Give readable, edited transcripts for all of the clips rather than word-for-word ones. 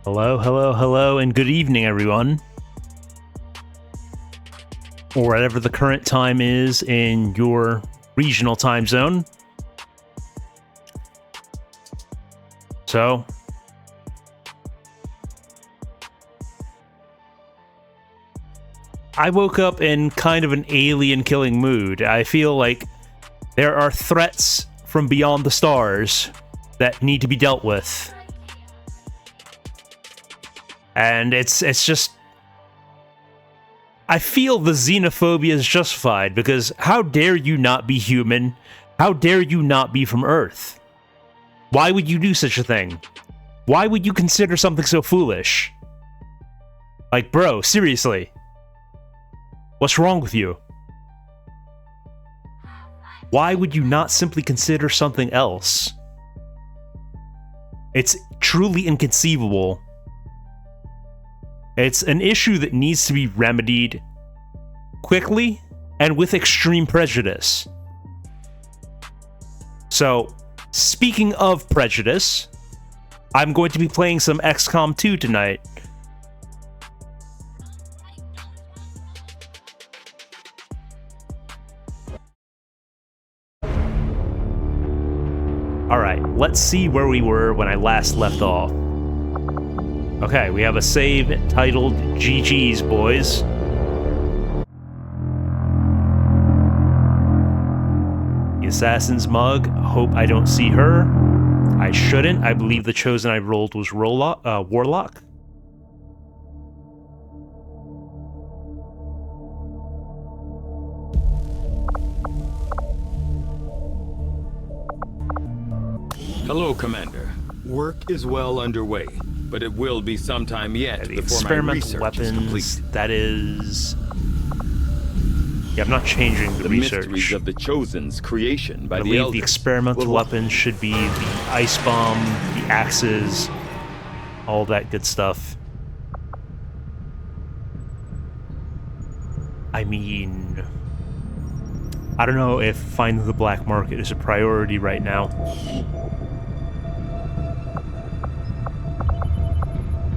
Hello, hello, hello, and good evening, everyone. Or whatever the current time is in your regional time zone. So, I woke up in kind of an alien-killing mood. I feel like there are threats from beyond the stars that need to be dealt with. And it's just... I feel the xenophobia is justified, because how dare you not be human? How dare you not be from Earth? Why would you do such a thing? Why would you consider something so foolish? Like, bro, seriously. What's wrong with you? Why would you not simply consider something else? It's truly inconceivable. It's an issue that needs to be remedied quickly and with extreme prejudice. So, speaking of prejudice, I'm going to be playing some XCOM 2 tonight. Alright, let's see where we were when I last left off. Okay, we have a save titled GG's, boys. The Assassin's Mug. Hope I don't see her. I shouldn't. I believe the chosen I rolled was Warlock. Hello, Commander. Work is well underway, but it will be some time yet The before my experimental research weapons, is complete. that is... Yeah, I'm not changing the research. Mysteries of the Chosen's creation by I the believe Elders. the experimental weapons should be the ice bomb, the axes, all that good stuff. I mean... I don't know if finding the black market is a priority right now.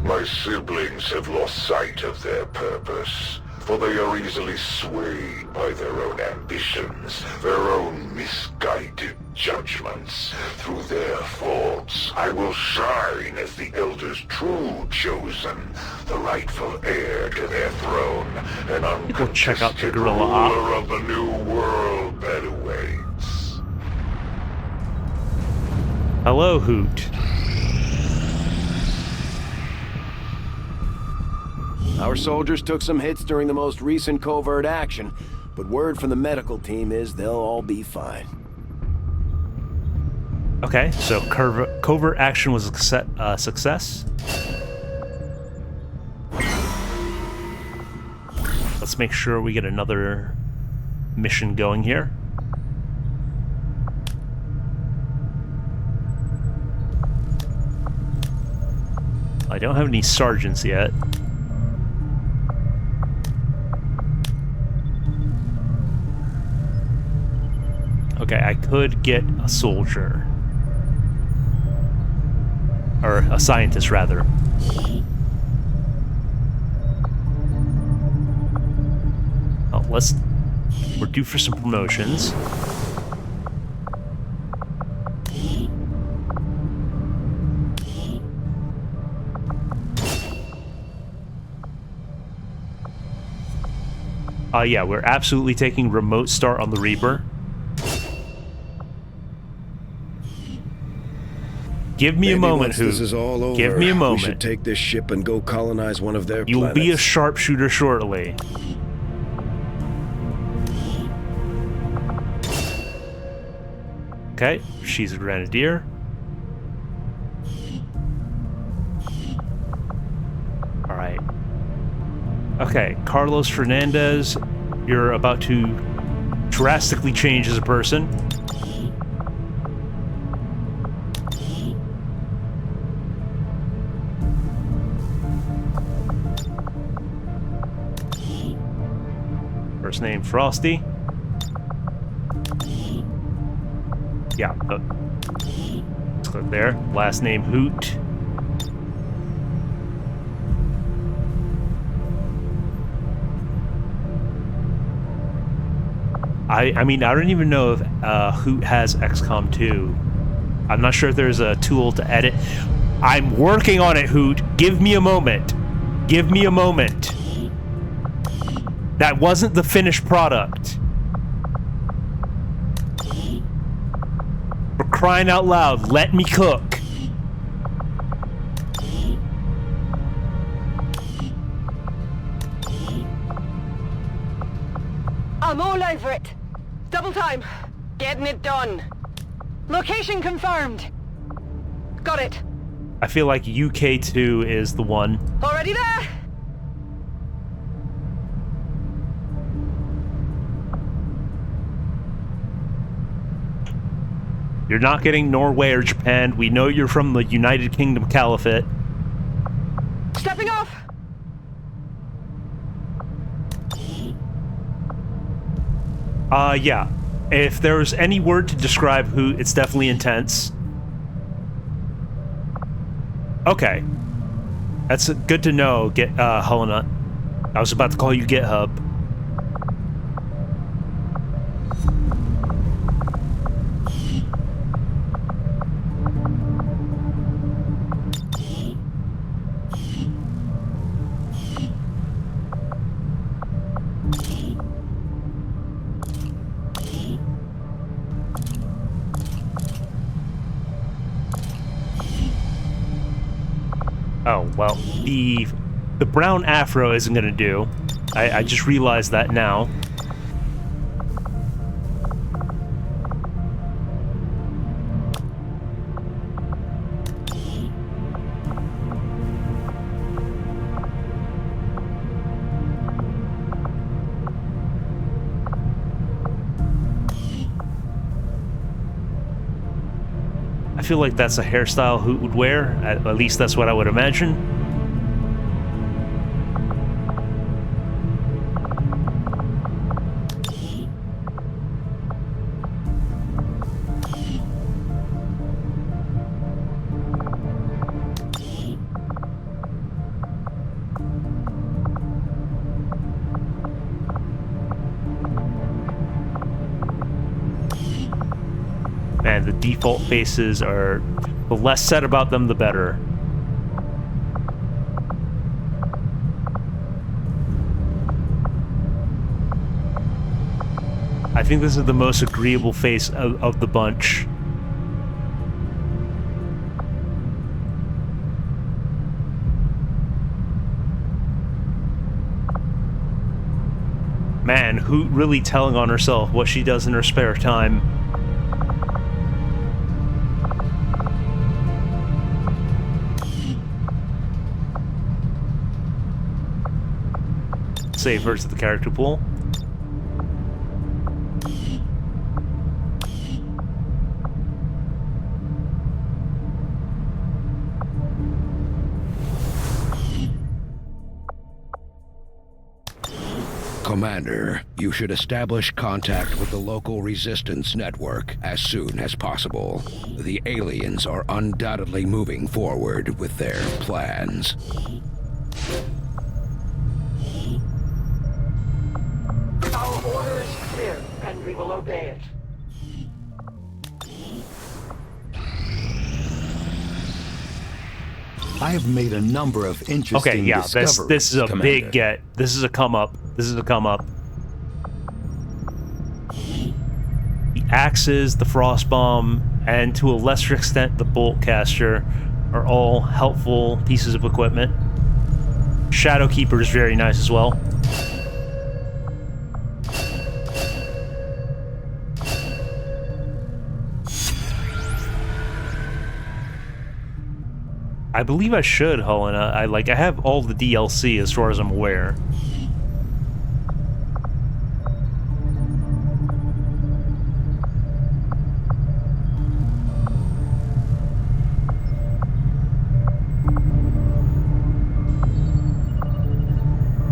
My siblings have lost sight of their purpose, for they are easily swayed by their own ambitions, their own misguided judgments. Through their faults, I will shine as the Elder's true chosen, the rightful heir to their throne, and Go check out the uncontested gorilla ruler of the new world that awaits. Hello, Hoot. Our soldiers took some hits during the most recent covert action, but word from the medical team is they'll all be fine. Okay, so covert action was a success. Let's make sure we get another mission going here. I don't have any sergeants yet. Okay, I could get a soldier. Or a scientist, rather. Oh, we're due for some promotions. Yeah, we're absolutely taking remote start on the Reaper. Give me a moment, Hoot. This is all over. Give me a moment. We should take this ship and go colonize one of their planets. You'll be a sharpshooter shortly. Okay, she's a grenadier. Alright. Okay, Carlos Fernandez, you're about to drastically change as a person. First name Frosty. Yeah, let's click there. Last name Hoot. I mean, I don't even know if Hoot has XCOM 2. I'm not sure if there's a tool to edit. I'm working on it, Hoot. Give me a moment. Give me a moment. That wasn't the finished product. For crying out loud, let me cook. I'm all over it. Double time. Getting it done. Location confirmed. Got it. I feel like UK2 is the one. Already there? You're not getting Norway or Japan. We know you're from the United Kingdom Caliphate. Stepping off. Yeah. If there's any word to describe Hoot, it's definitely intense. Okay. That's good to know, Helena. I was about to call you GitHub. Oh, well, the brown afro isn't gonna do. I just realized that now. I feel like that's a hairstyle Hoot would wear. At least that's what I would imagine. Man, the default faces are... the less said about them, the better. I think this is the most agreeable face of the bunch. Man, Hoot really telling on herself what she does in her spare time. Save her to the character pool. Commander, you should establish contact with the local resistance network as soon as possible. The aliens are undoubtedly moving forward with their plans. Our order is clear, and we will obey it. I have made a number of interesting Okay, yeah, discoveries. this is a Commander. big get. This is a come up. This is a come up. The axes, the frost bomb, and to a lesser extent the bolt caster are all helpful pieces of equipment. Shadow Keeper is very nice as well. I believe I should, Helena. I have all the DLC as far as I'm aware.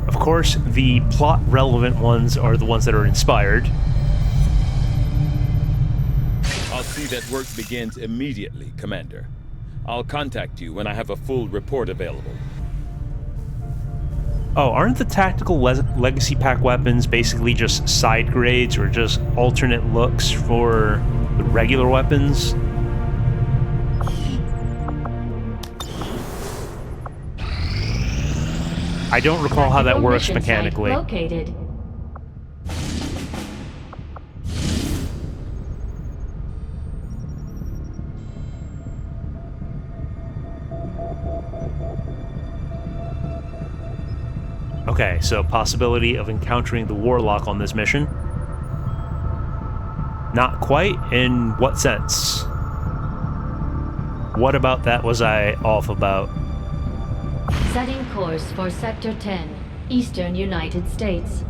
Of course, the plot relevant ones are the ones that are inspired. I'll see that work begins immediately, Commander. I'll contact you when I have a full report available. Oh, aren't the tactical legacy pack weapons basically just side grades or just alternate looks for the regular weapons? I don't recall how that works mechanically. Located. Okay, so possibility of encountering the Warlock on this mission. Not quite. In what sense? What about that was I off about? Setting course for Sector 10, Eastern United States.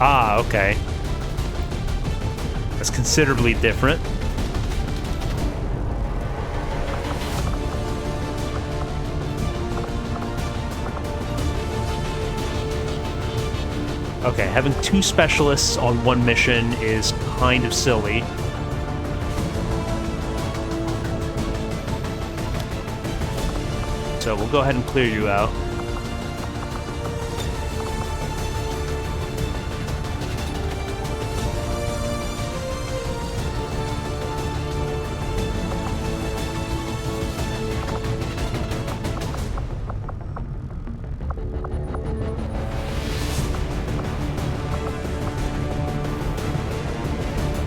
Ah, okay. That's considerably different. Okay, having two specialists on one mission is kind of silly. So we'll go ahead and clear you out.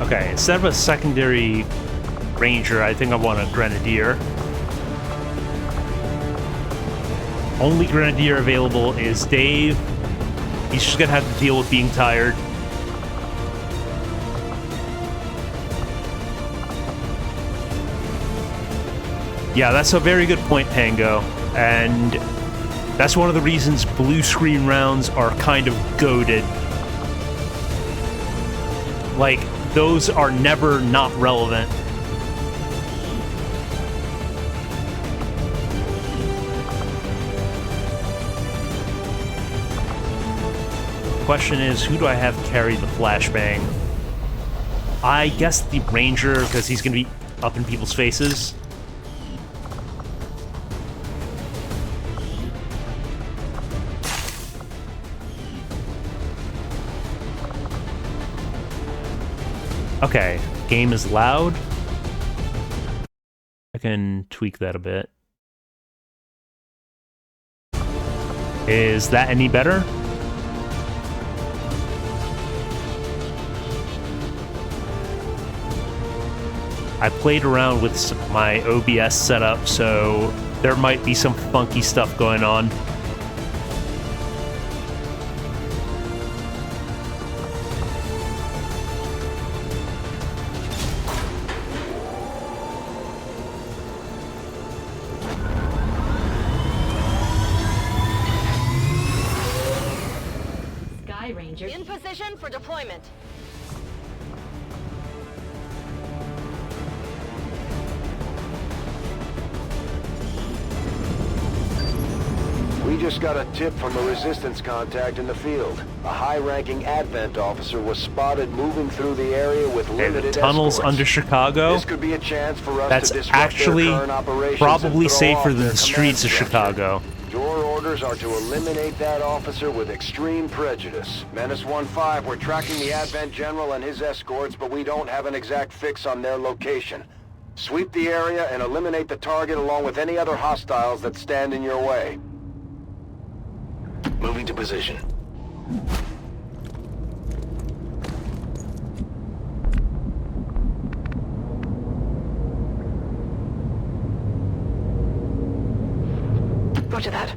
Okay, instead of a secondary ranger, I think I want a grenadier. Only grenadier available is Dave. He's just gonna have to deal with being tired. Yeah, that's a very good point, Pango. And that's one of the reasons blue screen rounds are kind of goated. Like, those are never not relevant. Question is, who do I have carry the flashbang? I guess the ranger, because he's going to be up in people's faces. Okay, game is loud. I can tweak that a bit. Is that any better? I played around with my OBS setup, so there might be some funky stuff going on. Sky Ranger. In position for deployment. We just got a tip from a resistance contact in the field. A high-ranking Advent officer was spotted moving through the area with limited the tunnels escorts. under Chicago. This could be a chance for us That's to disrupt actually their current operations probably and throw safer off than their the streets of command structure. Chicago. Your orders are to eliminate that officer with extreme prejudice. Menace 1-5, we're tracking the Advent General and his escorts, but we don't have an exact fix on their location. Sweep the area and eliminate the target along with any other hostiles that stand in your way. Moving to position. Roger that.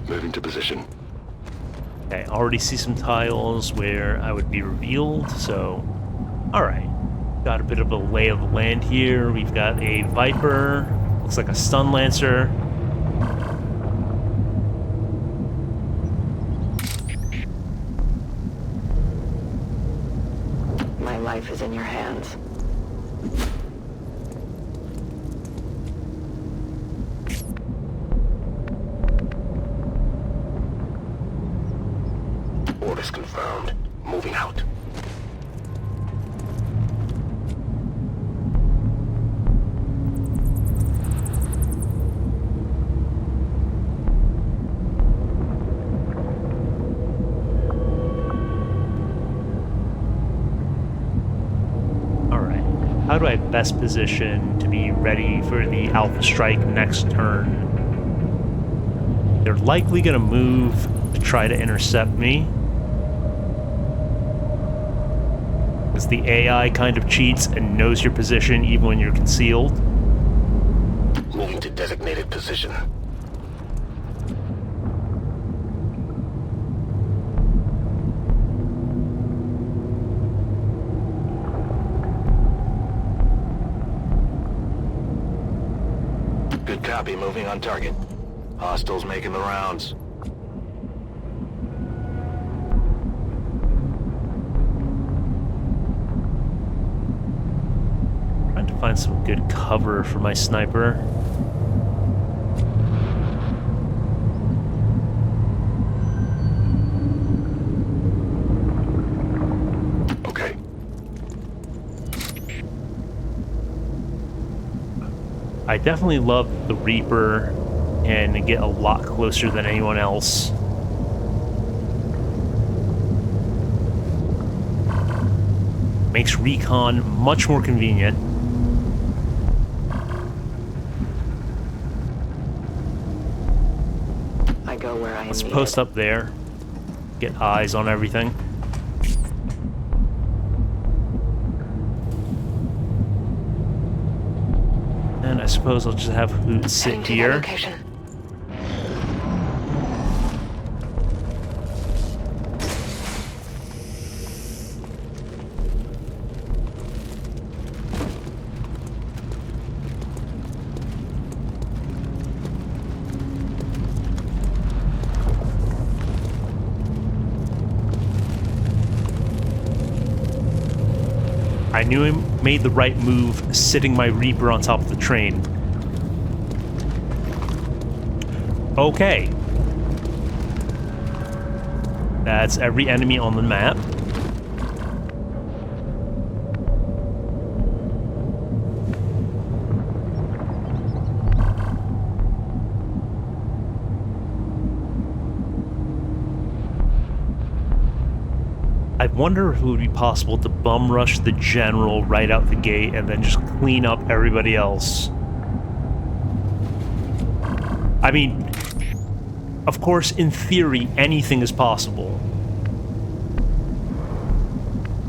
Moving to position. Okay, I already see some tiles where I would be revealed, so... Alright. Got a bit of a lay of the land here. We've got a Viper. Looks like a Stun Lancer. My life is in your hands. How do I best position to be ready for the Alpha Strike next turn? They're likely going to move to try to intercept me. Because the AI kind of cheats and knows your position even when you're concealed. Moving to designated position. Good copy, moving on target. Hostiles making the rounds. Trying to find some good cover for my sniper. Okay. I definitely love the Reaper and get a lot closer than anyone else. Makes recon much more convenient. I go where I am Let's needed. post up there. Get eyes on everything. And I suppose I'll just have Hoot sit Heading to that here. location. I knew I made the right move sitting my Reaper on top of the train. Okay. That's every enemy on the map. I wonder if it would be possible to bum rush the general right out the gate and then just clean up everybody else. I mean, of course, in theory, anything is possible.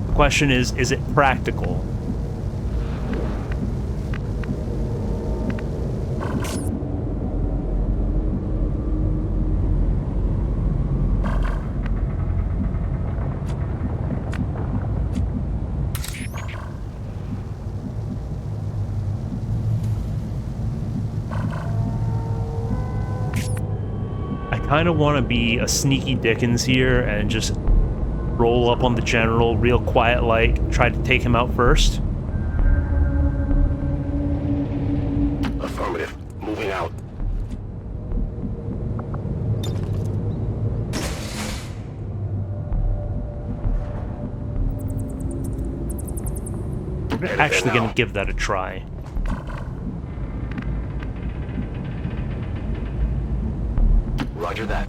The question is it practical? I kind of want to be a sneaky Dickens here and just roll up on the general real quiet like, try to take him out first. Affirmative. Moving out. We're actually going to give that a try. Roger that.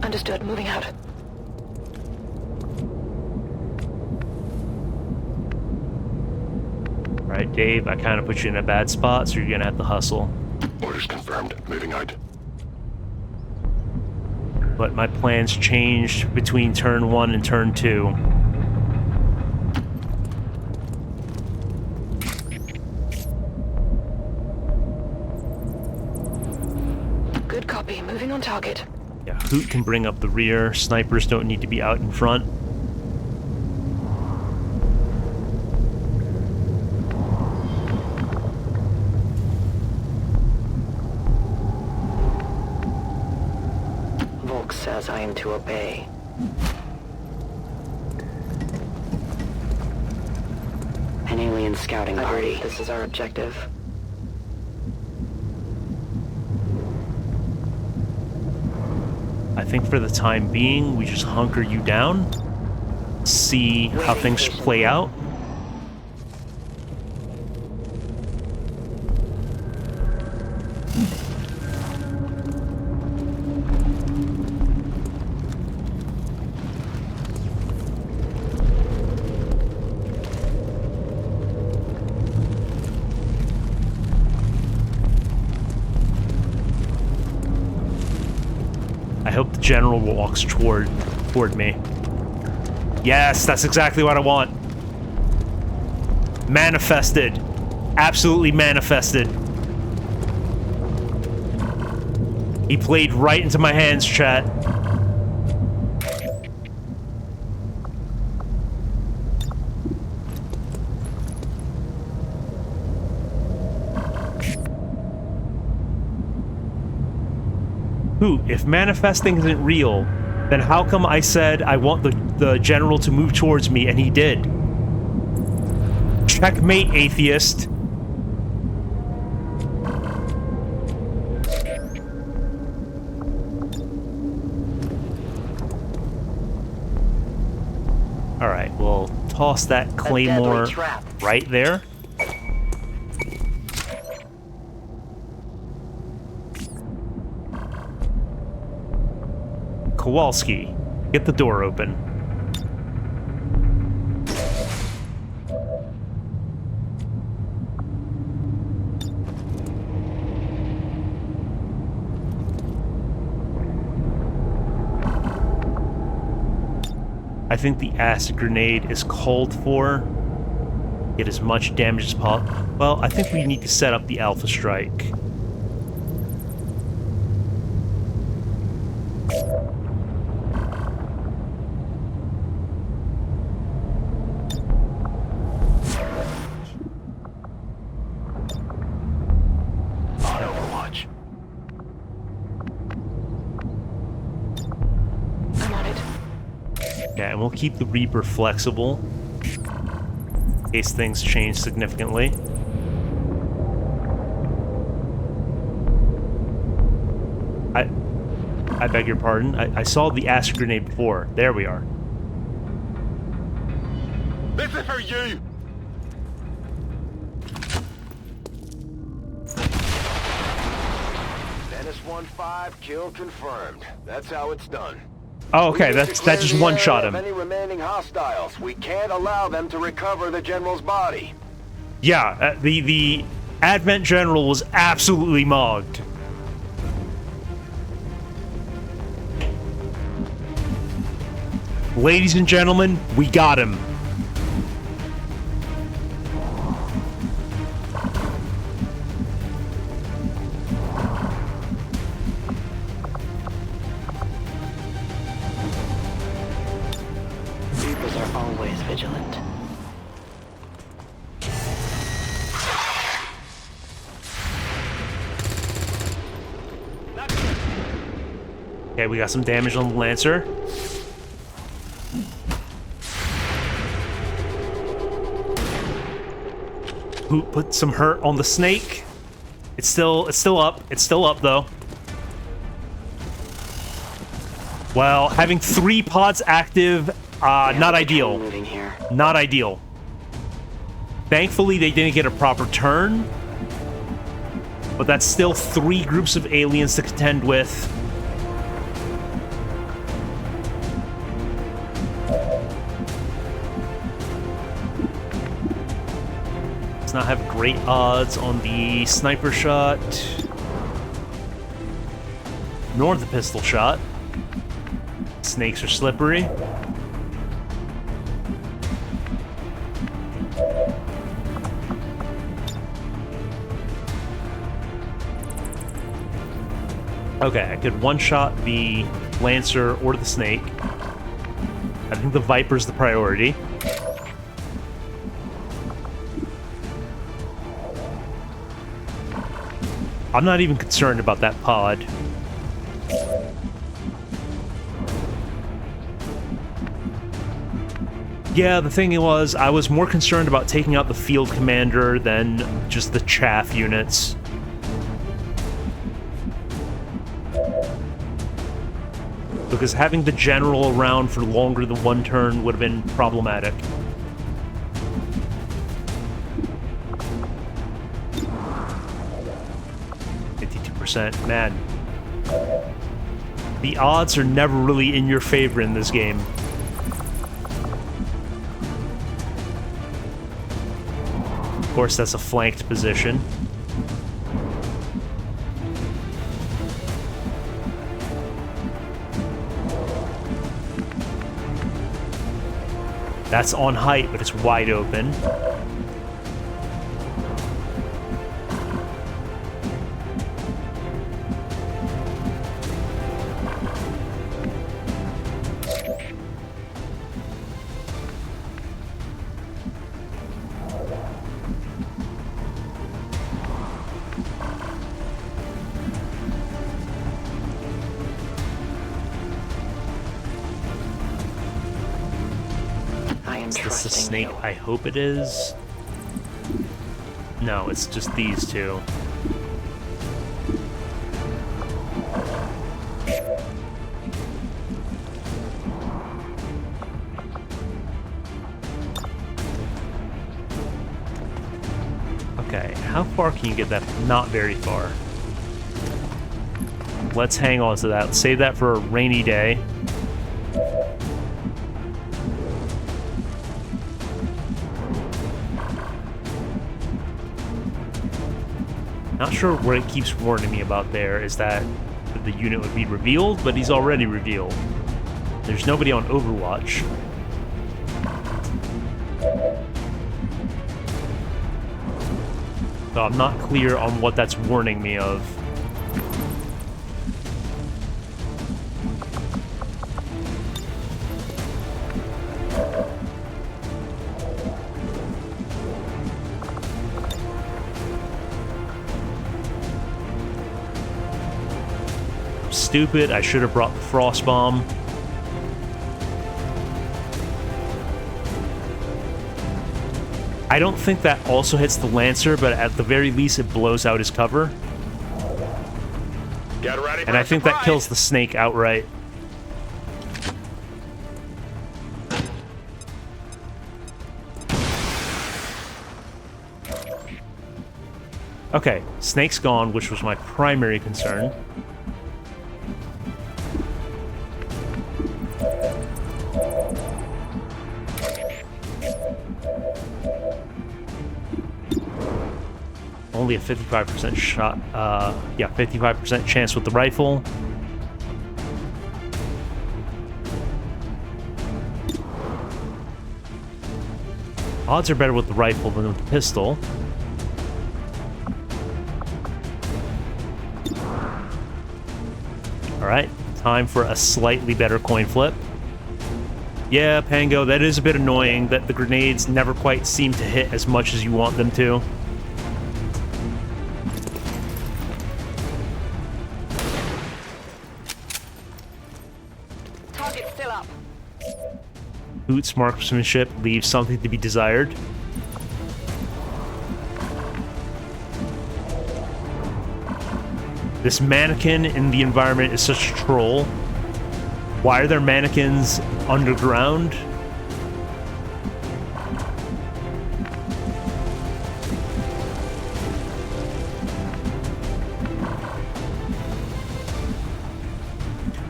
Understood. Moving out. Alright, Dave, I kind of put you in a bad spot, so you're going to have to hustle. Orders confirmed. Moving out. But my plans changed between turn 1 and turn 2. Good copy. Moving on target. Yeah, Hoot can bring up the rear. Snipers don't need to be out in front. Volk says I am to obey. An alien scouting party. This is our objective. I think for the time being, we just hunker you down, see how things play out. I hope the general walks toward me. Yes, that's exactly what I want. Manifested. Absolutely manifested. He played right into my hands, chat. Who, if manifesting isn't real, then how come I said I want the general to move towards me and he did? Checkmate, atheist. Alright, we'll toss that claymore right there. Kowalski, get the door open. I think the acid grenade is called for. Get as much damage as possible. Well, I think we need to set up the Alpha Strike. Yeah, and we'll keep the Reaper flexible in case things change significantly. I beg your pardon. I saw the acid grenade before. There we are. This is for you! Menace 1-5, kill confirmed. That's how it's done. Oh, okay, that just one-shot him. Any remaining hostiles, we can't allow them to recover the general's body. Yeah, the Advent General was absolutely mogged. Ladies and gentlemen, we got him. Reapers are always vigilant. Okay, we got some damage on the Lancer. Who put some hurt on the Snake? It's still up. It's still up though. Well, having 3 pods active, not ideal. Not ideal. Thankfully, they didn't get a proper turn. But that's still 3 groups of aliens to contend with. Does not have great odds on the sniper shot. Nor the pistol shot. Snakes are slippery. Okay, I could one-shot the Lancer or the Snake. I think the Viper's the priority. I'm not even concerned about that pod. Yeah, the thing was, I was more concerned about taking out the field commander than just the chaff units. Because having the general around for longer than 1 turn would have been problematic. 55%. Man, the odds are never really in your favor in this game. Of course, that's a flanked position. That's on height, but it's wide open. Is this a snake? I hope it is. No, it's just these two. Okay, how far can you get that? Not very far. Let's hang on to that. Save that for a rainy day. Not sure what it keeps warning me about there is that the unit would be revealed, but he's already revealed. There's nobody on Overwatch. So I'm not clear on what that's warning me of. Stupid, I should have brought the frost bomb. I don't think that also hits the Lancer, but at the very least it blows out his cover. Get ready for and I think that kills the snake outright. Okay, snake's gone, which was my primary concern. Only a 55% shot, yeah, 55% chance with the rifle. Odds are better with the rifle than with the pistol. Alright, time for a slightly better coin flip. Yeah, Pango, that is a bit annoying that the grenades never quite seem to hit as much as you want them to. Target still up. Boots marksmanship leaves something to be desired. This mannequin in the environment is such a troll. Why are there mannequins underground?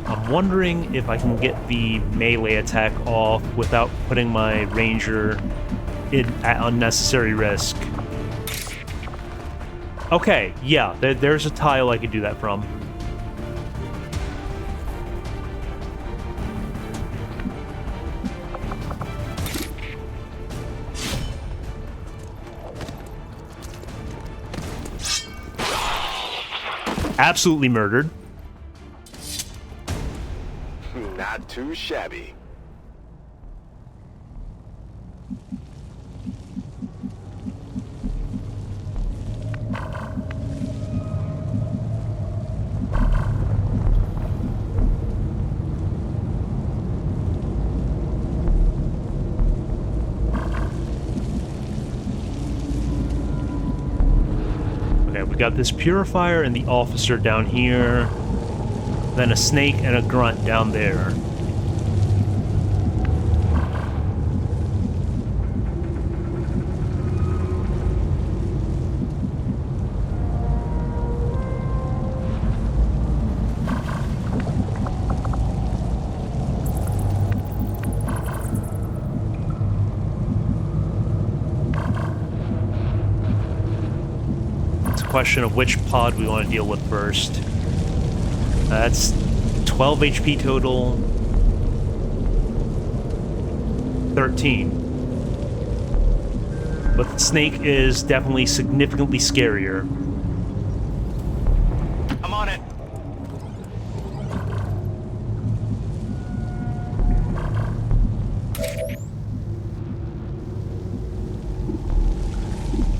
I'm wondering if I can get the melee attack off without putting my ranger at unnecessary risk. Okay, yeah, there's a tile I could do that from. Absolutely murdered. Not too shabby. Okay, we got this purifier and the officer down here. Then a snake and a grunt down there. question of which pod we want to deal with first. That's 12 HP total. 13. But the snake is definitely significantly scarier. I'm on it.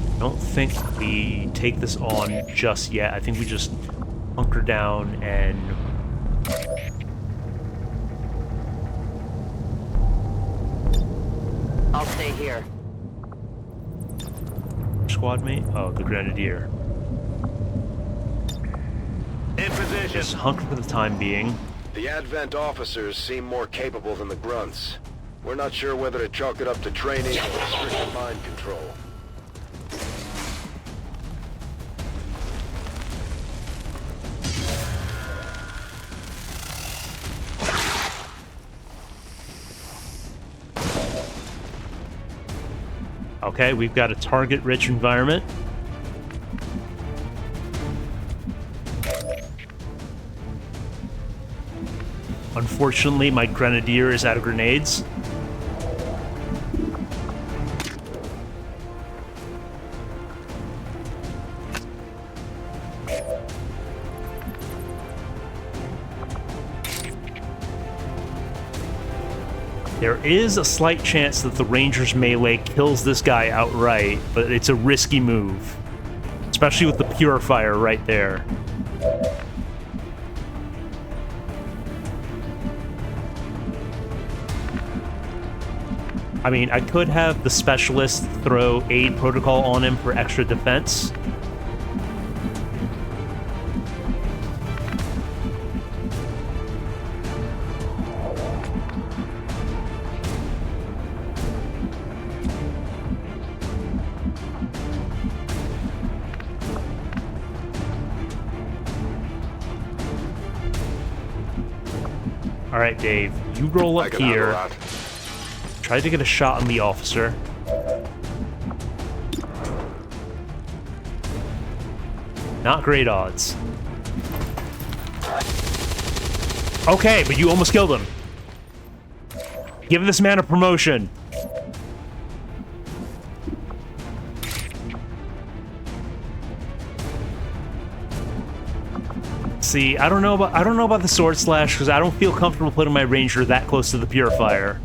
I don't think we take this on just yet. I think we just hunker down and... I'll stay here. Squad mate? Oh, the Grenadier. In position. Just hunker for the time being. The Advent officers seem more capable than the grunts. We're not sure whether to chalk it up to training or strict mind control. Okay, we've got a target-rich environment. Unfortunately, my Grenadier is out of grenades. There is a slight chance that the Ranger's melee kills this guy outright, but it's a risky move. Especially with the Purifier right there. I mean, I could have the Specialist throw aid protocol on him for extra defense. All right, Dave, you roll up here. Try to get a shot on the officer. Not great odds. Okay, but you almost killed him. Give this man a promotion. See, I don't know about the sword slash because I don't feel comfortable putting my Ranger that close to the Purifier.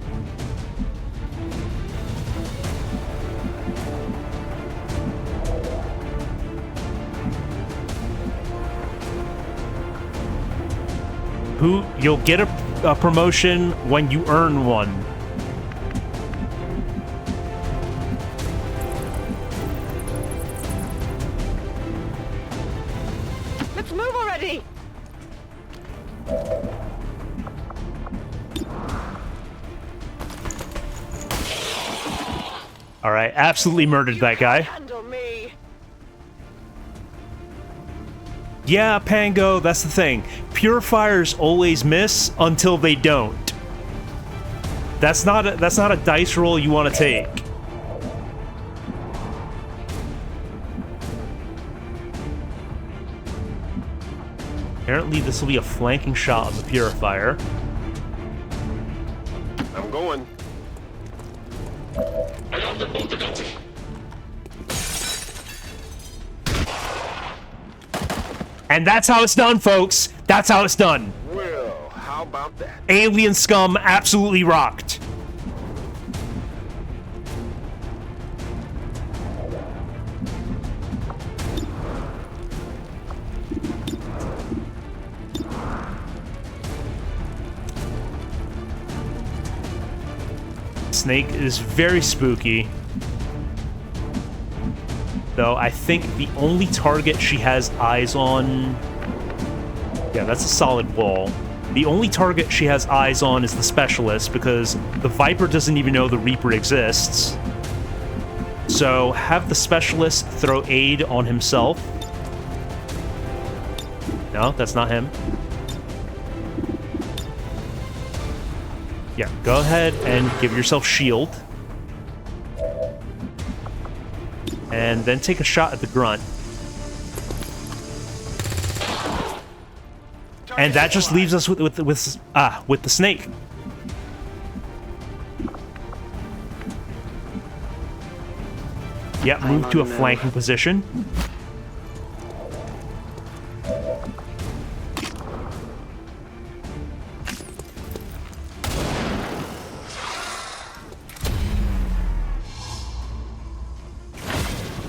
You'll get a promotion when you earn one. Let's move already! All right, absolutely murdered that guy. Handle me. Yeah, Pango, that's the thing. Purifiers always miss until they don't. That's not a dice roll you want to take. Apparently, this will be a flanking shot on the Purifier. I'm going. And that's how it's done, folks. That's how it's done. Well, how about that? Alien scum absolutely rocked. Snake is very spooky. Though I think the only target she has eyes on... Yeah, that's a solid wall. The only target she has eyes on is the Specialist, because the Viper doesn't even know the Reaper exists. So have the Specialist throw aid on himself. No, that's not him. Yeah, go ahead and give yourself shield. And then take a shot at the Grunt. And that just leaves us with the snake. Yep, move to a flanking position.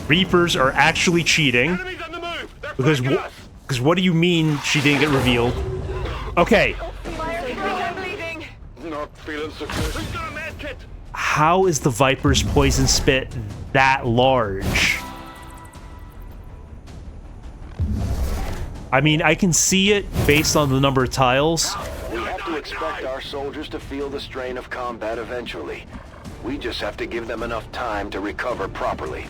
Reapers are actually cheating. Because what do you mean she didn't get revealed? Okay. Not feeling so good. How is the Viper's poison spit that large? I mean, I can see it based on the number of tiles. We have to expect our soldiers to feel the strain of combat eventually. We just have to give them enough time to recover properly.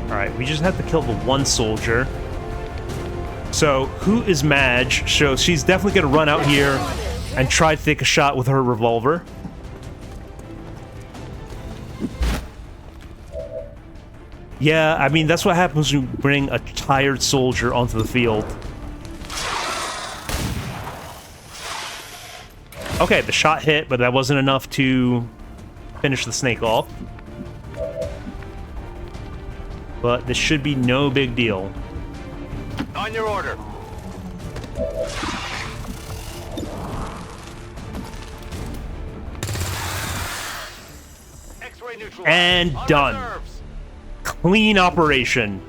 Alright, we just have to kill the one soldier. So, who is Madge? So, she's definitely going to run out here and try to take a shot with her revolver. Yeah, I mean, that's what happens when you bring a tired soldier onto the field. Okay, the shot hit, but that wasn't enough to finish the snake off. But this should be no big deal. On your order. X-ray neutralized. And done. Reserves. Clean operation.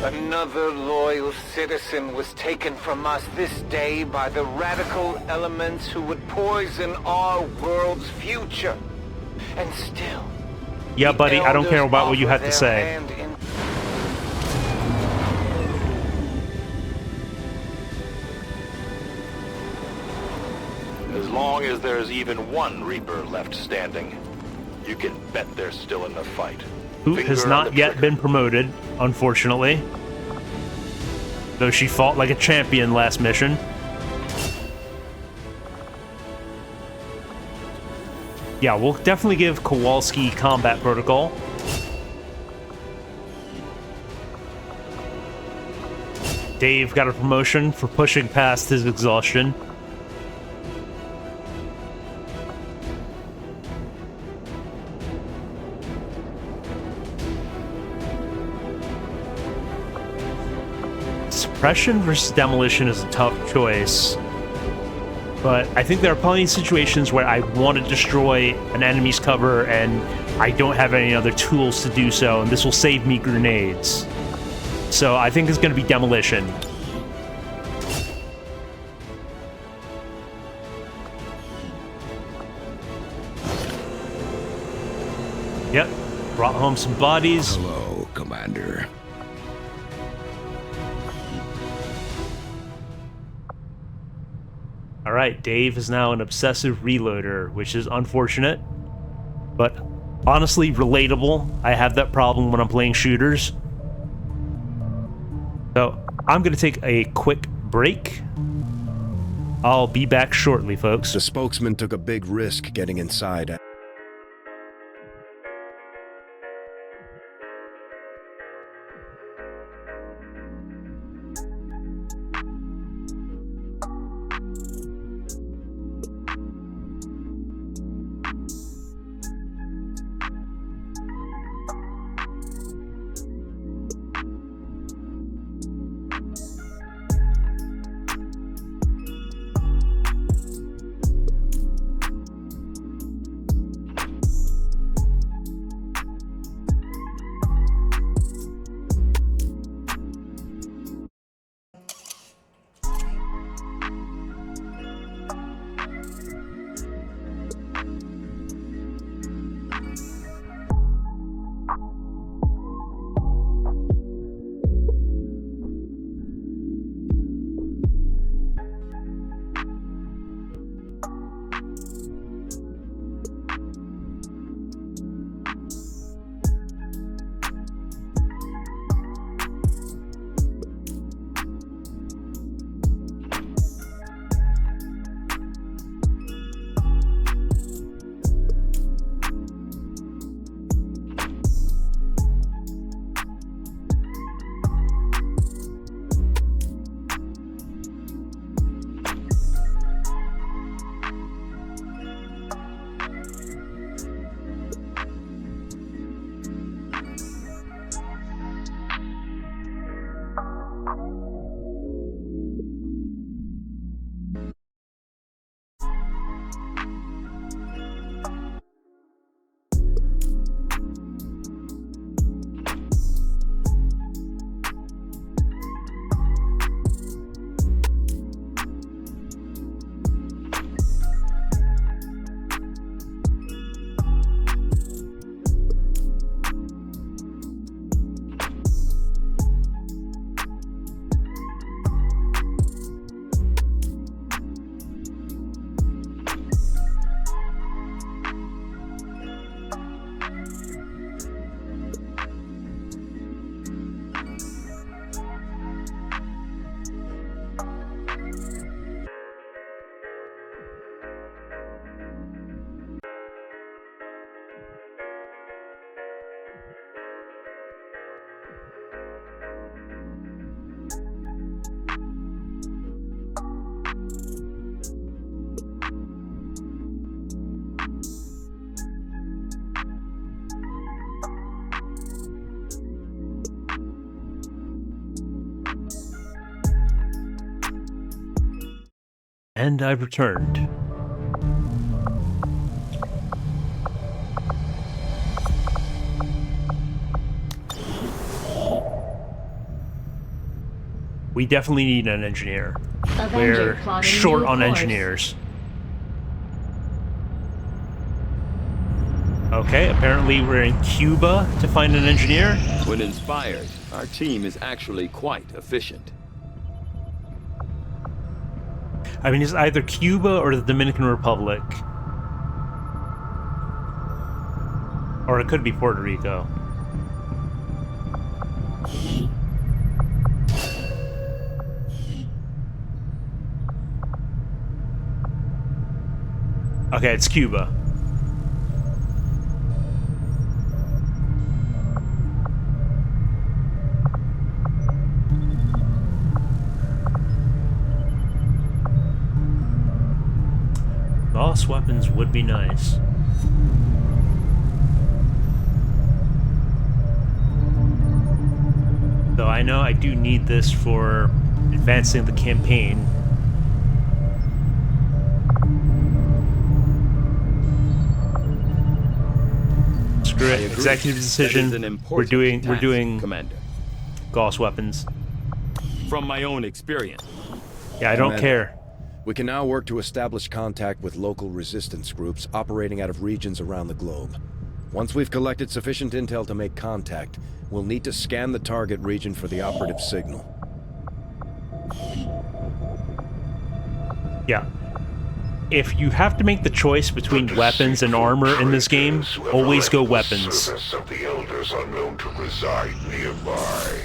Another loyal citizen was taken from us this day by the radical elements who would poison our world's future. And still... Yeah, buddy, I don't care about what you have to say. As long as there's even one Reaper left standing, you can bet they're still in the fight. Who has not yet been promoted, unfortunately. Though she fought like a champion last mission. Yeah, we'll definitely give Kowalski combat protocol. Dave got a promotion for pushing past his exhaustion. Suppression versus demolition is a tough choice, but I think there are plenty of situations where I want to destroy an enemy's cover and I don't have any other tools to do so, and this will save me grenades. So I think it's going to be demolition. Yep, brought home some bodies. Hello, Commander. Alright, Dave is now an obsessive reloader, which is unfortunate, but honestly relatable. I have that problem when I'm playing shooters. So, I'm going to take a quick break. I'll be back shortly, folks. The spokesman took a big risk getting inside. And I've returned. We definitely need an engineer. Avenger We're short new on course. engineers. Okay, apparently we're in Cuba to find an engineer. When inspired, our team is actually quite efficient. I mean, it's either Cuba or the Dominican Republic. Or it could be Puerto Rico. Okay, it's Cuba. Boss weapons would be nice. Though I know I do need this for advancing the campaign. Screw it. Executive decision. We're doing Commander. Gauss weapons. From my own experience. Yeah, I don't Commander, care. We can now work to establish contact with local resistance groups operating out of regions around the globe. Once we've collected sufficient intel to make contact, we'll need to scan the target region for the operative signal. Yeah. If you have to make the choice between weapons and armor in this game, always go weapons. Service of the elders are known to reside nearby.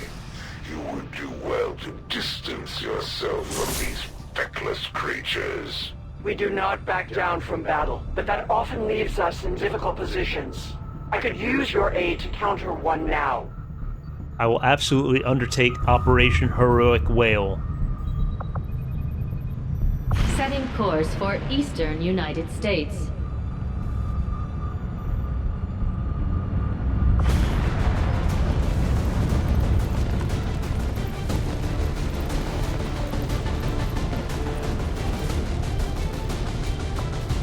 You would do well to distance yourself from these feckless creatures. We do not back down from battle, but that often leaves us in difficult positions. I could use your aid to counter one now. I will absolutely undertake Operation Heroic Whale. Setting course for Eastern United States.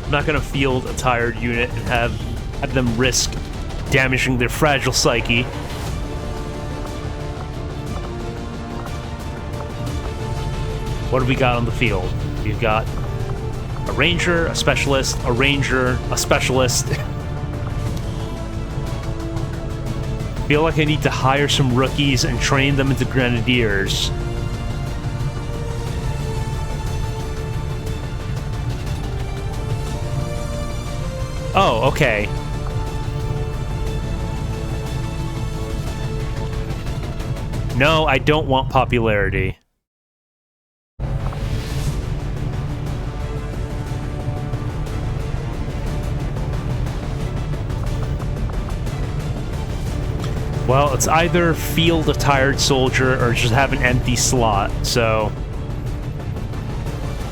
I'm not gonna field a tired unit and have them risk damaging their fragile psyche. What do we got on the field? We've got a ranger, a specialist, a ranger, a specialist. Feel like I need to hire some rookies and train them into grenadiers. Oh, okay. No, I don't want popularity. Well, it's either field a tired soldier or just have an empty slot, so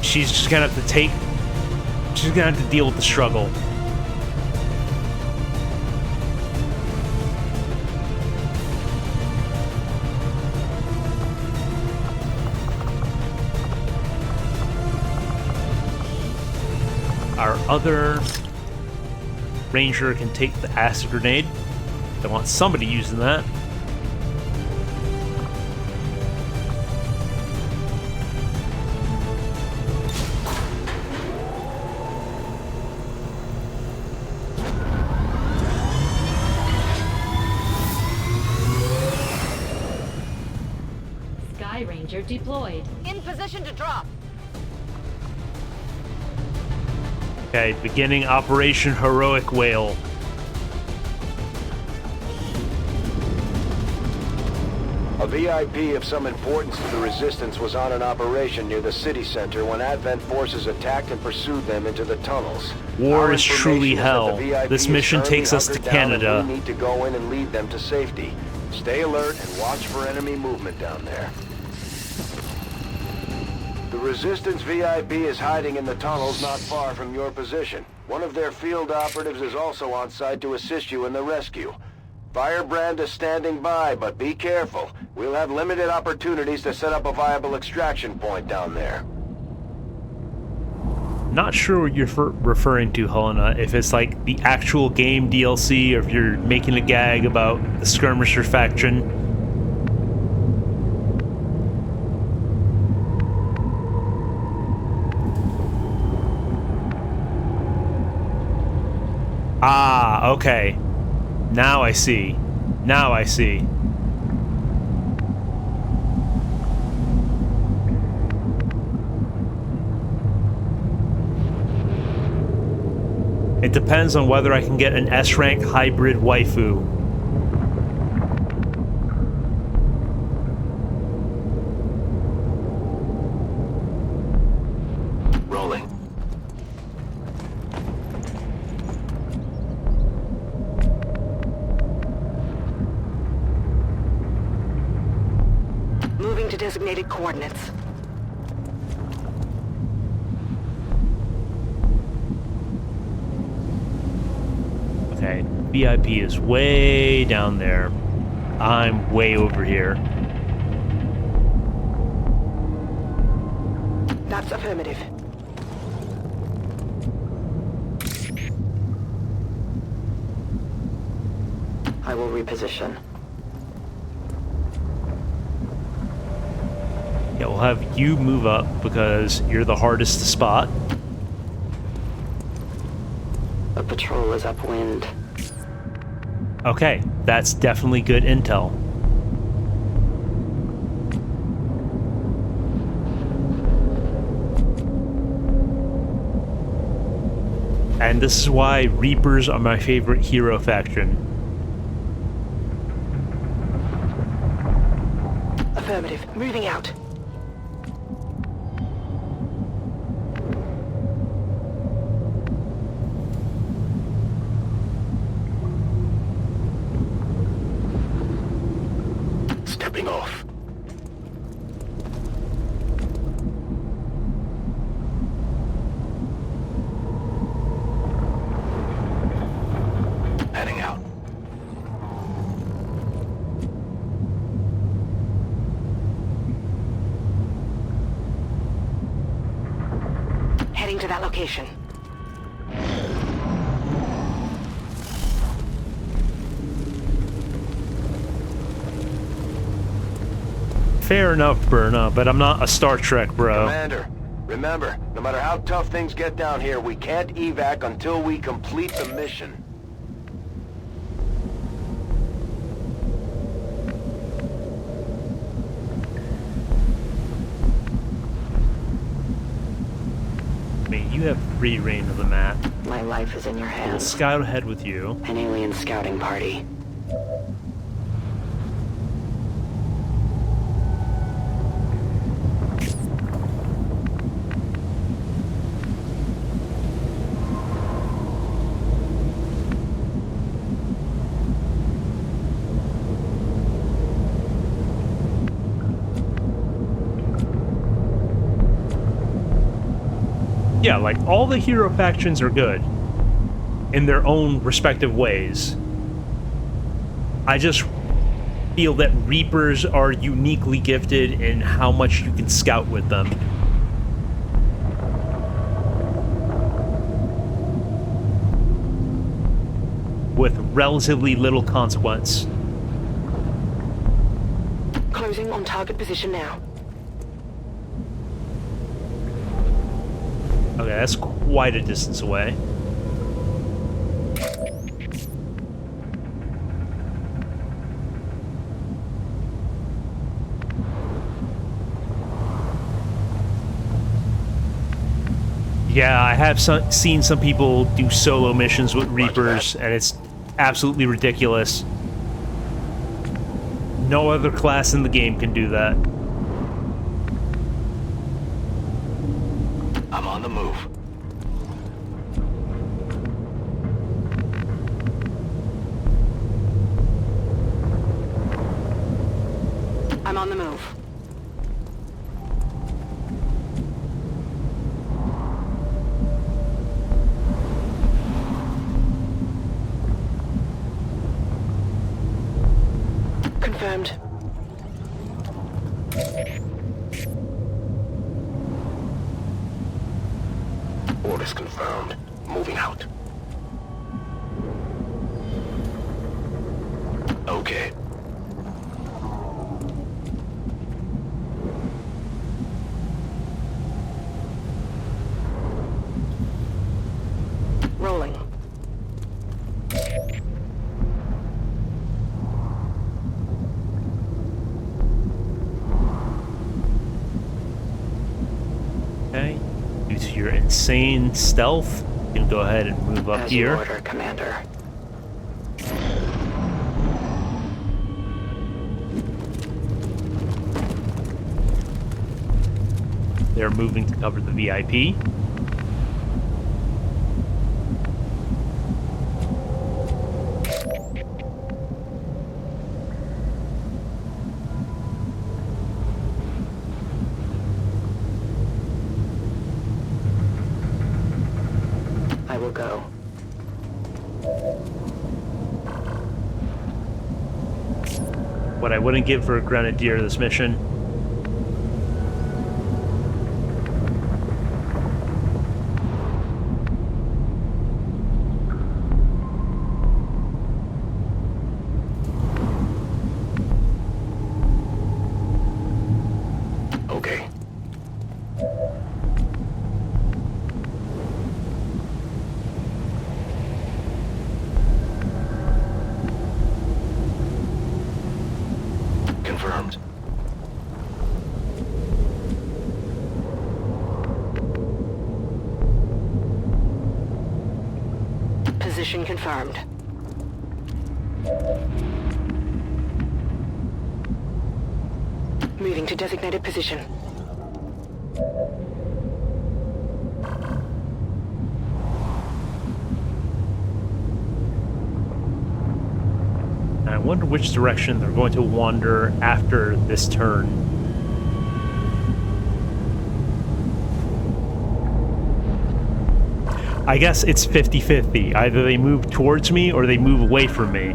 she's just gonna have to she's gonna have to deal with the struggle. Our other ranger can take the acid grenade. I want somebody using that. Sky Ranger deployed. In position to drop. Okay, beginning Operation Heroic Whale. A VIP of some importance to the Resistance was on an operation near the city center when Advent forces attacked and pursued them into the tunnels. War Our is truly information hell. that the VIP This is mission currently takes us to hunkered down and Canada. We need to go in and lead them to safety. Stay alert and watch for enemy movement down there. The Resistance VIP is hiding in the tunnels not far from your position. One of their field operatives is also on site to assist you in the rescue. Firebrand is standing by, but be careful. We'll have limited opportunities to set up a viable extraction point down there. not sure what you're referring to, Helena. If it's like the actual game DLC, or if you're making a gag about the Skirmisher faction. Ah, okay. Now I see. Now I see. It depends on whether I can get an S-rank hybrid waifu. Rolling. Moving to designated coordinates. Okay, VIP is way down there. I'm way over here. That's affirmative. I will reposition. Yeah, we'll have you move up because you're the hardest to spot. A patrol is upwind. Okay, that's definitely good intel. And this is why Reapers are my favorite hero faction. Affirmative. Moving out. Stepping off. Heading out. Heading to that location. Fair enough, Burna, but I'm not a Star Trek, bro. Commander, remember, no matter how tough things get down here, we can't evac until we complete the mission. I mean, you have free reign of the map. My life is in your We'll hands. scout ahead with you. An alien scouting party. Yeah, like, all the hero factions are good in their own respective ways. I just feel that Reapers are uniquely gifted in how much you can scout with them. With relatively little consequence. Closing on target position now. Okay, that's quite a distance away. Yeah, I have seen some people do solo missions with Reapers, and it's absolutely ridiculous. No other class in the game can do that. I'm on the move. I'm on the move. Confirmed. Okay. Rolling. Okay. Due to your insane stealth, you can go ahead and move up As here. you order, Commander. They're moving to cover the VIP. I will go. What I wouldn't give for a grenadier this mission. Okay. Confirmed. Position confirmed. Moving to designated position. I wonder which direction they're going to wander after this turn. I guess it's 50-50. Either they move towards me or they move away from me.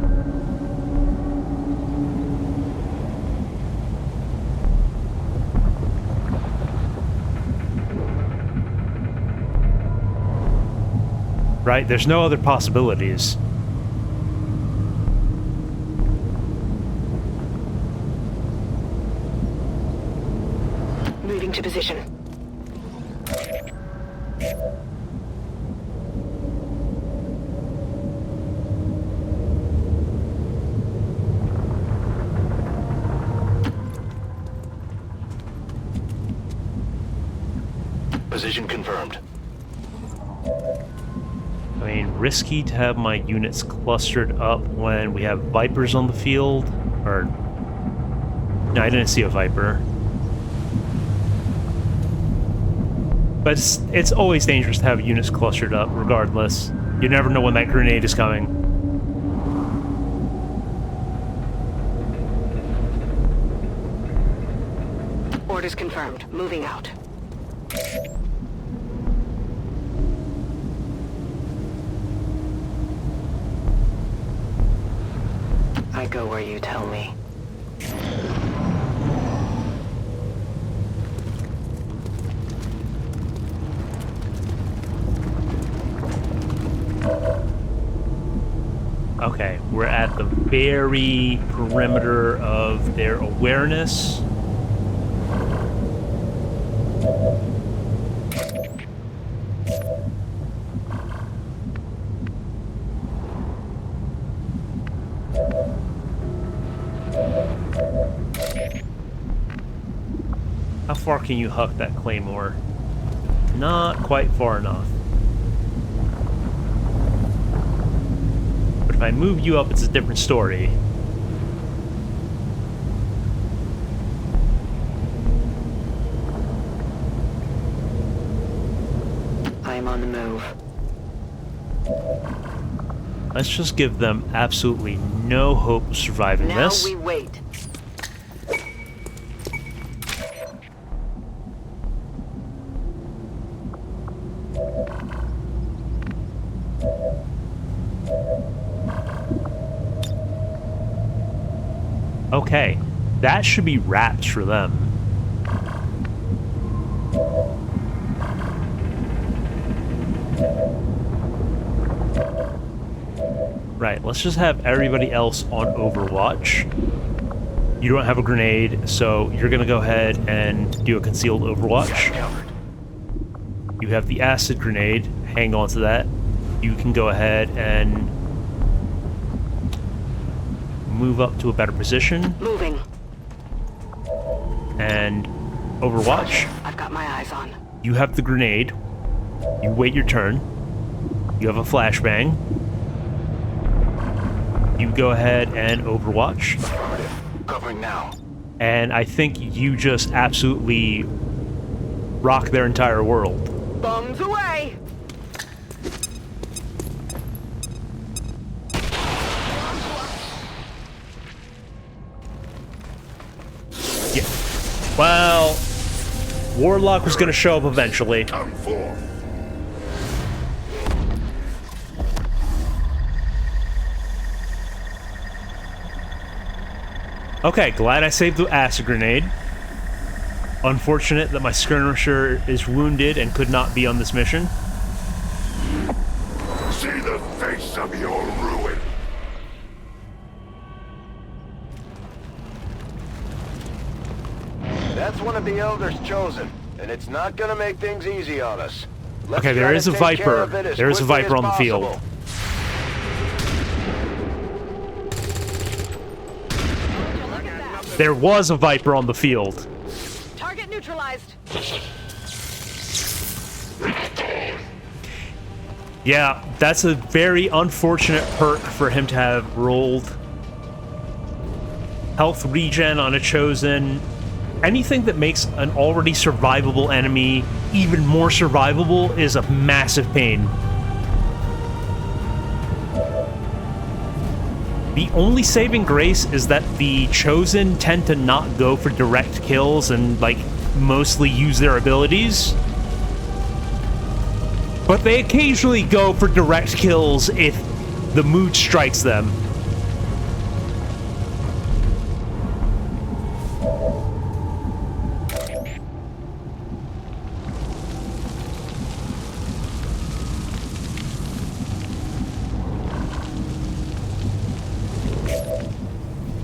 Right? There's no other possibilities. Moving to position. Position confirmed. I mean, risky to have my units clustered up when we have Vipers on the field, or... No, I didn't see a Viper. But it's always dangerous to have units clustered up, regardless. You never know when that grenade is coming. Orders confirmed. Moving out. I go where you tell me. Okay, we're at the very perimeter of their awareness. How far can you huck that claymore? Not quite far enough. But if I move you up, it's a different story. I am on the move. Let's just give them absolutely no hope of surviving this. Now we wait. Okay, that should be wraps for them. Right, let's just have everybody else on Overwatch. You don't have a grenade, so you're gonna go ahead and do a concealed Overwatch. You have the acid grenade, hang on to that. You can go ahead and move up to a better position. Moving. And Overwatch. I've got my eyes on. You have the grenade. You wait your turn. You have a flashbang. You go ahead and Overwatch. Covering now. And I think you just absolutely rock their entire world. Bombs away! Yeah. Well, Warlock was going to show up eventually. Come forth. Okay, glad I saved the acid grenade. Unfortunate that my skirmisher is wounded and could not be on this mission. See the face of your ruin. That's one of the Elders chosen, and it's not gonna make things easy on us. Let's Okay, there try is to a take care Viper. of it as There is a quickly Viper as on the field. possible. There was a Viper on the field. Target neutralized. Yeah, that's a very unfortunate perk for him to have rolled. Health regen on a Chosen. Anything that makes an already survivable enemy even more survivable is a massive pain. The only saving grace is that the Chosen tend to not go for direct kills and, like, mostly use their abilities. But they occasionally go for direct kills if the mood strikes them.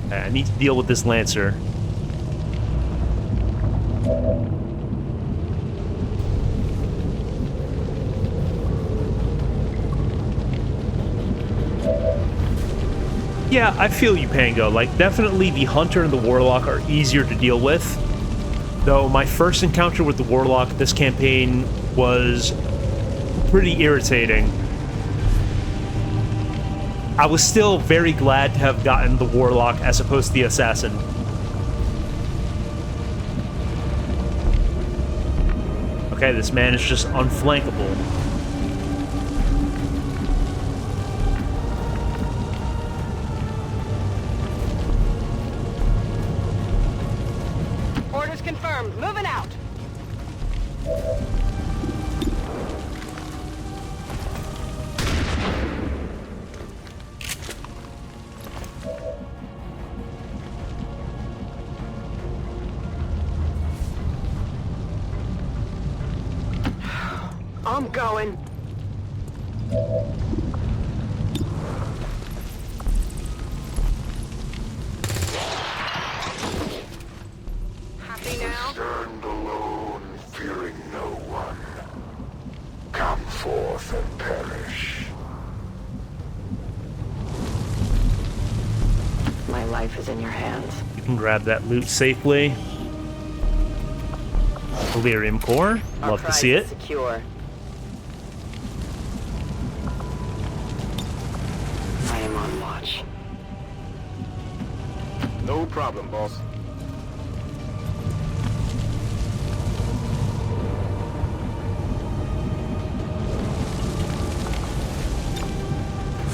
I need to deal with this Lancer. Yeah, I feel you, Pango. Like, definitely the Hunter and the Warlock are easier to deal with. Though my first encounter with the Warlock this campaign was pretty irritating. I was still very glad to have gotten the Warlock as opposed to the Assassin. Okay, this man is just unflankable. Orders confirmed. Moving out. I'm going. Happy now? Stand alone, fearing no one. Come forth and perish. My life is in your hands. You can grab that loot safely. Delirium Core. Love to see it. Secure. I am on watch. No problem, boss.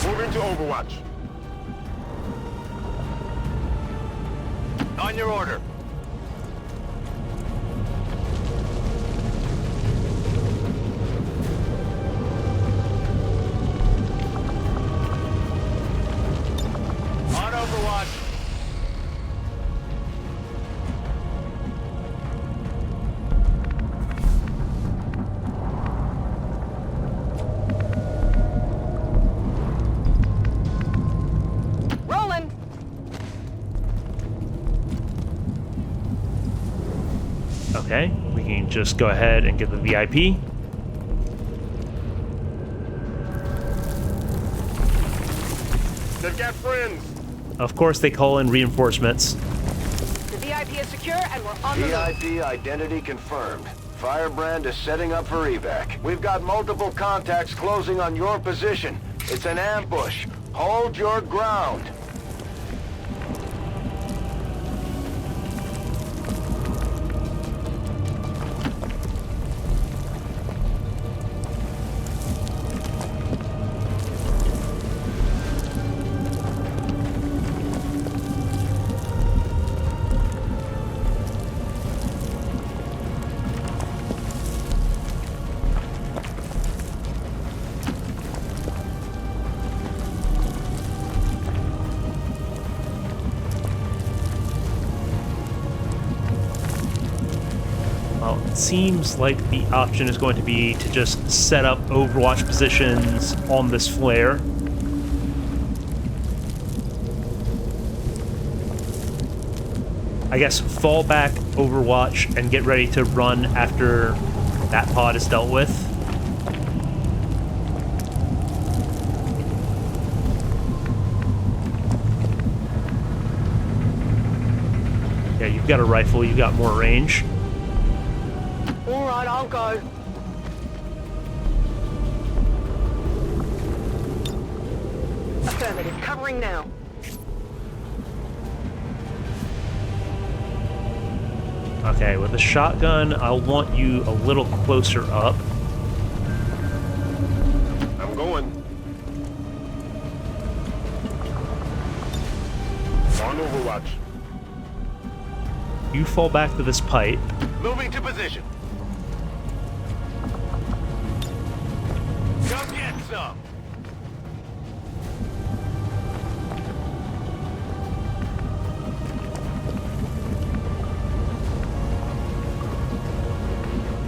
Moving to Overwatch. On your order. On Overwatch. Okay, we can just go ahead and get the VIP. They've got friends. Of course, they call in reinforcements. The VIP is secure and we're on the move. VIP identity confirmed. Firebrand is setting up for evac. We've got multiple contacts closing on your position. It's an ambush. Hold your ground. Well, it seems like the option is going to be to just set up Overwatch positions on this flare. I guess fall back Overwatch and get ready to run after that pod is dealt with. Yeah, you've got a rifle, you've got more range. All right, I'll go. Affirmative, covering now. Okay, with a shotgun, I'll want you a little closer up. I'm going. On Overwatch. You fall back to this pipe. Moving to position. Come get some.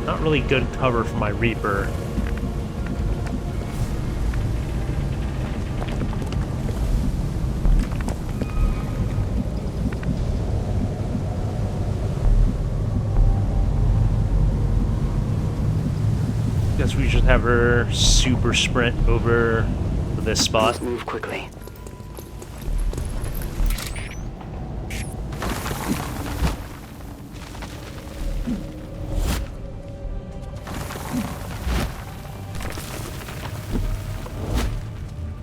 Not really good cover for my Reaper. Guess we should have her super sprint over to this spot. Let's move quickly.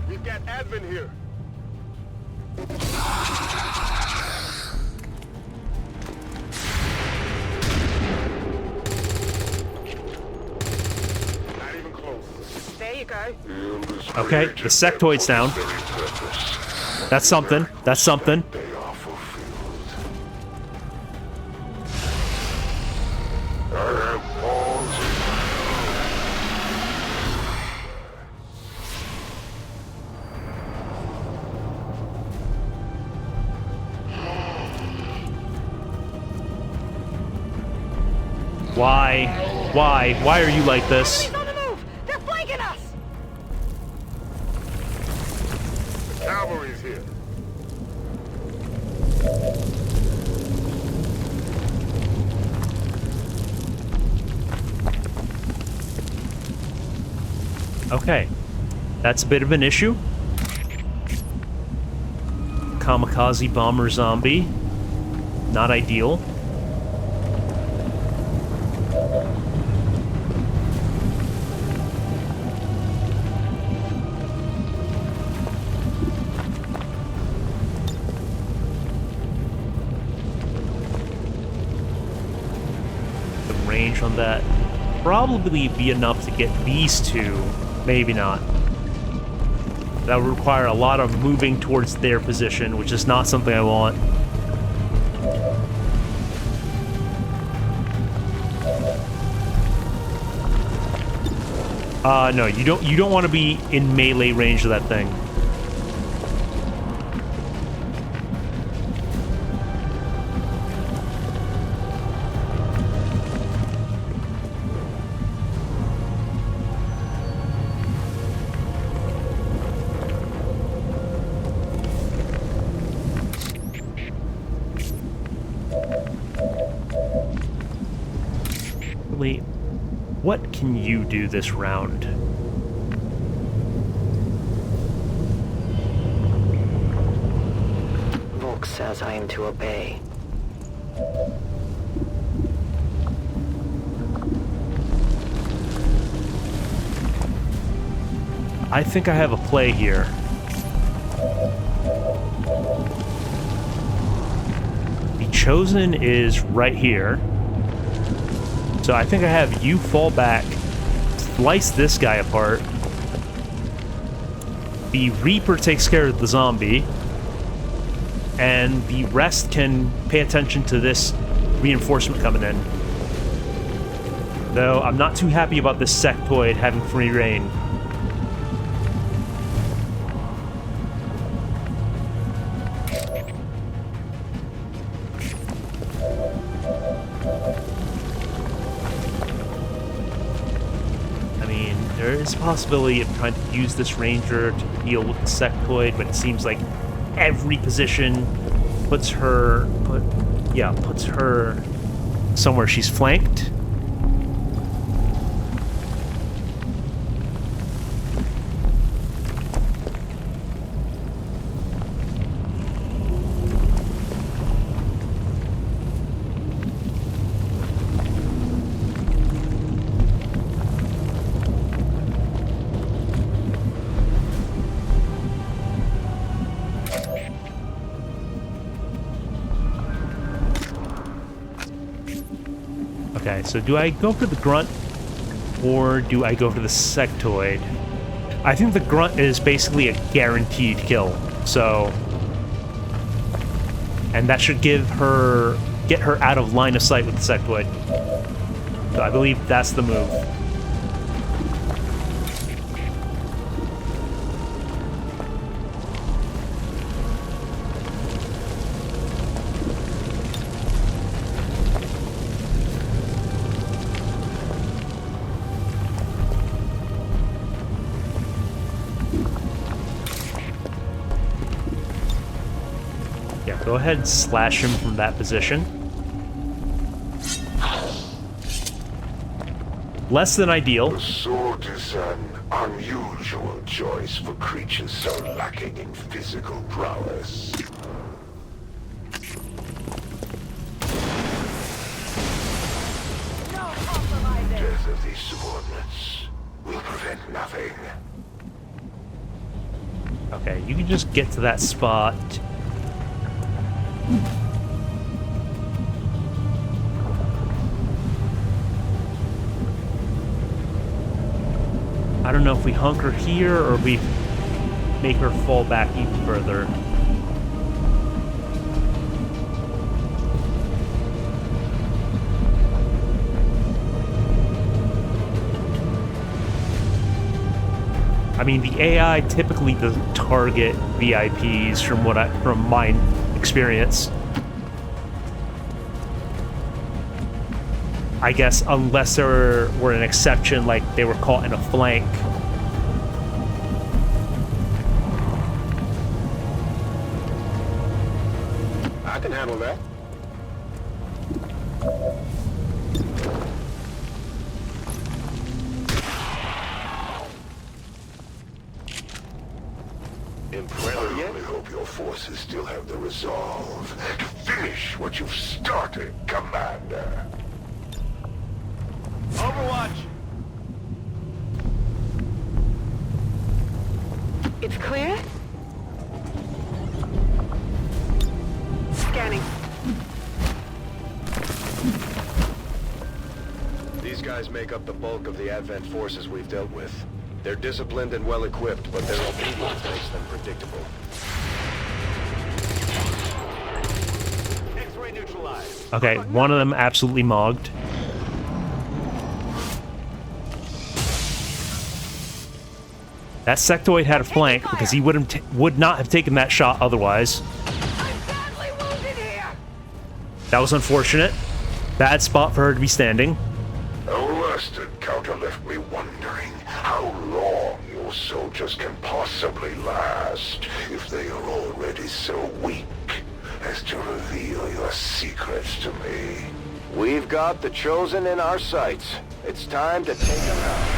We've got admin here. Not even close. There you go. Okay, the sectoid's down. That's something. That's something. They are fulfilled. I have paused. Why? Why? Why are you like this? Enemies on the move! They're flanking us! Cavalry's here. Okay, that's a bit of an issue. Kamikaze bomber zombie. Not ideal. The range on that probably be enough to get these two. Maybe not. That would require a lot of moving towards their position, which is not something I want. No, you don't want to be in melee range of that thing. What can you do this round? Volk says I am to obey. I think I have a play here. The Chosen is right here. So I think I have you fall back, slice this guy apart. The Reaper takes care of the zombie. And the rest can pay attention to this reinforcement coming in. Though I'm not too happy about this sectoid having free reign. There is a possibility of trying to use this ranger to deal with the sectoid, but it seems like every position puts her somewhere she's flanked. Okay, so do I go for the grunt or do I go for the sectoid? I think the grunt is basically a guaranteed kill, so... And that should get her out of line of sight with the sectoid. So I believe that's the move. Go ahead and slash him from that position. Less than ideal. The sword is an unusual choice for creatures so lacking in physical prowess. Death of these subordinates will prevent nothing. Okay, you can just get to that spot. I don't know if we hunker here or we make her fall back even further. I mean, the AI typically doesn't target VIPs from my experience. I guess unless there were an exception, like they were caught in a flank. I can handle that. I only hope your forces still have the resolve to finish what you've started, Commander. Overwatch! It's clear? Scanning. These guys make up the bulk of the Advent forces we've dealt with. They're disciplined and well-equipped, but their obedience makes them predictable. X-ray neutralized. Okay, one of them absolutely mogged. That sectoid had a flank because he would not have taken that shot otherwise. That was unfortunate. Bad spot for her to be standing. Our last encounter left me wondering how long your soldiers can possibly last if they are already so weak as to reveal your secrets to me. We've got the Chosen in our sights. It's time to take them out.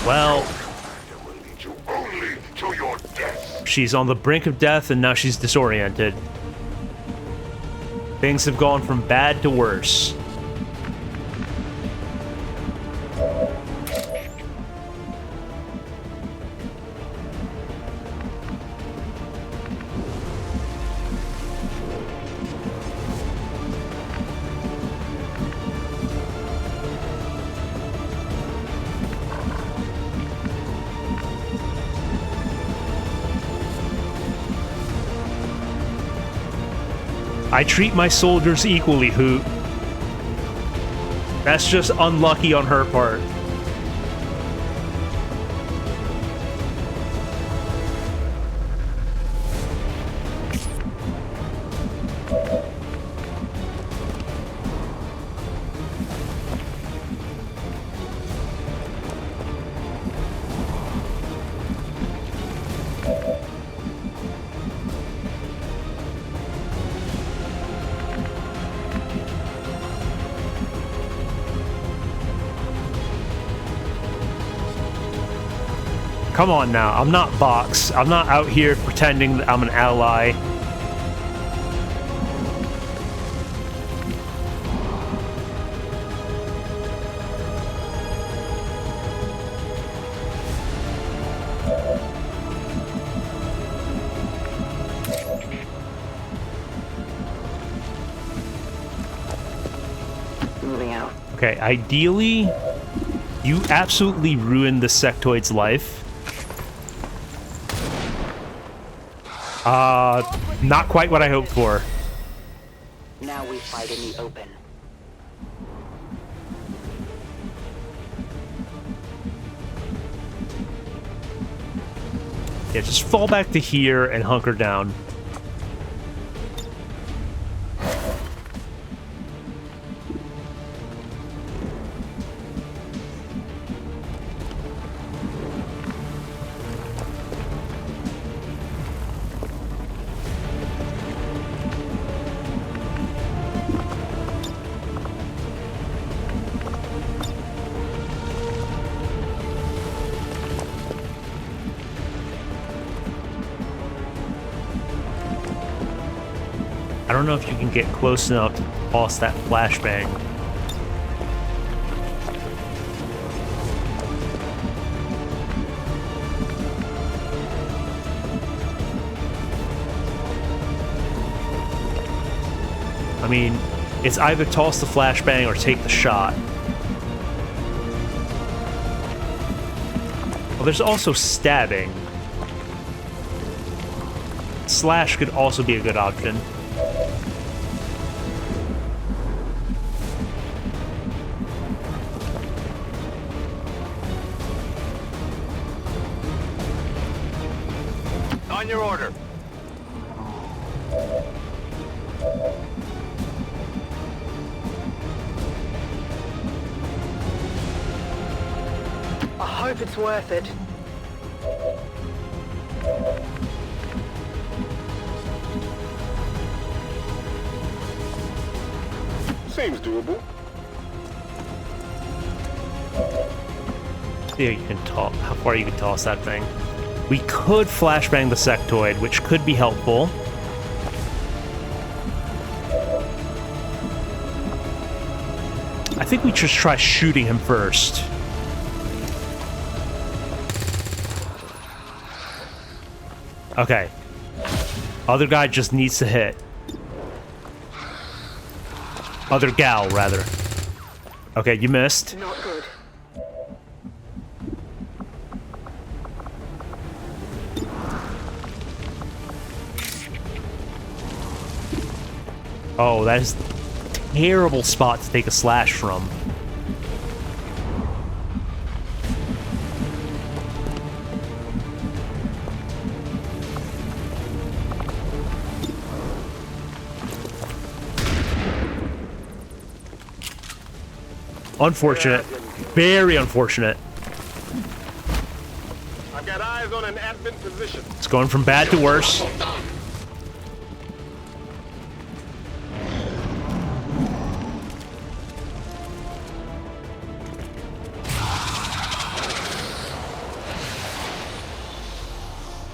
Well, Only to your death. she's on the brink of death and now she's disoriented. Things have gone from bad to worse. I treat my soldiers equally, Hoot. That's just unlucky on her part. Come on now, I'm not Box. I'm not out here pretending that I'm an ally. Moving out. Okay, ideally, you absolutely ruined the sectoid's life. Not quite what I hoped for. Now we fight in the open. Yeah, just fall back to here and hunker down. I don't know if you can get close enough to toss that flashbang. I mean, it's either toss the flashbang or take the shot. Well, there's also stabbing. Slash could also be a good option. On your order. I hope it's worth it. Seems doable. See how you can toss, how far you can toss that thing. We could flashbang the sectoid, which could be helpful. I think we just try shooting him first. Okay. Other guy just needs to hit. Other gal, rather. Okay, you missed. Not good. Oh, that is a terrible spot to take a slash from. Unfortunate. Very unfortunate. I I've got eyes on an admin position. It's going from bad to worse.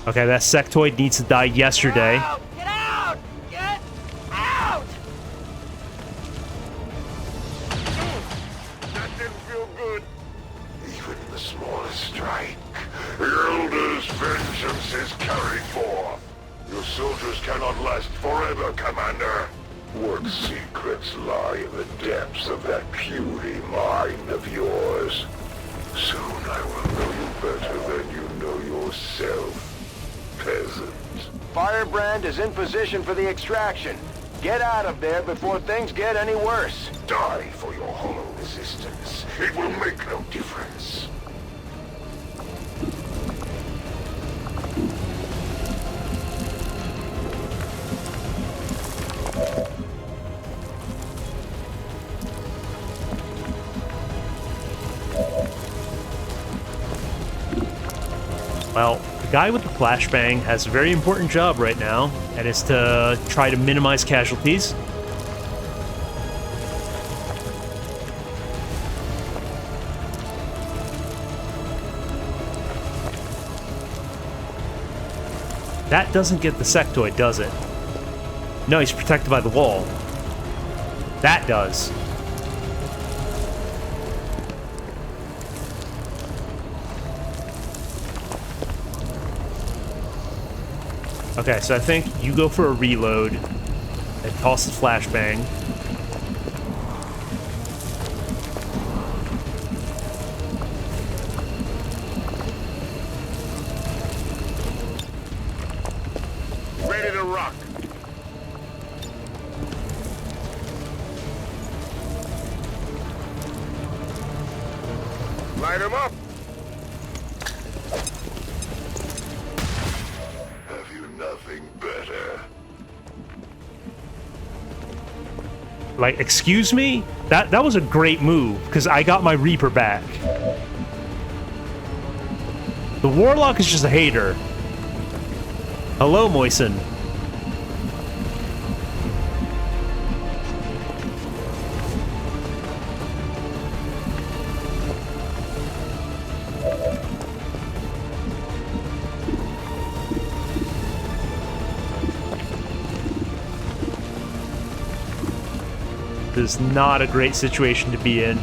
Okay, that sectoid needs to die yesterday. Get out! Get out! That didn't feel good. Even the smallest strike, the Elder's vengeance is carried forth. Your soldiers cannot last forever, Commander. What secrets lie in the depths of that puny mind of yours? Soon I will know you better than you know yourself, peasant. Firebrand is in position for the extraction. Get out of there before things get any worse. Die for your hollow resistance. It will make no difference. Well, the guy with the flashbang has a very important job right now, and it's to try to minimize casualties. That doesn't get the sectoid, does it? No, he's protected by the wall. That does. Okay, so I think you go for a reload and toss the flashbang. Ready to rock. Light him up. Have you nothing better? Like, excuse me? That was a great move, because I got my Reaper back. The Warlock is just a hater. Hello, Moisen. This is not a great situation to be in.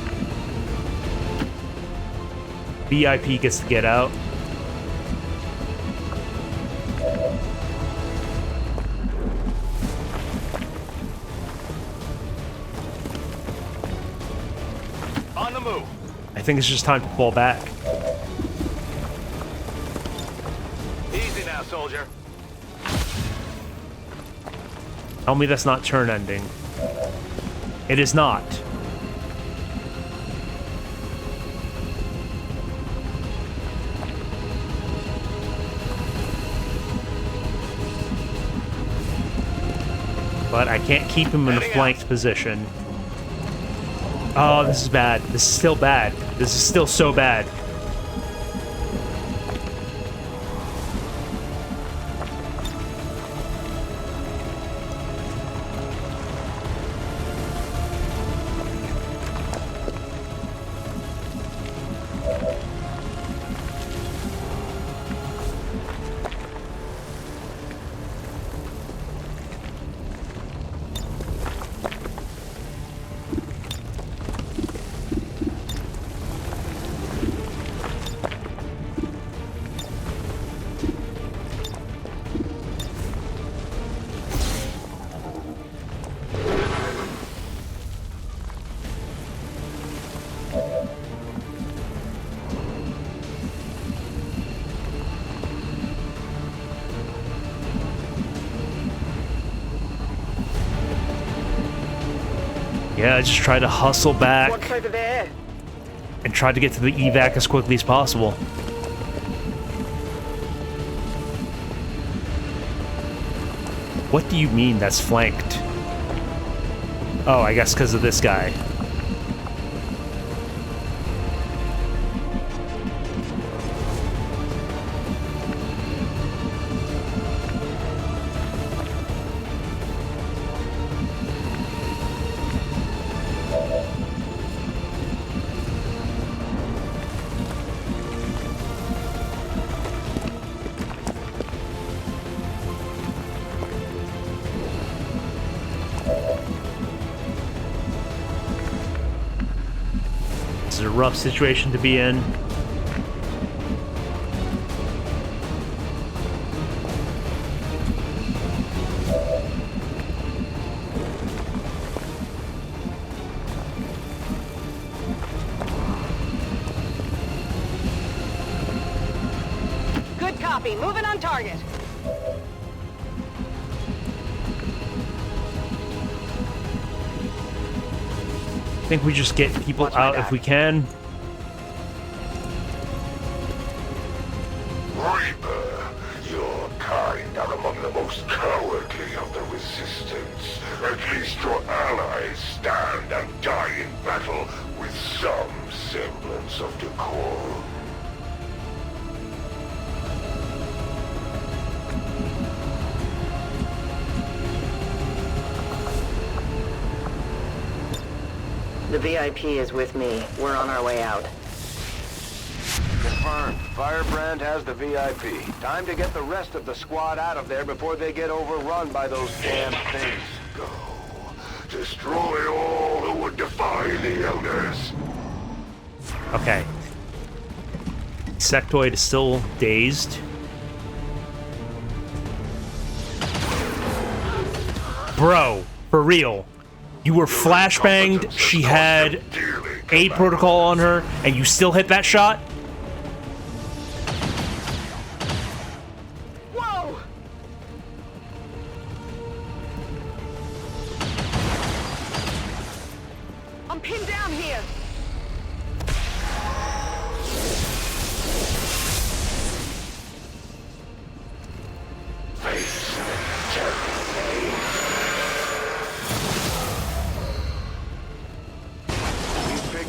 VIP gets to get out. On the move. I think it's just time to fall back. Easy now, soldier. Tell me that's not turn ending. It is not. But I can't keep him in a flanked position. Oh, this is bad. This is still bad. This is still so bad. Yeah, just try to hustle back What's over there? and try to get to the evac as quickly as possible. What do you mean that's flanked? Oh, I guess because of this guy. This is a rough situation to be in. Good copy. Moving on target. I think we just get people out if we can. Reaper, your kind are among the most cowardly of the Resistance. At least your allies stand and die in battle with some semblance of decorum. The VIP is with me. We're on our way out. Confirmed. Firebrand has the VIP. Time to get the rest of the squad out of there before they get overrun by those damn things. Go. Destroy all who would defy the Elders. Okay. Sectoid is still dazed. Bro, for real. You were flashbanged, she had a protocol on her, and you still hit that shot? Whoa! I'm pinned down here.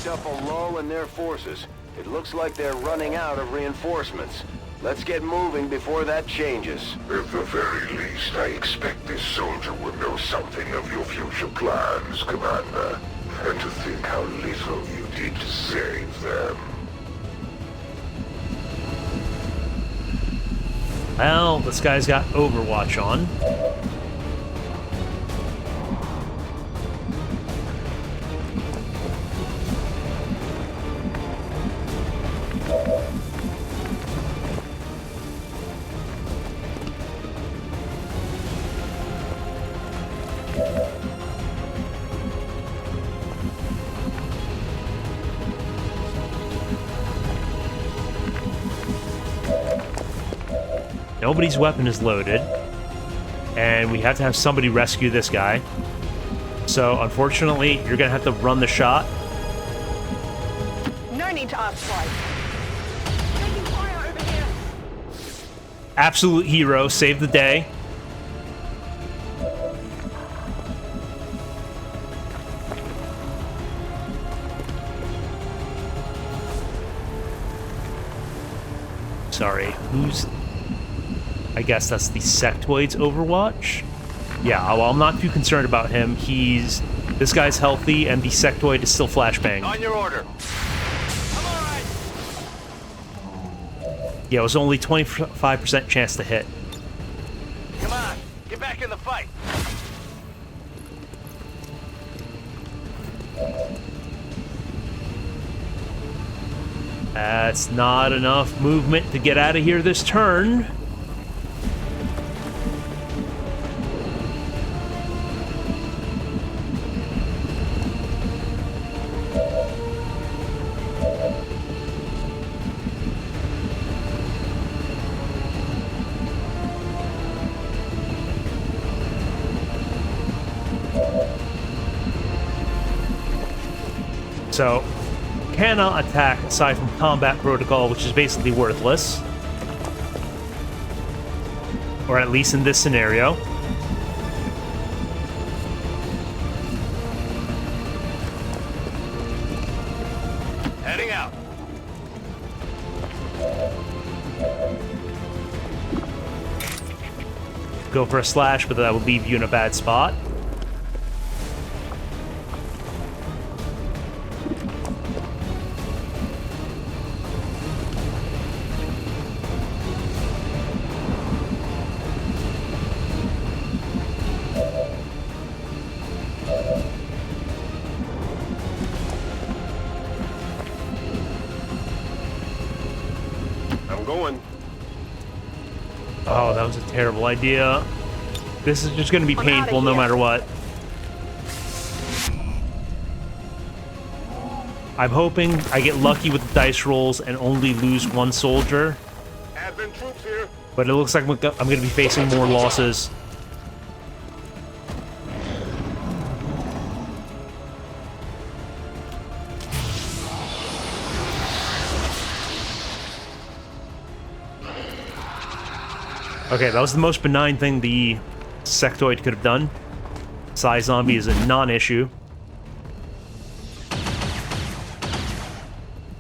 Up a lull in their forces. It looks like they're running out of reinforcements. Let's get moving before that changes. At the very least, I expect this soldier will know something of your future plans, Commander. And to think how little you did to save them. Well, this guy's got Overwatch on. Nobody's weapon is loaded, and we have to have somebody rescue this guy. So, unfortunately, you're gonna have to run the shot. No need to ask twice. Taking fire over here. Absolute hero, saved the day. Sorry, who's... I guess that's the Sectoid's Overwatch? Yeah, well, I'm not too concerned about him. This guy's healthy, and the Sectoid is still flashbang. On your order. Yeah, it was only 25% chance to hit. Come on, get back in the fight. That's not enough movement to get out of here this turn. So, cannot attack aside from combat protocol, which is basically worthless. Or at least in this scenario. Heading out. Go for a slash, but that would leave you in a bad spot. going. Oh, that was a terrible idea. This is just going to be painful no matter what. I'm hoping I get lucky with the dice rolls and only lose one soldier. Advent troops here. But it looks like I'm going to be facing more losses. Okay, that was the most benign thing the sectoid could have done. Psi zombie is a non-issue.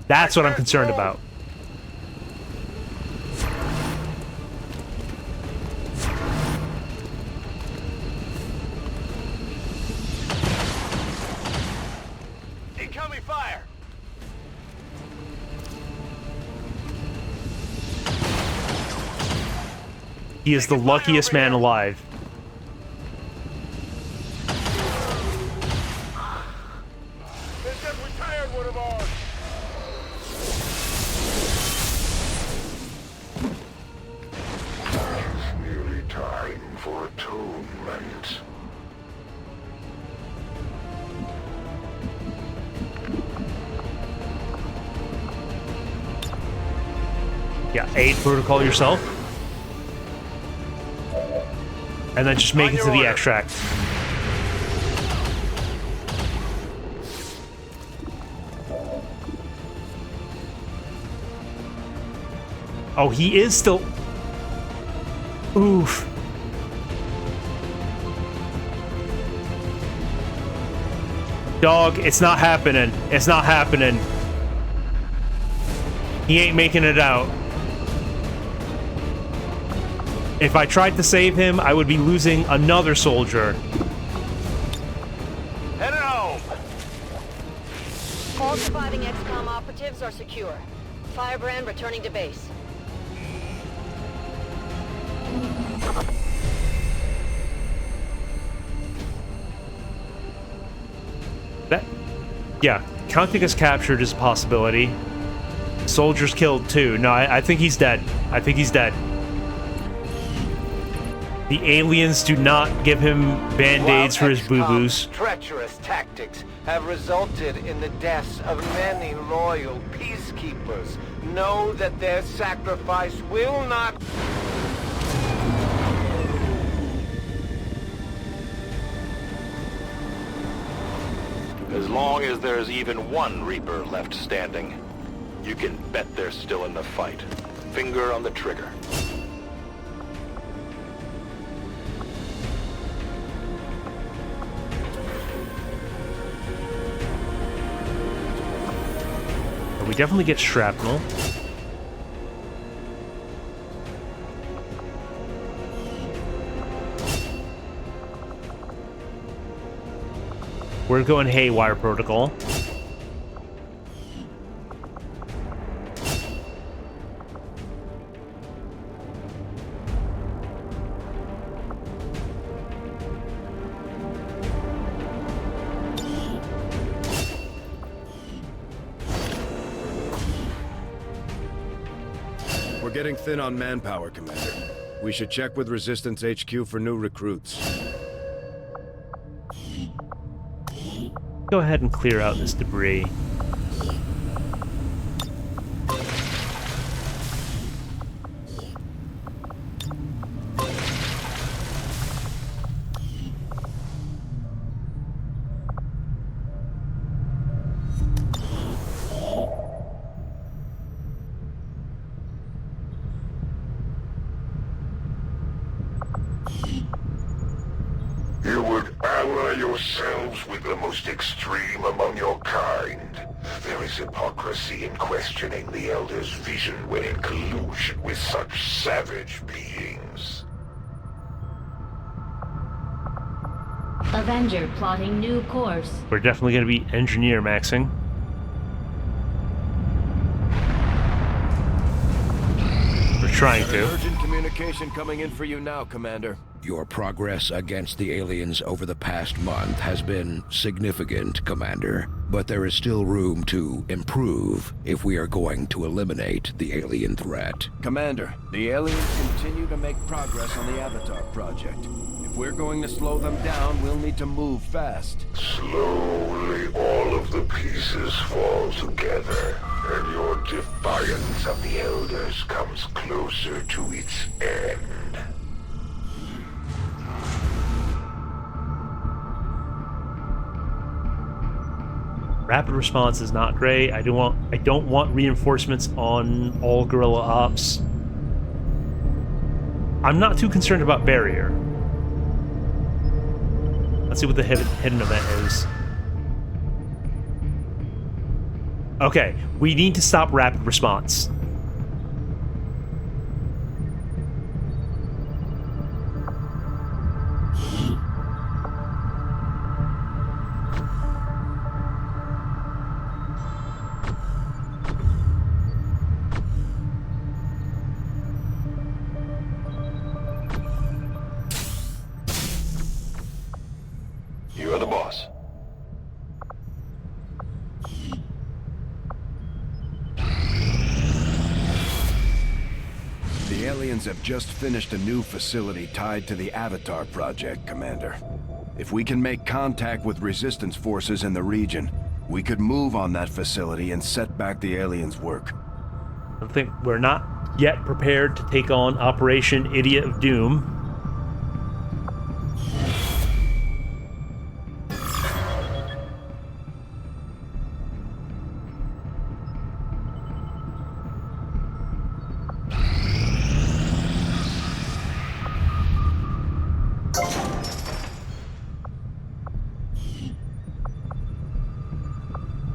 That's what I'm concerned about. Incoming fire. He is the luckiest man alive. They just retired one of ours. It's nearly time for atonement. Yeah, aid protocol yourself. And then just make it to the extract. Oh, he is still... Oof. Dog, it's not happening. It's not happening. He ain't making it out. If I tried to save him, I would be losing another soldier. Headed home. All surviving XCOM operatives are secure. Firebrand returning to base. That... Yeah, counting as captured is a possibility. Soldiers killed too. No, I think he's dead. I think he's dead. The aliens do not give him band-aids for his boo-boos. Treacherous tactics have resulted in the deaths of many loyal peacekeepers. Know that their sacrifice will not... As long as there's even one Reaper left standing, you can bet they're still in the fight. Finger on the trigger. We definitely get shrapnel. We're going haywire protocol. We're getting thin on manpower, Commander. We should check with Resistance HQ for new recruits. Go ahead and clear out this debris. You would ally yourselves with the most extreme among your kind. There is hypocrisy in questioning the Elder's vision when in collusion with such savage beings. Avenger plotting new course. We're definitely going to be engineer maxing. We're trying to. Urgent communication coming in for you now, Commander. Your progress against the aliens over the past month has been significant, Commander. But there is still room to improve if we are going to eliminate the alien threat. Commander, the aliens continue to make progress on the Avatar project. If we're going to slow them down, we'll need to move fast. Slowly, all of the pieces fall together, and your defiance of the Elders comes closer to its end. Rapid response is not great. I don't want reinforcements on all guerrilla ops. I'm not too concerned about barrier. Let's see what the hidden event is. Okay, we need to stop rapid response. You're the boss. The aliens have just finished a new facility tied to the Avatar project, Commander. If we can make contact with resistance forces in the region, we could move on that facility and set back the aliens' work. I think we're not yet prepared to take on Operation Idiot of Doom.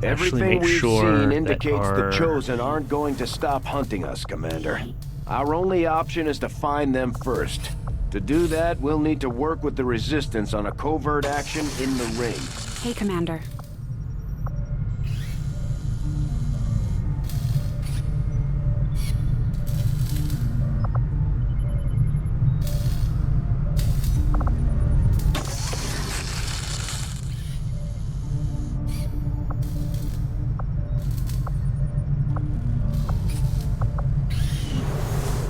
Everything we've seen indicates the Chosen aren't going to stop hunting us, Commander. Our only option is to find them first. To do that, we'll need to work with the Resistance on a covert action in the ring. Hey, Commander.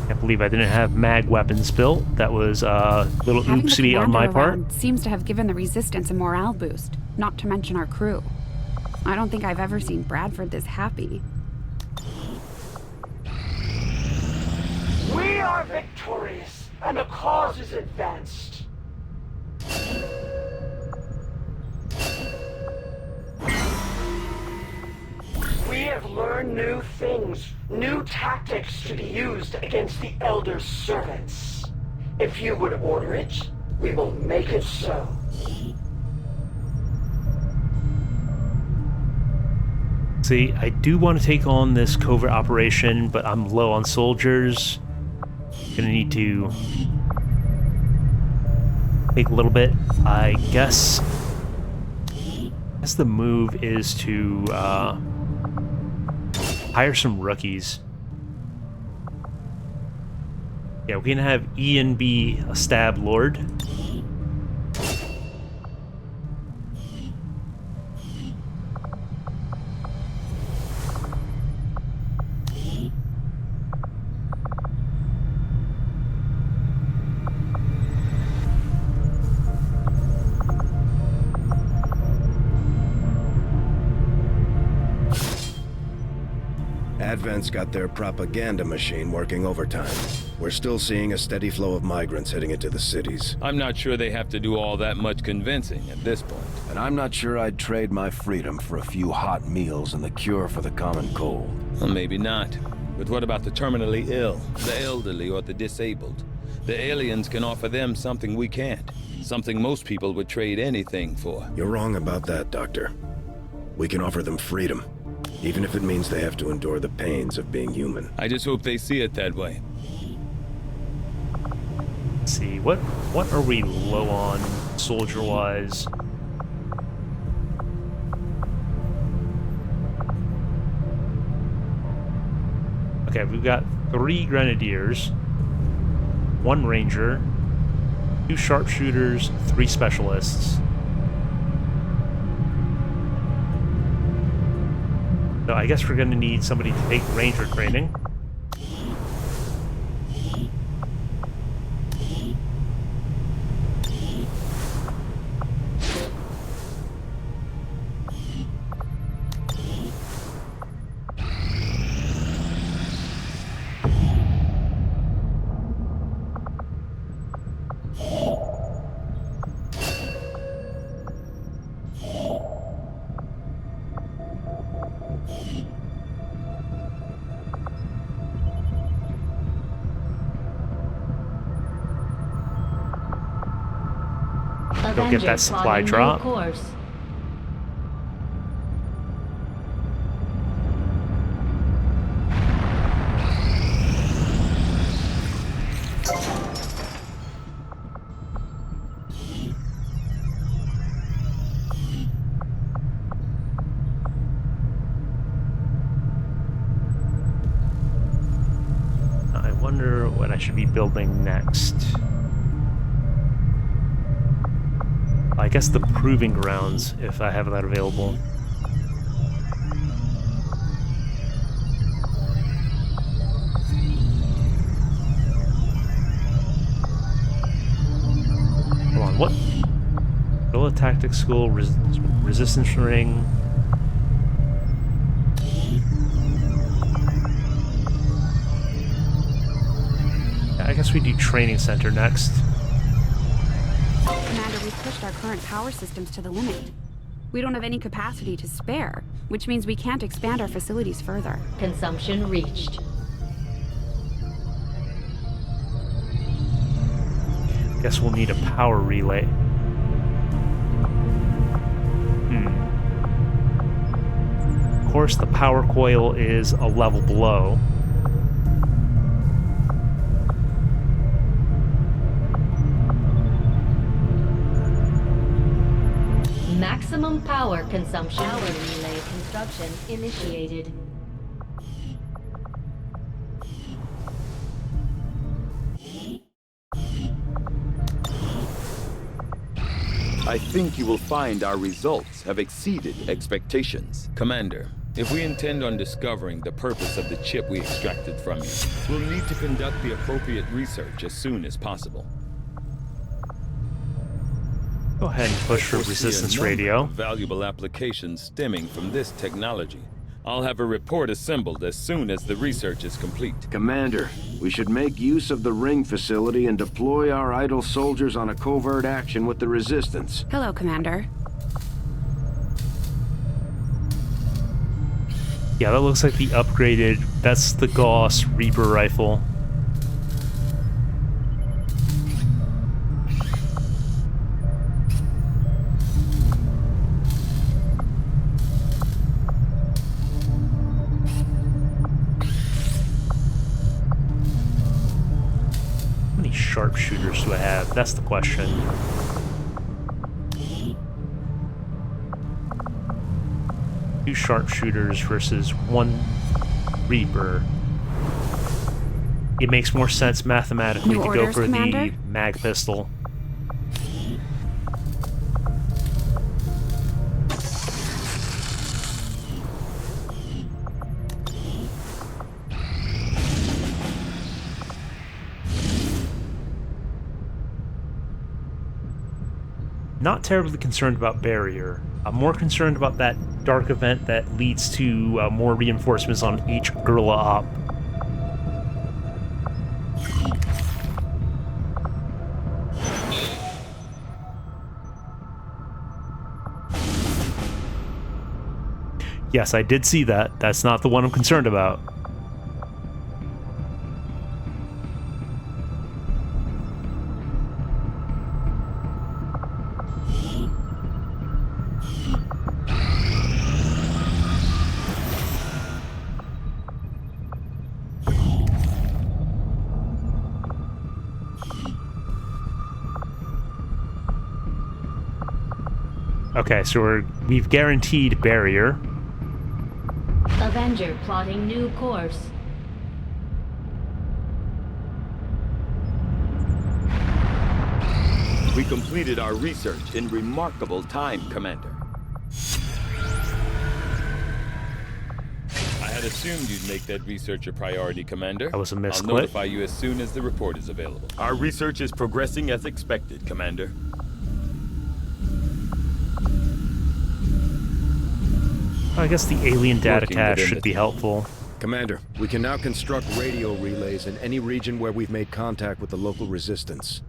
I believe I didn't have mag weapons built. That was a little oopsie on my part. Seems to have given the Resistance a morale boost, not to mention our crew. I don't think I've ever seen Bradford this happy. We are victorious, and the cause is advanced. We have learned new things, new tactics to be used against the Elder's servants. If you would order it, we will make it so. See, I do want to take on this covert operation, but I'm low on soldiers. Gonna need to take a little bit. I guess the move is to hire some rookies. Yeah, we can have Ian be a stab lord. Advent's got their propaganda machine working overtime. We're still seeing a steady flow of migrants heading into the cities. I'm not sure they have to do all that much convincing at this point. And I'm not sure I'd trade my freedom for a few hot meals and the cure for the common cold. Well, maybe not. But what about the terminally ill, the elderly, or the disabled? The aliens can offer them something we can't. Something most people would trade anything for. You're wrong about that, Doctor. We can offer them freedom. Even if it means they have to endure the pains of being human. I just hope they see it that way. Let's see, what are we low on soldier-wise? Okay, we've got 3 grenadiers, 1 ranger, 2 sharpshooters, 3 specialists. So I guess we're going to need somebody to take ranger training. Go get that supply drop. Course. I wonder what I should be building next. I guess the proving grounds, if I have that available. Hold on, what? Guerrilla Tactics School, Resistance Ring. I guess we do Training Center next. Commander, we've pushed our current power systems to the limit. We don't have any capacity to spare, which means we can't expand our facilities further. Consumption reached. Guess we'll need a power relay. Of course, the power coil is a level below. Maximum power consumption. Power relay construction initiated. I think you will find our results have exceeded expectations. Commander, if we intend on discovering the purpose of the chip we extracted from you, we'll need to conduct the appropriate research as soon as possible. Go ahead and push for resistance radio. Valuable applications stemming from this technology. I'll have a report assembled as soon as the research is complete. Commander, we should make use of the ring facility and deploy our idle soldiers on a covert action with the Resistance. Hello, Commander. Yeah, that looks like the upgraded, that's the Gauss Reaper rifle. Sharpshooters do I have? That's the question. Two sharpshooters versus one Reaper. It makes more sense mathematically to go for the mag pistol. Not terribly concerned about barrier. I'm more concerned about that dark event that leads to more reinforcements on each guerrilla op. Yes, I did see that. That's not the one I'm concerned about. Okay, so we've guaranteed barrier. Avenger plotting new course. We completed our research in remarkable time, Commander. I had assumed you'd make that research a priority, Commander. That was a misclick. I'll notify you as soon as the report is available. Our research is progressing as expected, Commander. I guess the alien data Working cache within should the- be helpful. Commander, we can now construct radio relays in any region where we've made contact with the local resistance.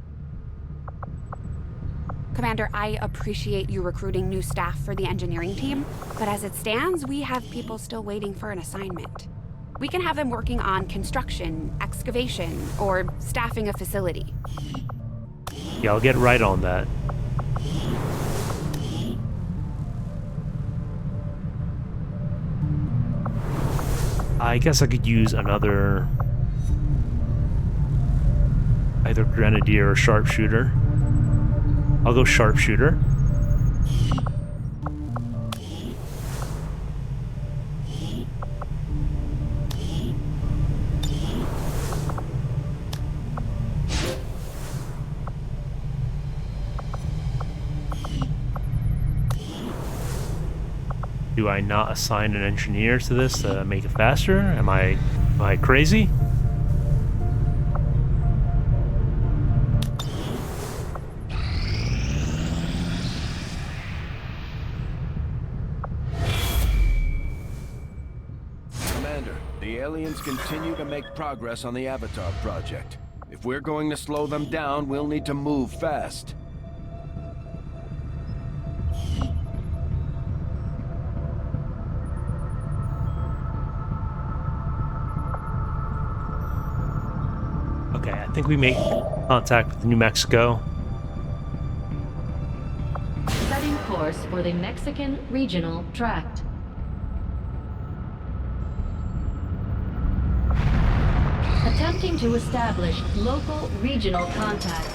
Commander, I appreciate you recruiting new staff for the engineering team, but as it stands, we have people still waiting for an assignment. We can have them working on construction, excavation, or staffing a facility. Yeah, I'll get right on that. I guess I could use another either grenadier or sharpshooter. I'll go sharpshooter. Do I not assign an engineer to this to make it faster? Am I crazy? Commander, the aliens continue to make progress on the Avatar project. If we're going to slow them down, we'll need to move fast. Okay, I think we make contact with New Mexico. Setting course for the Mexican Regional Tract. Attempting to establish local regional contact.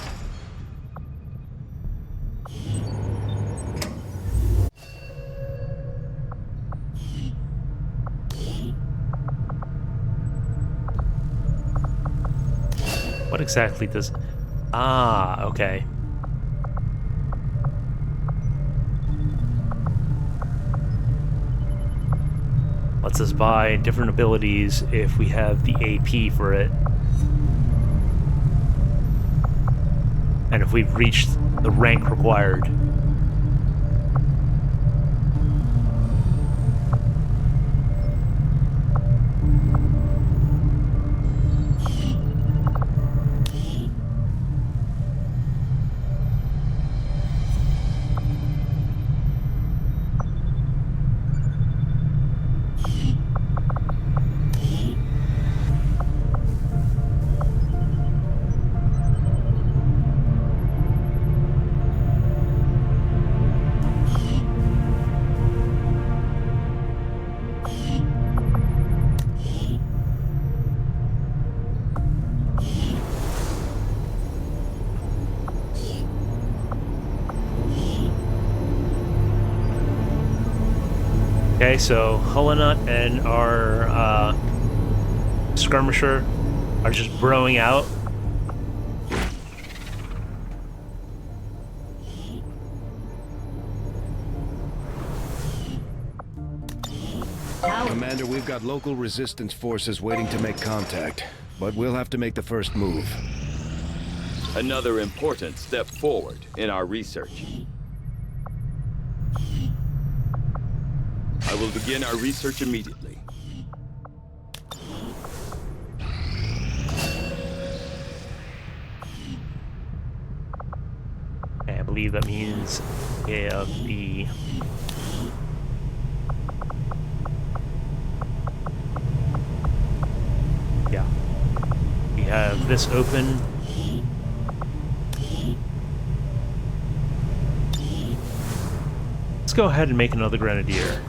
What exactly does... Ah, okay. Lets us buy different abilities if we have the AP for it. And if we've reached the rank required. Okay, so Hulinut and our skirmisher are just broing out. Commander, we've got local resistance forces waiting to make contact, but we'll have to make the first move. Another important step forward in our research. I will begin our research immediately. Okay, I believe that means we have the... Yeah. We have this open. Let's go ahead and make another grenadier.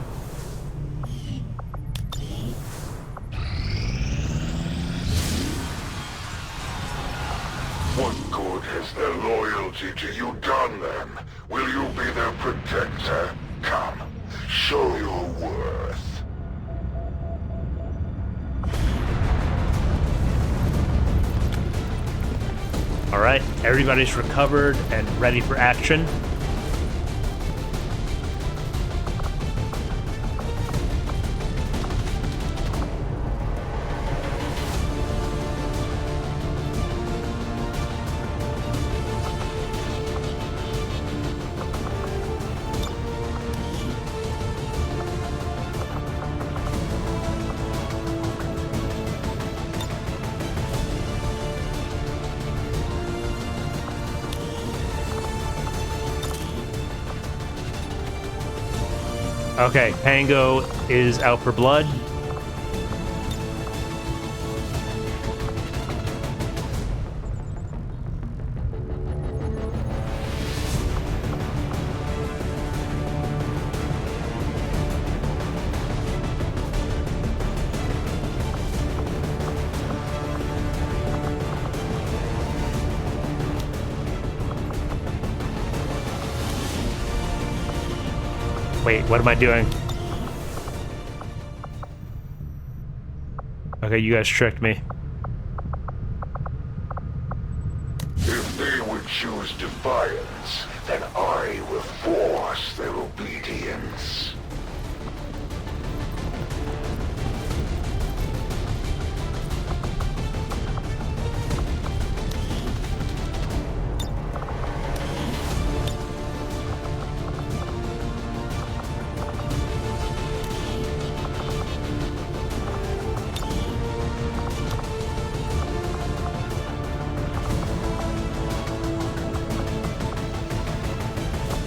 What good has their loyalty to you done them? Will you be their protector? Come, show your worth. Alright, everybody's recovered and ready for action. Okay, Pango is out for blood. Wait, what am I doing? Okay, you guys tricked me. If they would choose defiance, then I will force their obedience.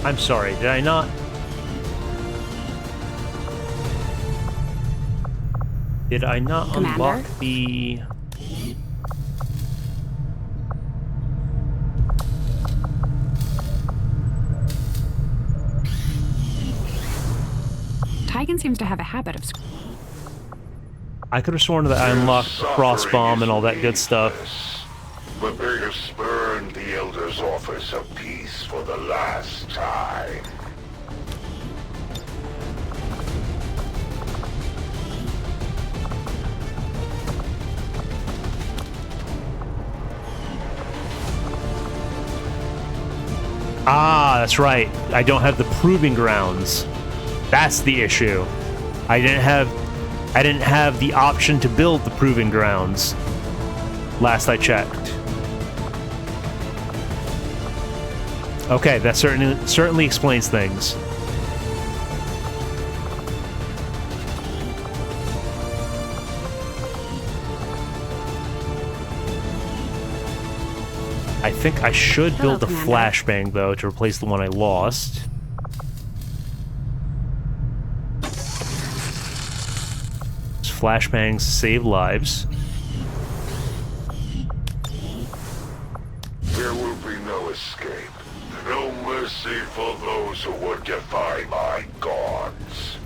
I'm sorry, did I not? Did I not Commander? unlock the... Tygan seems to have a habit of... I could have sworn that I unlocked the cross bomb and all that good stuff. But they have spurned the Elder's office of peace for the last time. Ah, that's right. I don't have the proving grounds. That's the issue. I didn't have the option to build the proving grounds. Last I checked. Okay, that certainly explains things. I think I should build the flashbang, though, to replace the one I lost. Flashbangs save lives. There will be no escape. No mercy for those who would defy my gods.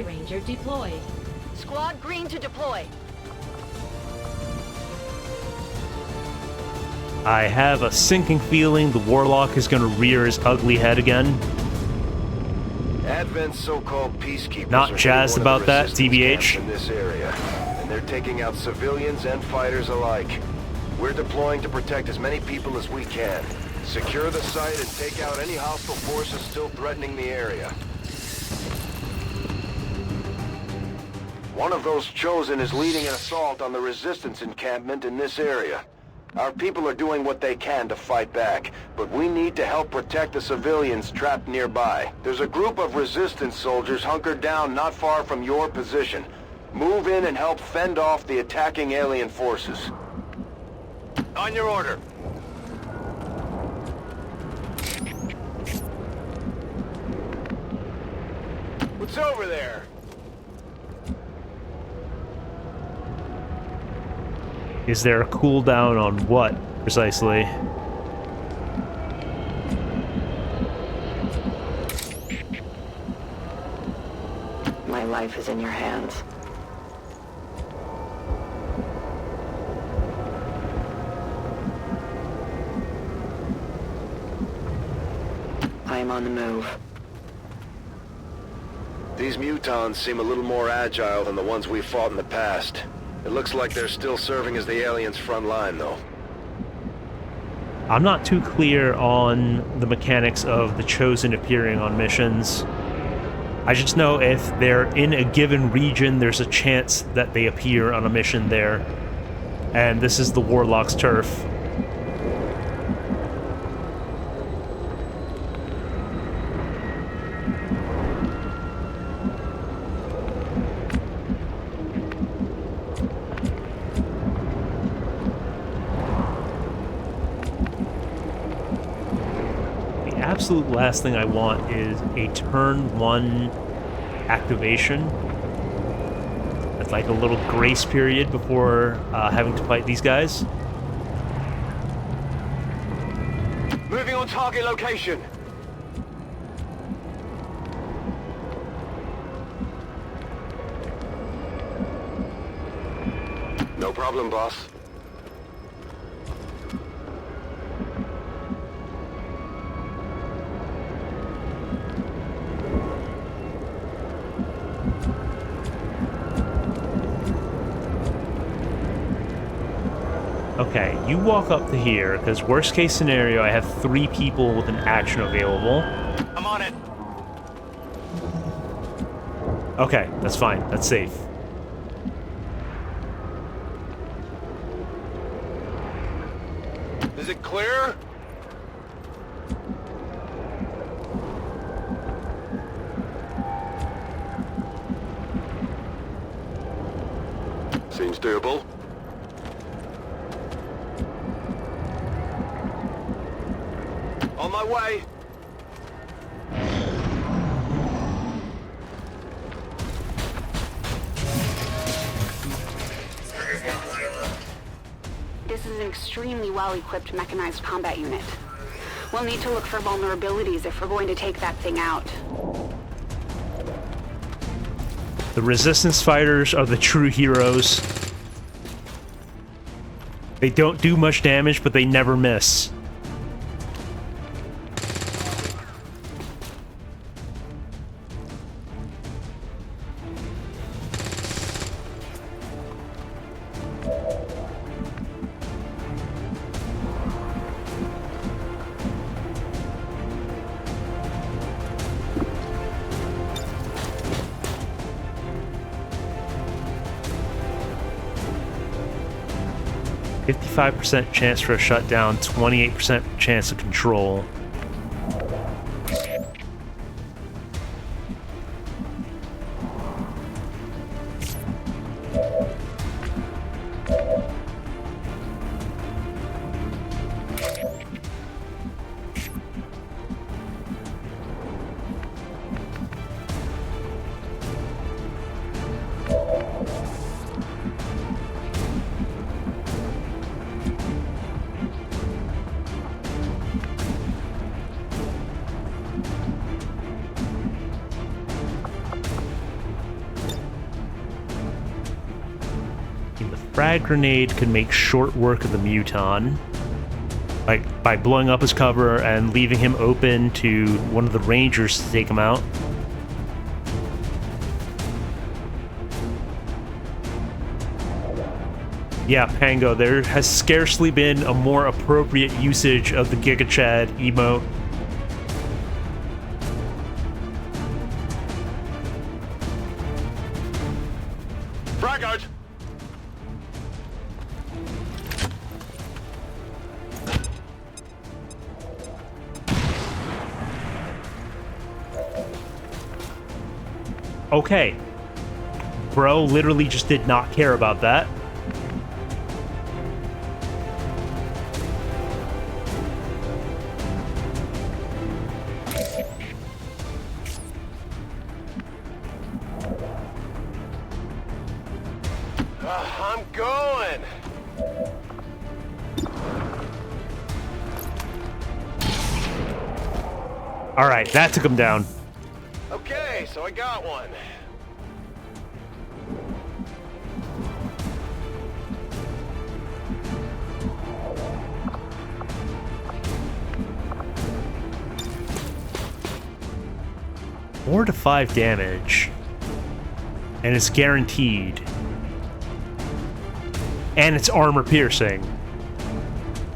Ranger deployed. Squad green to deploy. I have a sinking feeling the Warlock is going to rear his ugly head again. Advent's so-called peacekeepers Not jazzed about that, TBH. In this area, and they're taking out civilians and fighters alike. We're deploying to protect as many people as we can. Secure the site and take out any hostile forces still threatening the area. One of those chosen is leading an assault on the Resistance encampment in this area. Our people are doing what they can to fight back, but we need to help protect the civilians trapped nearby. There's a group of Resistance soldiers hunkered down not far from your position. Move in and help fend off the attacking alien forces. On your order. What's over there? Is there a cooldown on what? Precisely. My life is in your hands. I am on the move. These mutons seem a little more agile than the ones we've fought in the past. It looks like they're still serving as the aliens' front line, though. I'm not too clear on the mechanics of the Chosen appearing on missions. I just know if they're in a given region, there's a chance that they appear on a mission there. And this is the Warlock's turf. Absolute last thing I want is a turn 1 activation. That's like a little grace period before having to fight these guys. Moving on target location. No problem, boss. Okay, you walk up to here, because worst case scenario, I have 3 people with an action available. I'm on it. Okay, that's fine. That's safe. Is it clear? Seems doable. On my way. This is an extremely well-equipped mechanized combat unit. We'll need to look for vulnerabilities if we're going to take that thing out. The Resistance fighters are the true heroes. They don't do much damage, but they never miss. %5 chance for a shutdown, 28% chance of control. Frag grenade can make short work of the muton, like by blowing up his cover and leaving him open to one of the rangers to take him out. Yeah, Pango, there has scarcely been a more appropriate usage of the Giga Chad emote. Frag out! Okay. Bro literally just did not care about that. I'm going! All right, that took him down. Okay, so I got one. Four to 5 damage. And it's guaranteed. And it's armor piercing.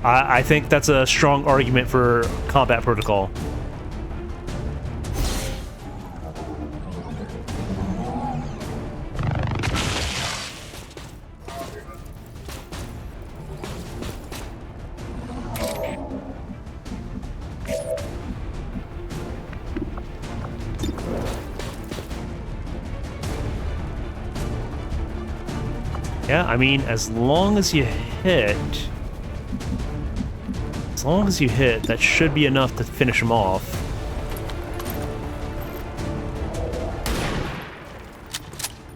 I think that's a strong argument for combat protocol. Yeah, I mean, as long as you hit, that should be enough to finish him off.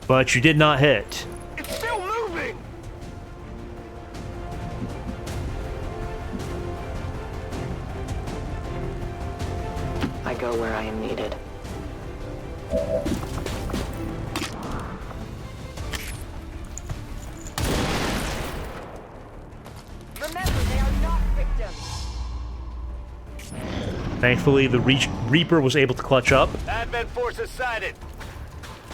But you did not hit. It's still moving. I go where I am needed. Thankfully, the Reaper was able to clutch up. Advent forces sighted.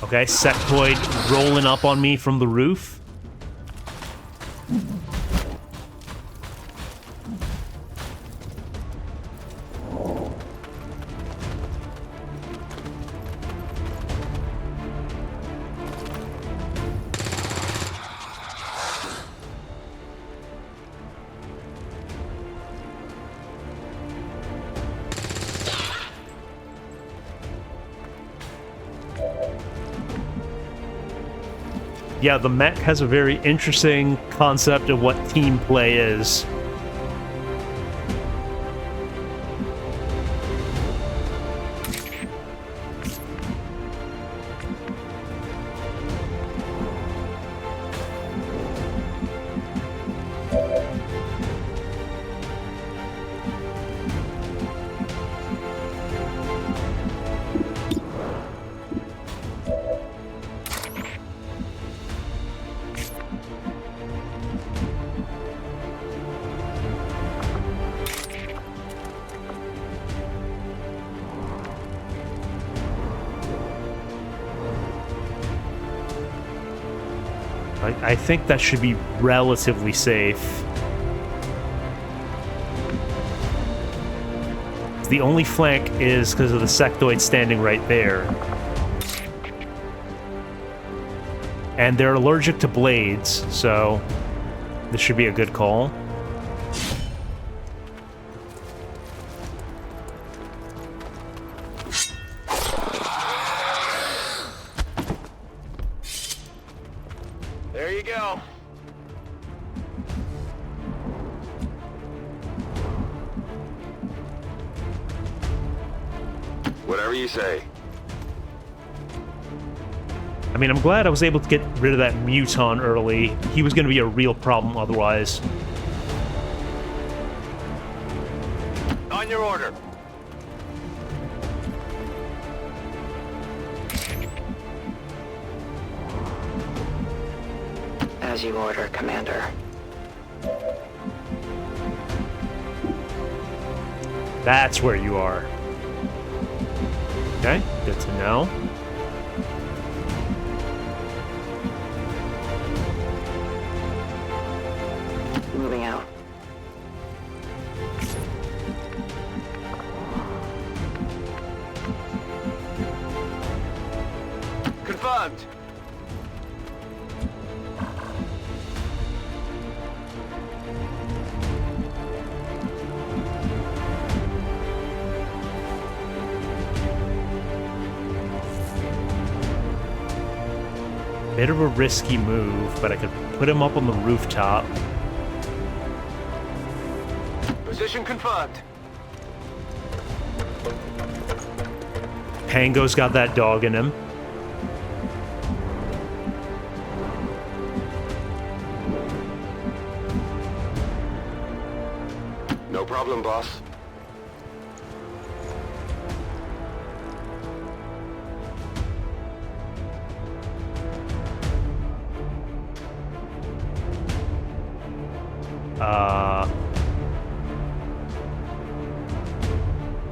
Okay, sectoid rolling up on me from the roof. Yeah, the mech has a very interesting concept of what team play is. I think that should be relatively safe. The only flank is because of the sectoid standing right there. And they're allergic to blades, so this should be a good call. There you go. Whatever you say. I mean, I'm glad I was able to get rid of that Muton early. He was going to be a real problem otherwise. On your order. As you order, Commander. That's where you are. Okay, good to know. Moving out. Confirmed. Bit of a risky move, but I could put him up on the rooftop. Position confirmed. Pango's got that dog in him. No problem, boss.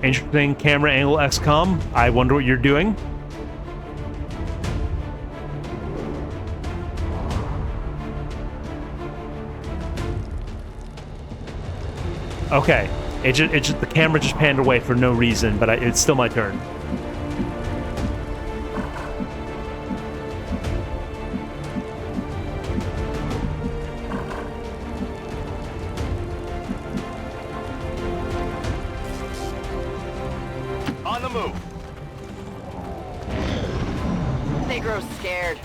Interesting camera angle, XCOM. I wonder what you're doing. Okay, the camera just panned away for no reason, but it's still my turn. On the move. They grow scared.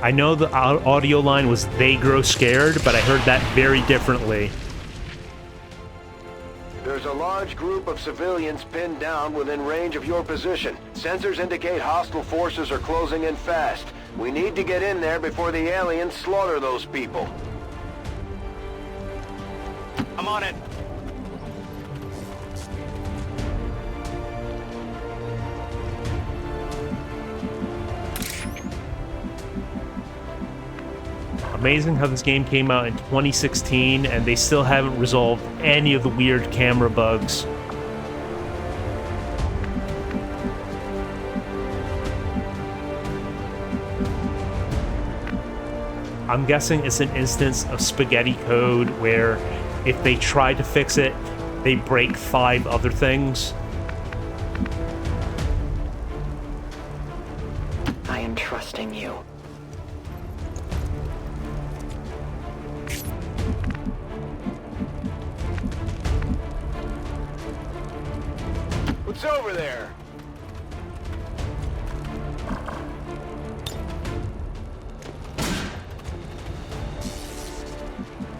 I know the audio line was "they grow scared," but I heard that very differently. There's a large group of civilians pinned down within range of your position. Sensors indicate hostile forces are closing in fast. We need to get in there before the aliens slaughter those people. I'm on it. Amazing how this game came out in 2016 and they still haven't resolved any of the weird camera bugs. I'm guessing it's an instance of spaghetti code where if they try to fix it, they break 5 other things. I am trusting you. What's over there?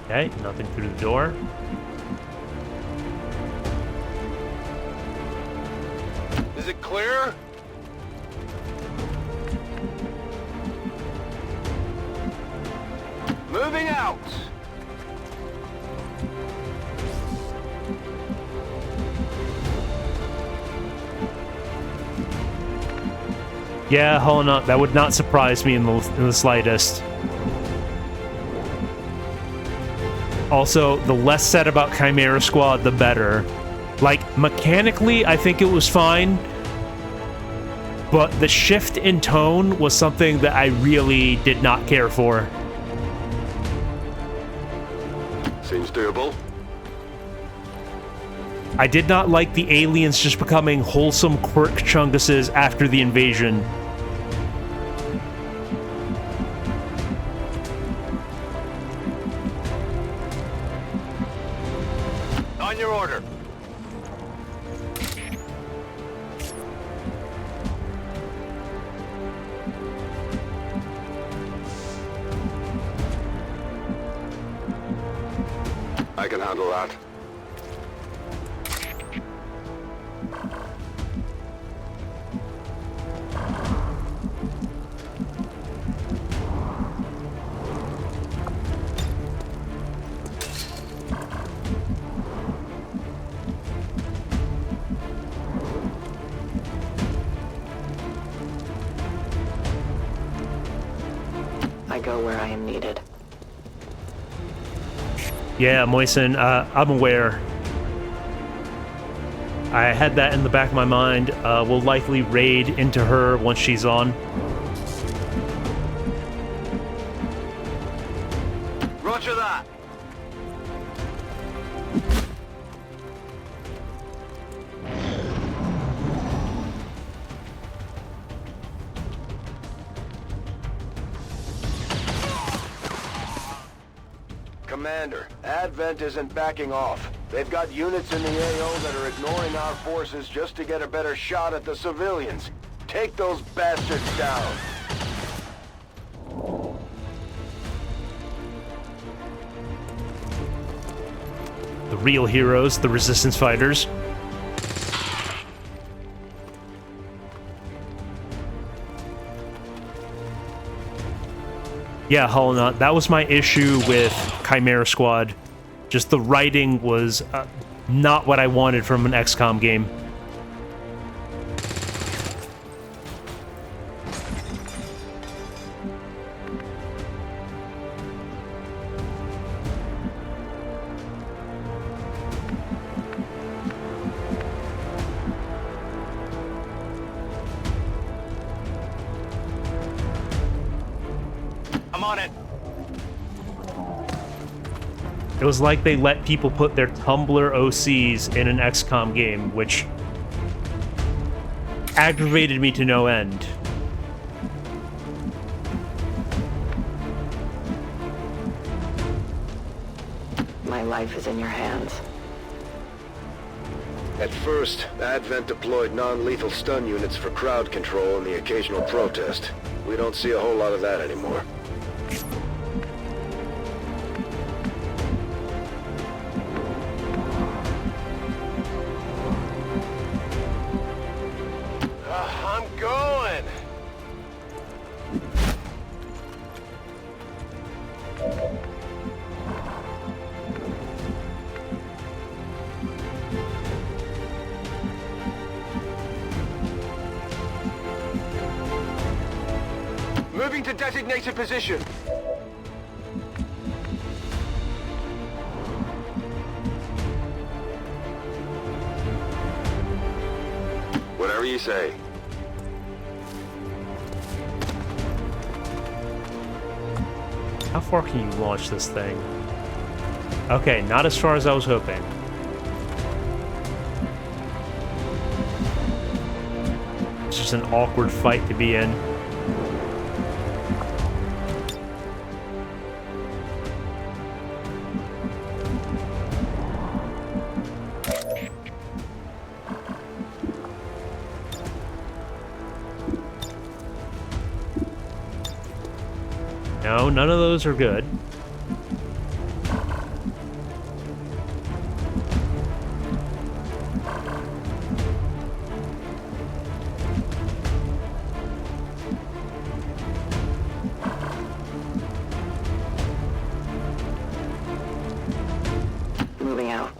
Okay, nothing through the door. Is it clear? Moving out. Yeah, hold on. That would not surprise me in the slightest. Also, the less said about Chimera Squad, the better. Like, mechanically, I think it was fine. But the shift in tone was something that I really did not care for. Seems doable. I did not like the aliens just becoming wholesome quirk chunguses after the invasion. On your order. I can handle that. I go where I am needed. Yeah, Moisen, I'm aware. I had that in the back of my mind. We'll likely raid into her once she's on. Roger that. Commander, Advent isn't backing off. They've got units in the AO that are ignoring our forces just to get a better shot at the civilians. Take those bastards down. The real heroes, the Resistance fighters. Yeah, Hollow Knot, that was my issue with Chimera Squad. Just the writing was not what I wanted from an XCOM game. on it. It was like they let people put their Tumblr OCs in an XCOM game, which aggravated me to no end. My life is in your hands. At first, Advent deployed non-lethal stun units for crowd control and the occasional protest. We don't see a whole lot of that anymore. I'm going. Moving to designated position. Whatever you say. How far can you launch this thing? Okay, not as far as I was hoping. It's just an awkward fight to be in. No, none of those are good. Moving out.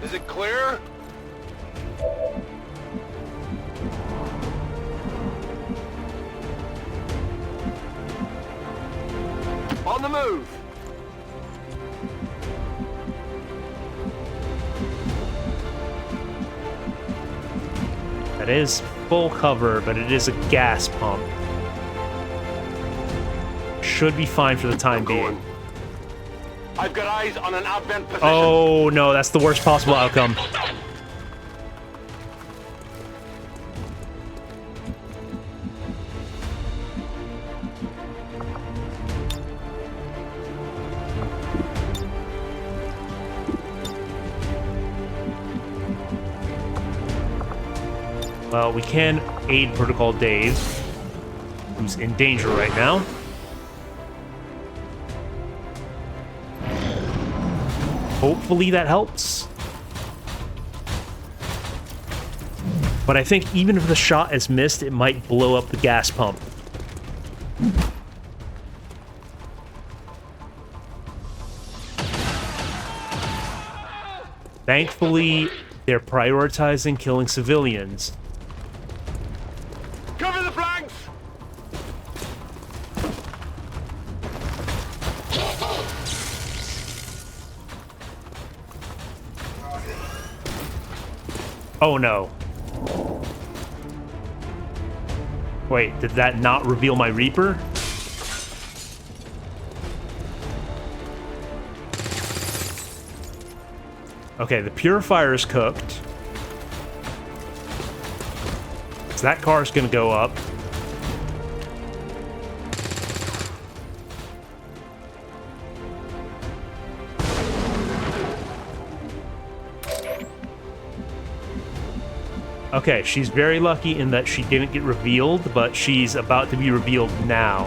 Is it clear? On the move. That is full cover, but it is a gas pump. Should be fine for the time being. I've got eyes on an Advent position. Oh no, that's the worst possible outcome. Well, we can aid Protocol Dave, who's in danger right now. Hopefully that helps. But I think even if the shot is missed, it might blow up the gas pump. Thankfully, they're prioritizing killing civilians. Cover the flanks! Oh no. Wait, did that not reveal my Reaper? Okay, the purifier is cooked. So that car's gonna go up. Okay, she's very lucky in that she didn't get revealed, but she's about to be revealed now.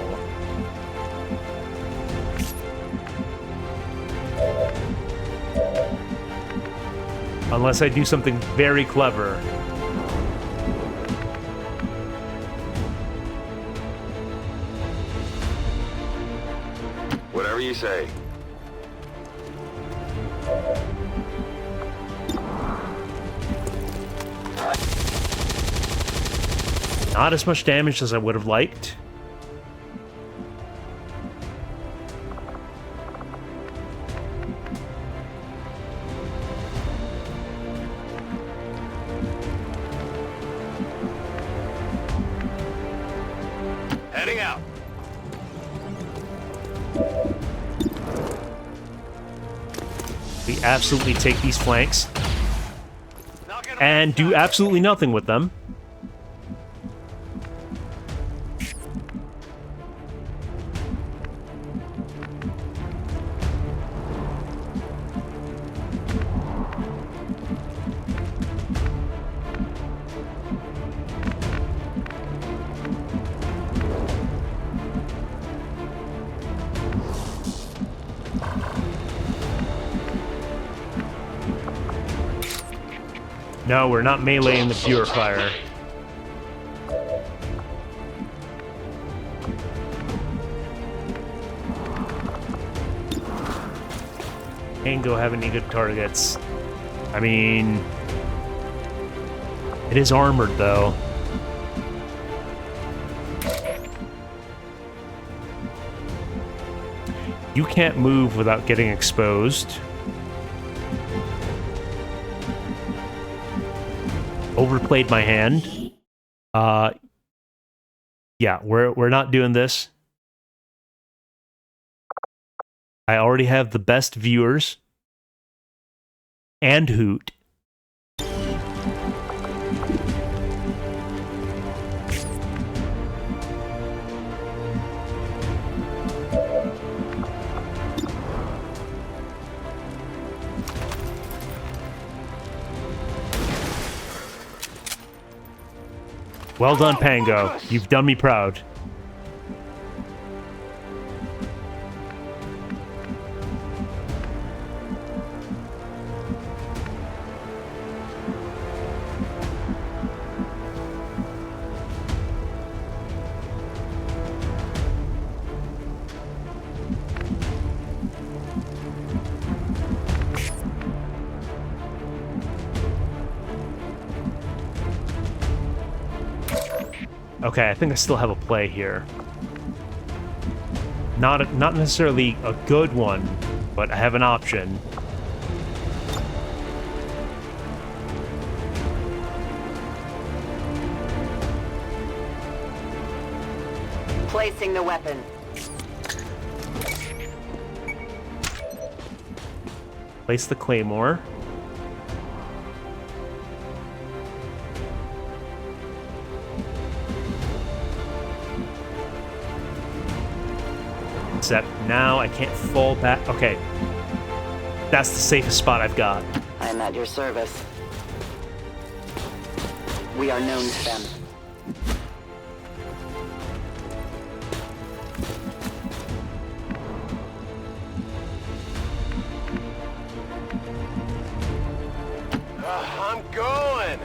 Unless I do something very clever. Whatever you say. Not as much damage as I would have liked. We absolutely take these flanks and do absolutely nothing with them. No, we're not meleeing the purifier. Tango have any good targets. I mean, it is armored though. You can't move without getting exposed. Overplayed my hand. Yeah, we're not doing this. I already have the best viewers and Hoot. Well done, Pango. You've done me proud. Okay, I think I still have a play here. Not necessarily a good one, but I have an option. Placing the weapon. Place the claymore. Except now I can't fall back. Okay. That's the safest spot I've got. I'm at your service. We are known to them. I'm going.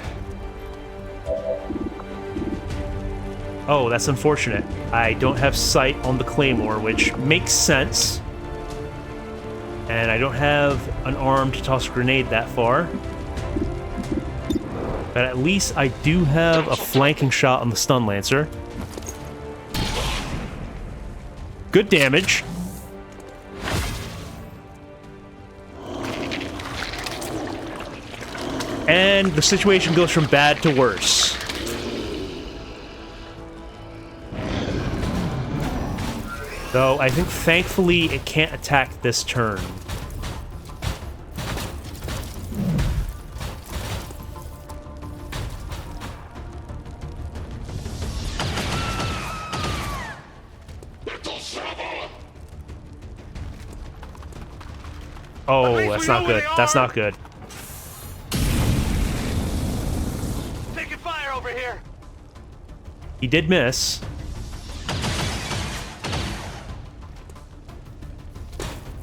Oh, that's unfortunate. I don't have sight on the claymore, which makes sense. And I don't have an arm to toss a grenade that far. But at least I do have a flanking shot on the stun lancer. Good damage. And the situation goes from bad to worse. Though, I think, thankfully, it can't attack this turn. Oh, that's not good. That's not good. Taking fire over here. He did miss.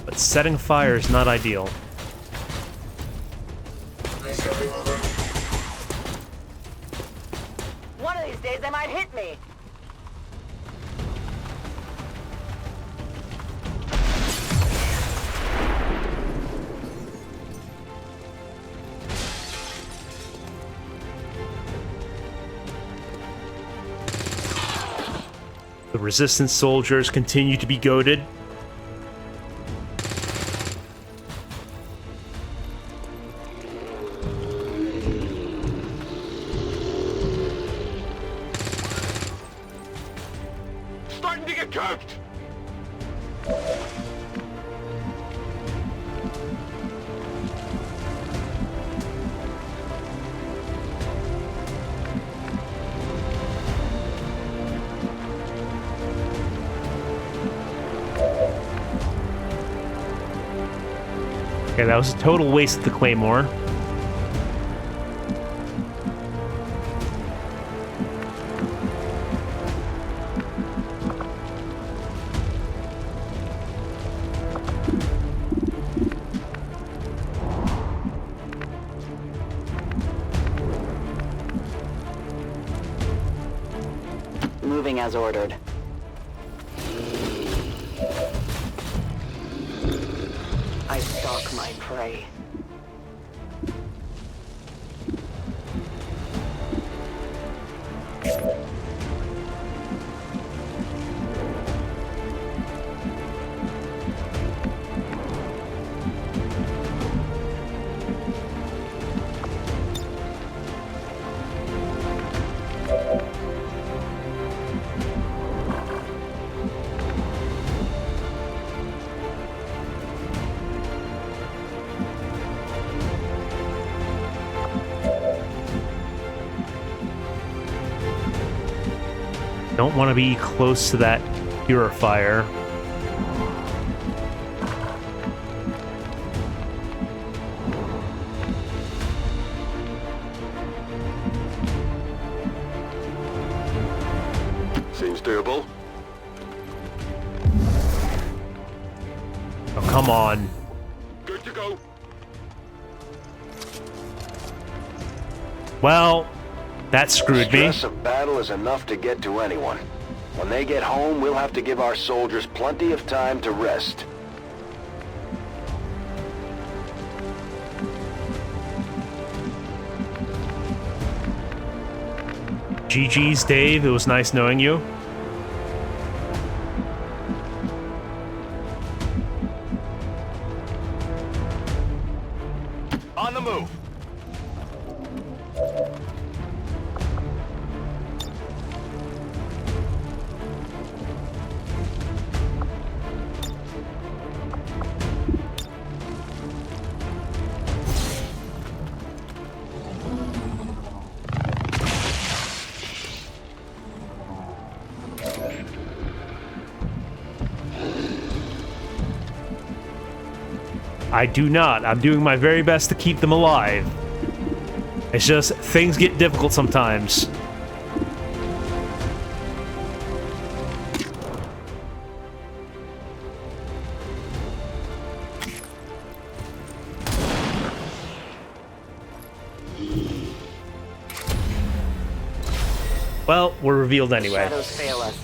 But setting fire is not ideal. One of these days they might hit me. The resistance soldiers continue to be goaded. Starting to get cooked. Okay, that was a total waste of the Claymore. Moving as ordered. I stalk my prey. Don't want to be close to that purifier. Seems doable. Oh, come on. Good to go. Well, that screwed me. Stress of battle is enough to get to anyone. When they get home, we'll have to give our soldiers plenty of time to rest. GG's, Dave. It was nice knowing you. On the move. I do not. I'm doing my very best to keep them alive. It's just, things get difficult sometimes. Well, we're revealed anyway. Shadows fail us.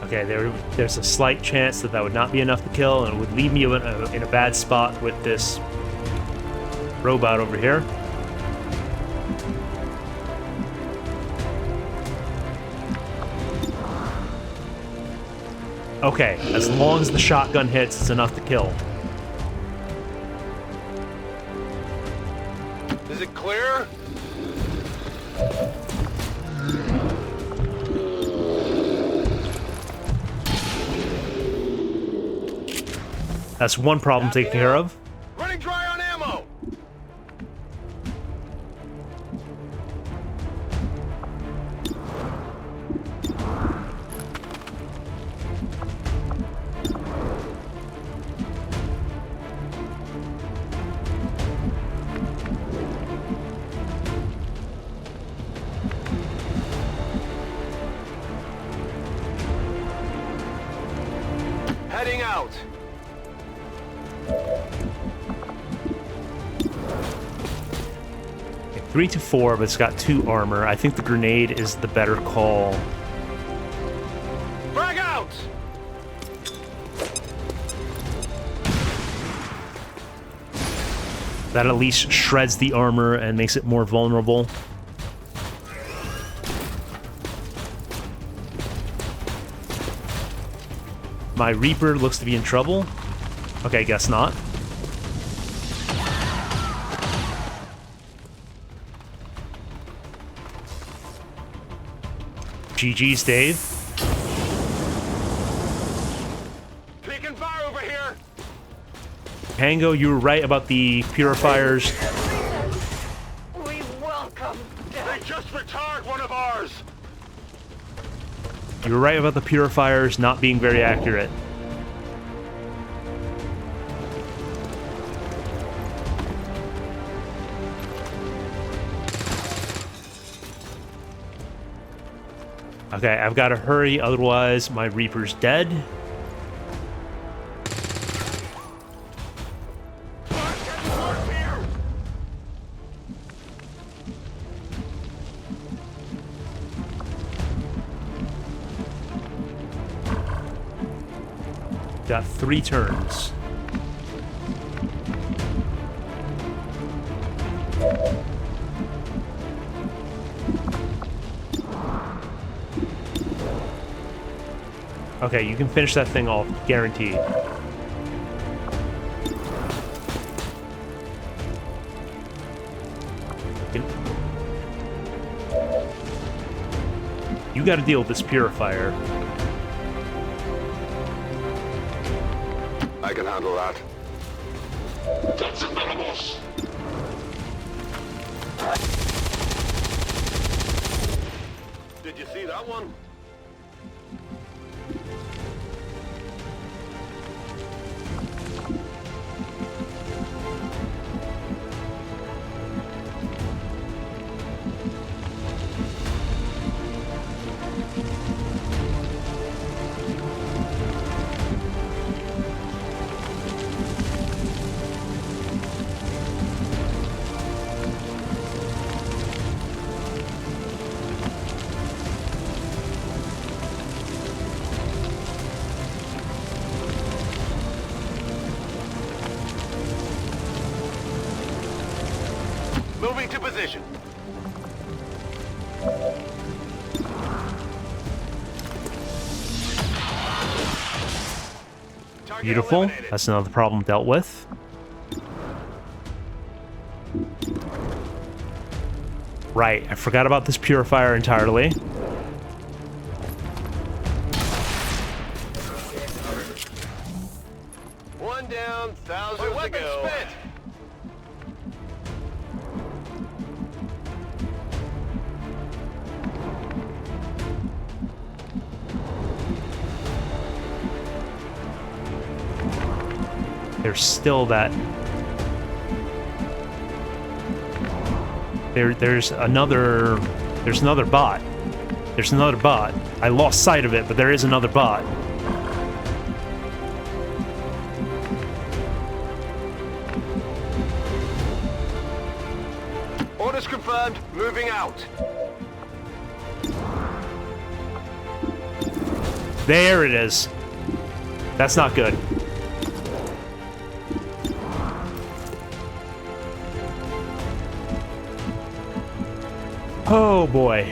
Okay, there's a slight chance that would not be enough to kill, and it would leave me in a bad spot with this robot over here. Okay, as long as the shotgun hits, it's enough to kill. Is it clear? That's one problem taken care of. Running dry on ammo. Heading out. 3 to 4, but it's got 2 armor. I think the grenade is the better call. Frag out. That at least shreds the armor and makes it more vulnerable. My Reaper looks to be in trouble. Okay, guess not. GG's, Dave. Taking fire over here. Pango, you were right about the purifiers. We welcome death. They just retired one of ours. You were right about the purifiers not being very accurate. Okay, I've got to hurry, otherwise my Reaper's dead. Got 3 turns. Okay, you can finish that thing off, guaranteed. You gotta deal with this purifier. I can handle that. That's anonymous. Did you see that one? Moving to position. Beautiful. That's another problem dealt with. Right, I forgot about this purifier entirely. One down, thousands to go. Spent. There's still that. There's another bot. There's another bot. I lost sight of it, but there is another bot. Orders confirmed. Moving out. There it is. That's not good. Oh boy.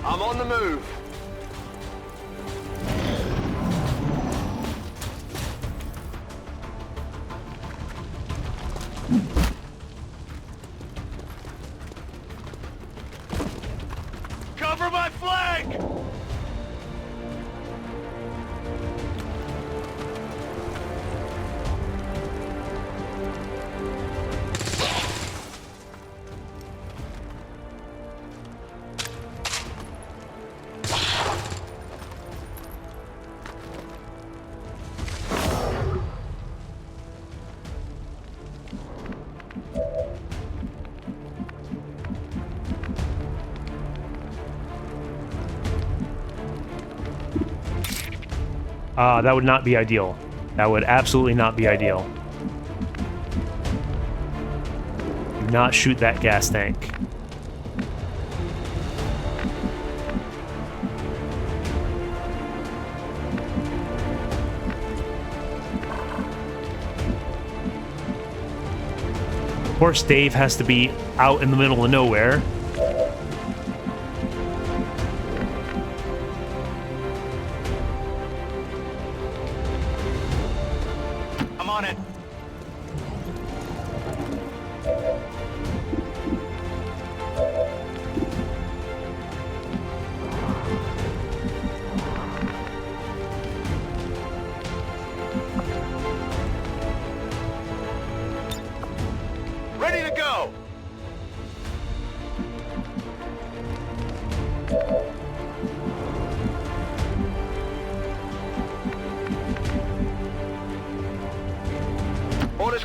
I'm on the move. Cover my flank! That would not be ideal. That would absolutely not be ideal. Do not shoot that gas tank. Of course, Dave has to be out in the middle of nowhere. I'm on it.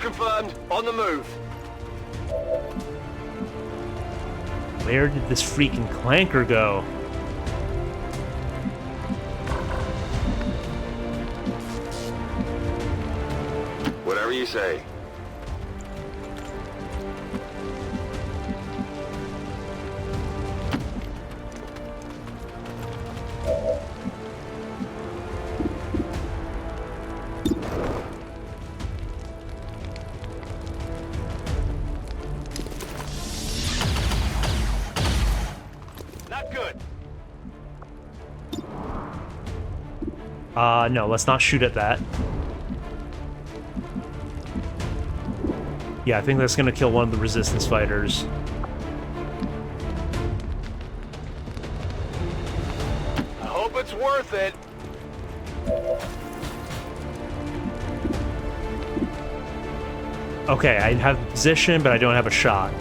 confirmed. On the move. Where did this freaking clanker go? Whatever you say. Not good. No, let's not shoot at that. Yeah, I think that's gonna kill one of the resistance fighters. I hope it's worth it. Okay, I have a position, but I don't have a shot.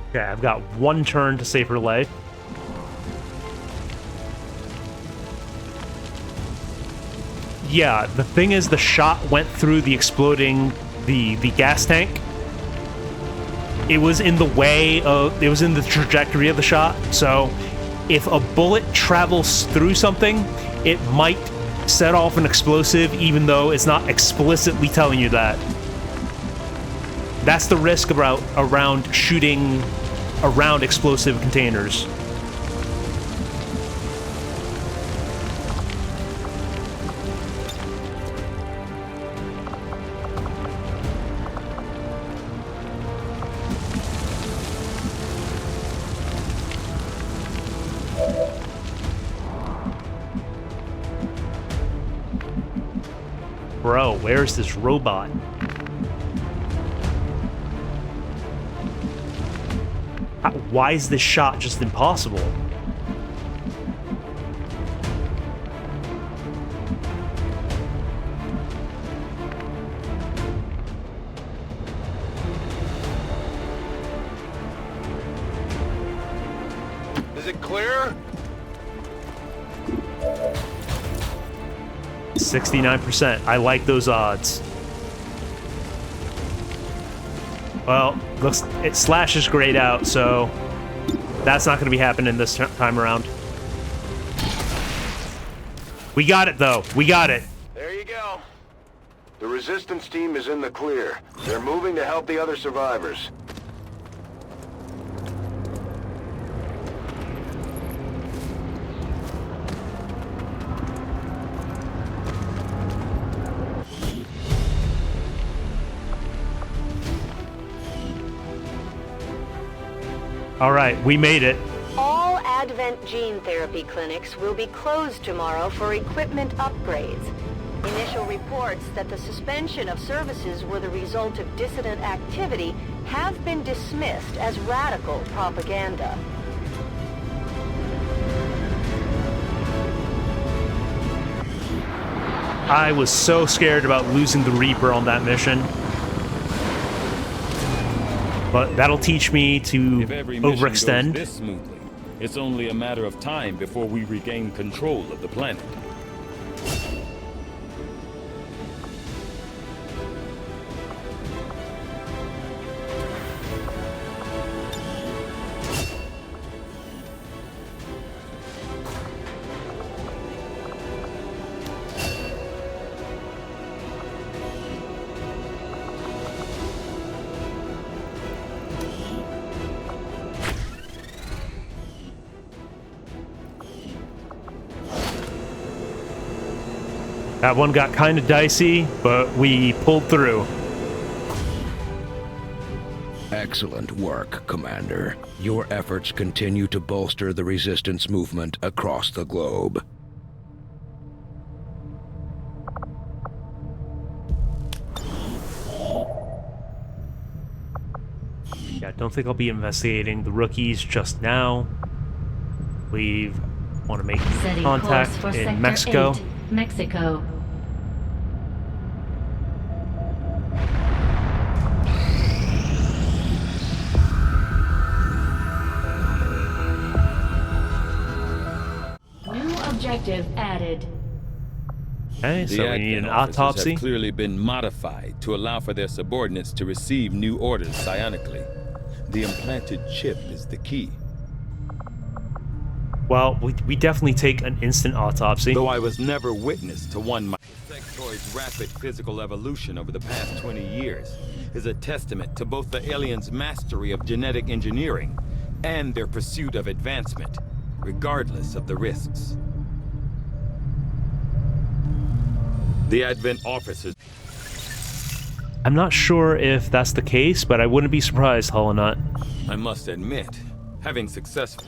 Okay, I've got one turn to save her life. Yeah, the thing is, the shot went through the exploding the gas tank. It was in the way of, it was in the trajectory of the shot. So, if a bullet travels through something, it might set off an explosive, even though it's not explicitly telling you that. That's the risk around shooting around explosive containers. Bro, where's this robot? Why is this shot just impossible? Is it clear? 69%. I like those odds. Well, looks Slash is grayed out, so that's not going to be happening this time around. We got it, though. We got it. There you go. The resistance team is in the clear. They're moving to help the other survivors. All right, we made it. All Advent gene therapy clinics will be closed tomorrow for equipment upgrades. Initial reports that the suspension of services were the result of dissident activity have been dismissed as radical propaganda. I was so scared about losing the Reaper on that mission. But that'll teach me to If every mission overextend. goes this smoothly, it's only a matter of time before we regain control of the planet. That one got kind of dicey, but we pulled through. Excellent work, Commander. Your efforts continue to bolster the resistance movement across the globe. Yeah, I don't think I'll be investigating the rookies just now. We've Want to make Setting contact course for in Sector Mexico. 8, Mexico. New objective added. Okay, The so we need an admin officers autopsy. have clearly been modified to allow for their subordinates to receive new orders psionically. The implanted chip is the key. Well, we definitely take an instant autopsy. Though I was never witness to one, my sectoid's rapid physical evolution over the past 20 years is a testament to both the aliens' mastery of genetic engineering and their pursuit of advancement, regardless of the risks. The Advent officers... I'm not sure if that's the case, but I wouldn't be surprised, Holonut. I must admit, having successfully...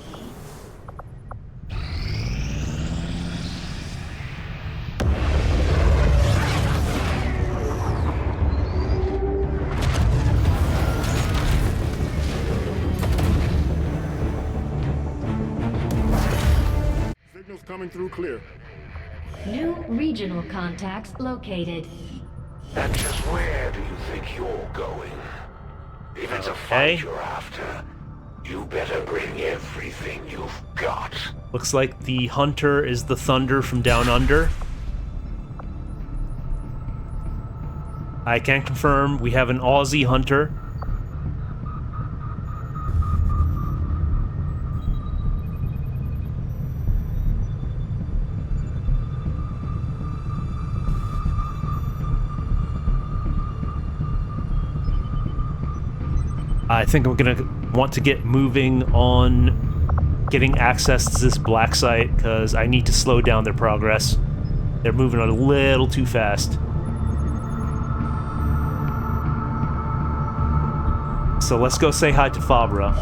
Signals coming through clear. New regional contacts located. And just where do you think you're going? If it's a fight you're after, you better bring everything you've got. Looks like the hunter is the Thunder from Down Under. I can confirm we have an Aussie hunter. I think I'm gonna want to get moving on getting access to this black site because I need to slow down their progress. They're moving a little too fast. So let's go say hi to Fabra.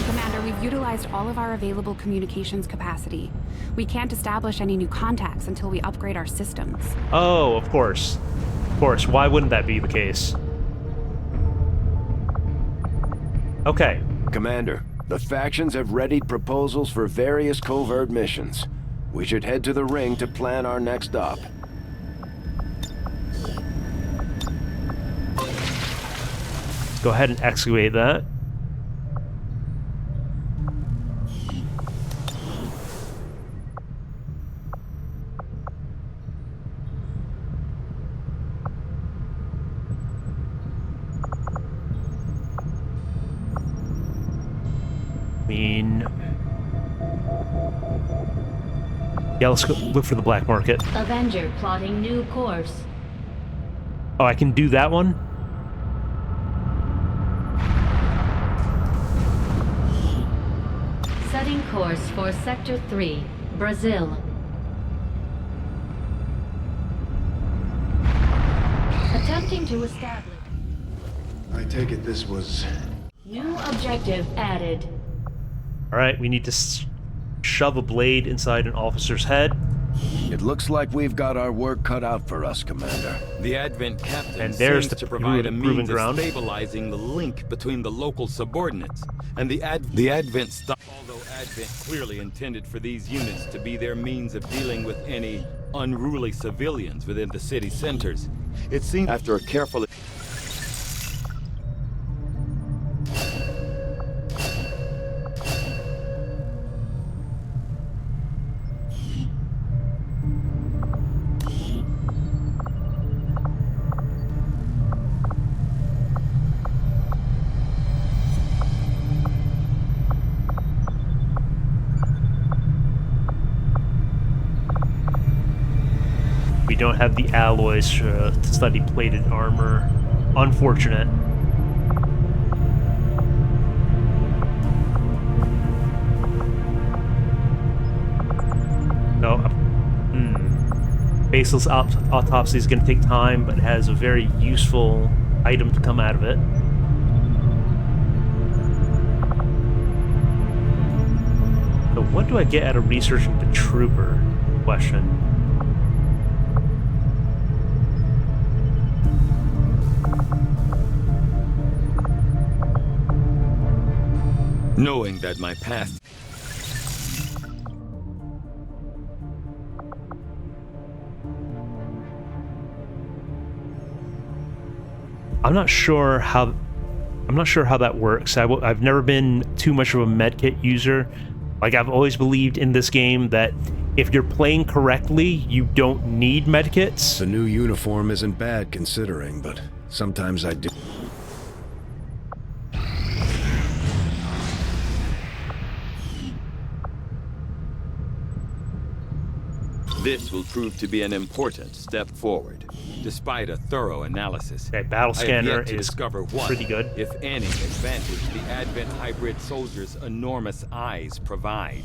Commander, we've utilized all of our available communications capacity. We can't establish any new contacts until we upgrade our systems. Oh, of course. Of course, why wouldn't that be the case? Okay. Commander, the factions have readied proposals for various covert missions. We should head to the ring to plan our next op. Go ahead and excavate that. Yeah, let's go look for the black market. Avenger plotting new course. Oh, I can do that one? Setting course for Sector 3, Brazil. Attempting to establish. I take it this was... New objective added. Alright, we need to shove a blade inside an officer's head. It looks like we've got our work cut out for us, Commander. The Advent captain and there's seems the to provide a means ground. of stabilizing the link between the local subordinates and the Advent stuff. Although Advent clearly intended for these units to be their means of dealing with any unruly civilians within the city centers, it seems after a careful... We don't have the alloys to study plated armor. Unfortunate. No. Baseless autopsy is going to take time, but it has a very useful item to come out of it. So what do I get out of researching the trooper? Question. Knowing that my past... I'm not sure how that works. I've never been too much of a medkit user. Like, I've always believed in this game that if you're playing correctly, you don't need medkits. The new uniform isn't bad considering, but sometimes I do. This will prove to be an important step forward. Despite a thorough analysis, okay, battle scanner is discover what, pretty good, if any, advantage the Advent hybrid soldiers' enormous eyes provide.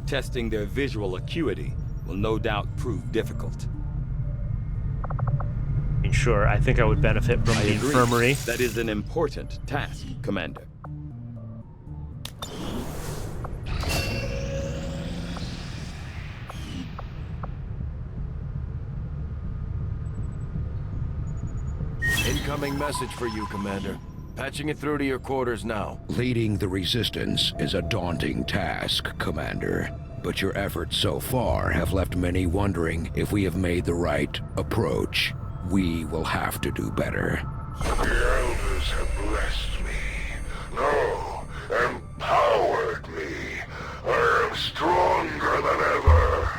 Testing their visual acuity will no doubt prove difficult. And sure, I think I would benefit from the infirmary. That is an important task, Commander. Incoming message for you, Commander. Patching it through to your quarters now. Leading the Resistance is a daunting task, Commander. But your efforts so far have left many wondering if we have made the right approach. We will have to do better. The Elders have blessed me. No, empowered me. I am stronger than ever.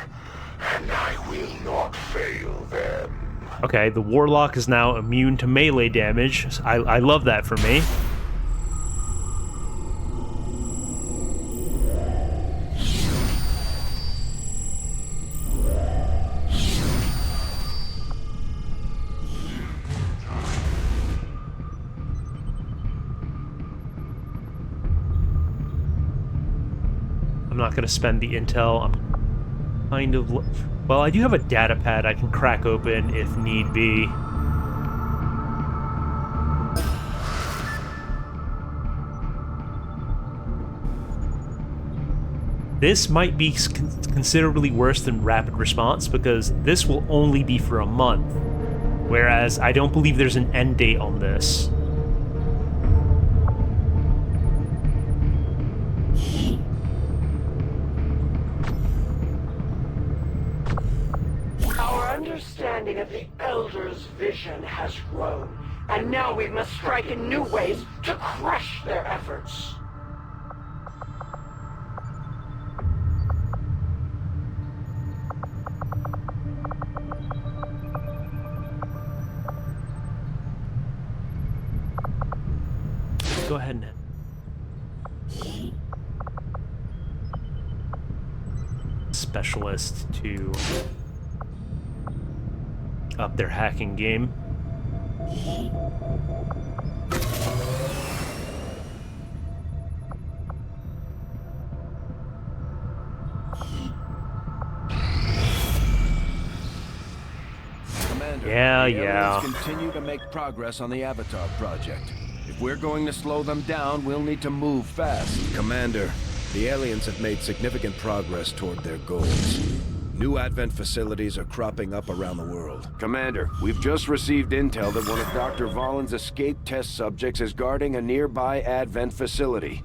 And I will not fail them. Okay, the Warlock is now immune to melee damage. I love that for me. I'm not going to spend the intel. I'm kind of... Well, I do have a data pad I can crack open if need be. This might be considerably worse than rapid response because this will only be for a month, whereas I don't believe there's an end date on this. Understanding of the Elders' vision has grown, and now we must strike in new ways to crush their efforts. Go ahead and... Specialist to... up their hacking game. Commander, yeah. the aliens continue to make progress on the Avatar project. If we're going to slow them down, we'll need to move fast. Commander, the aliens have made significant progress toward their goals. New Advent facilities are cropping up around the world. Commander, we've just received intel that one of Dr. Vollin's escape test subjects is guarding a nearby Advent facility.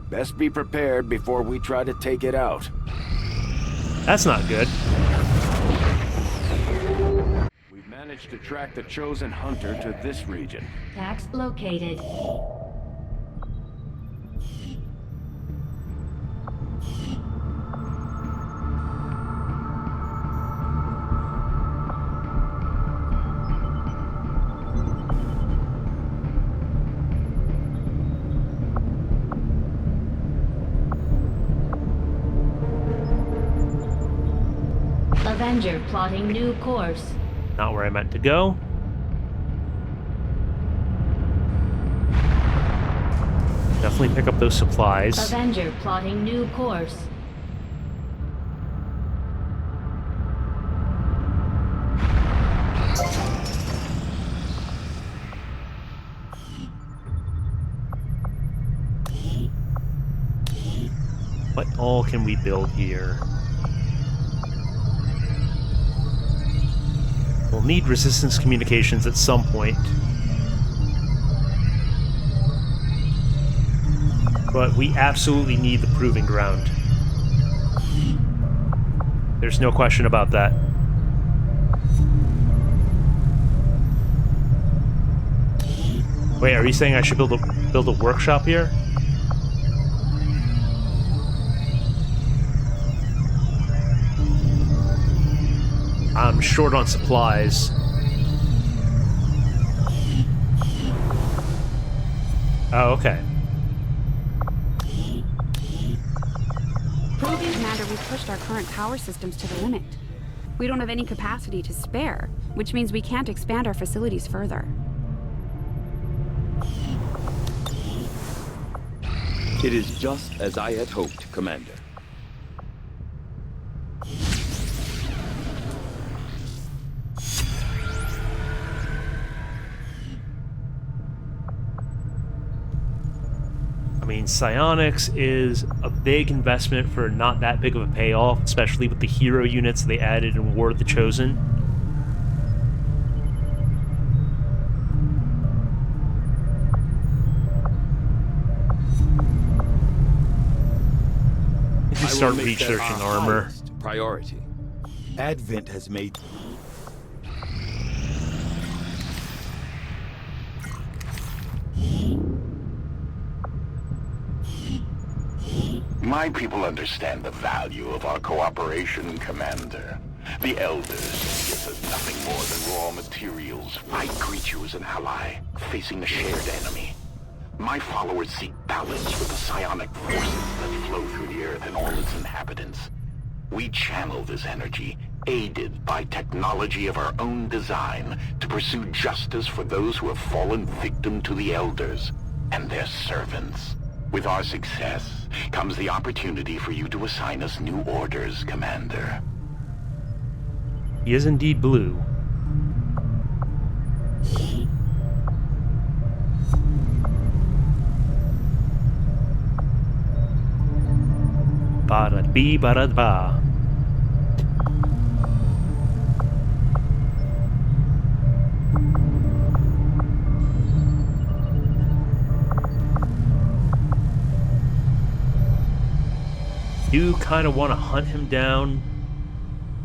Best be prepared before we try to take it out. That's not good. We've managed to track the chosen hunter to this region. Tax located. Avenger plotting new course. Not where I meant to go. Definitely pick up those supplies. Avenger plotting new course. What all can we build here? We'll need resistance communications at some point. But we absolutely need the proving ground. There's no question about that. Wait, are you saying I should build a workshop here? I'm short on supplies. Oh, okay. Commander, we've pushed our current power systems to the limit. We don't have any capacity to spare, which means we can't expand our facilities further. It is just as I had hoped, Commander. I mean, psionics is a big investment for not that big of a payoff, especially with the hero units they added in War of the Chosen. If you start researching armor. Priority. Advent has made... My people understand the value of our cooperation, Commander. The Elders see us as nothing more than raw materials. I greet you as an ally, facing a shared enemy. My followers seek balance with the psionic forces that flow through the Earth and all its inhabitants. We channel this energy, aided by technology of our own design, to pursue justice for those who have fallen victim to the Elders and their servants. With our success comes the opportunity for you to assign us new orders, Commander. He is indeed blue. Ba-da-bee, ba-da-ba. Do kind of want to hunt him down.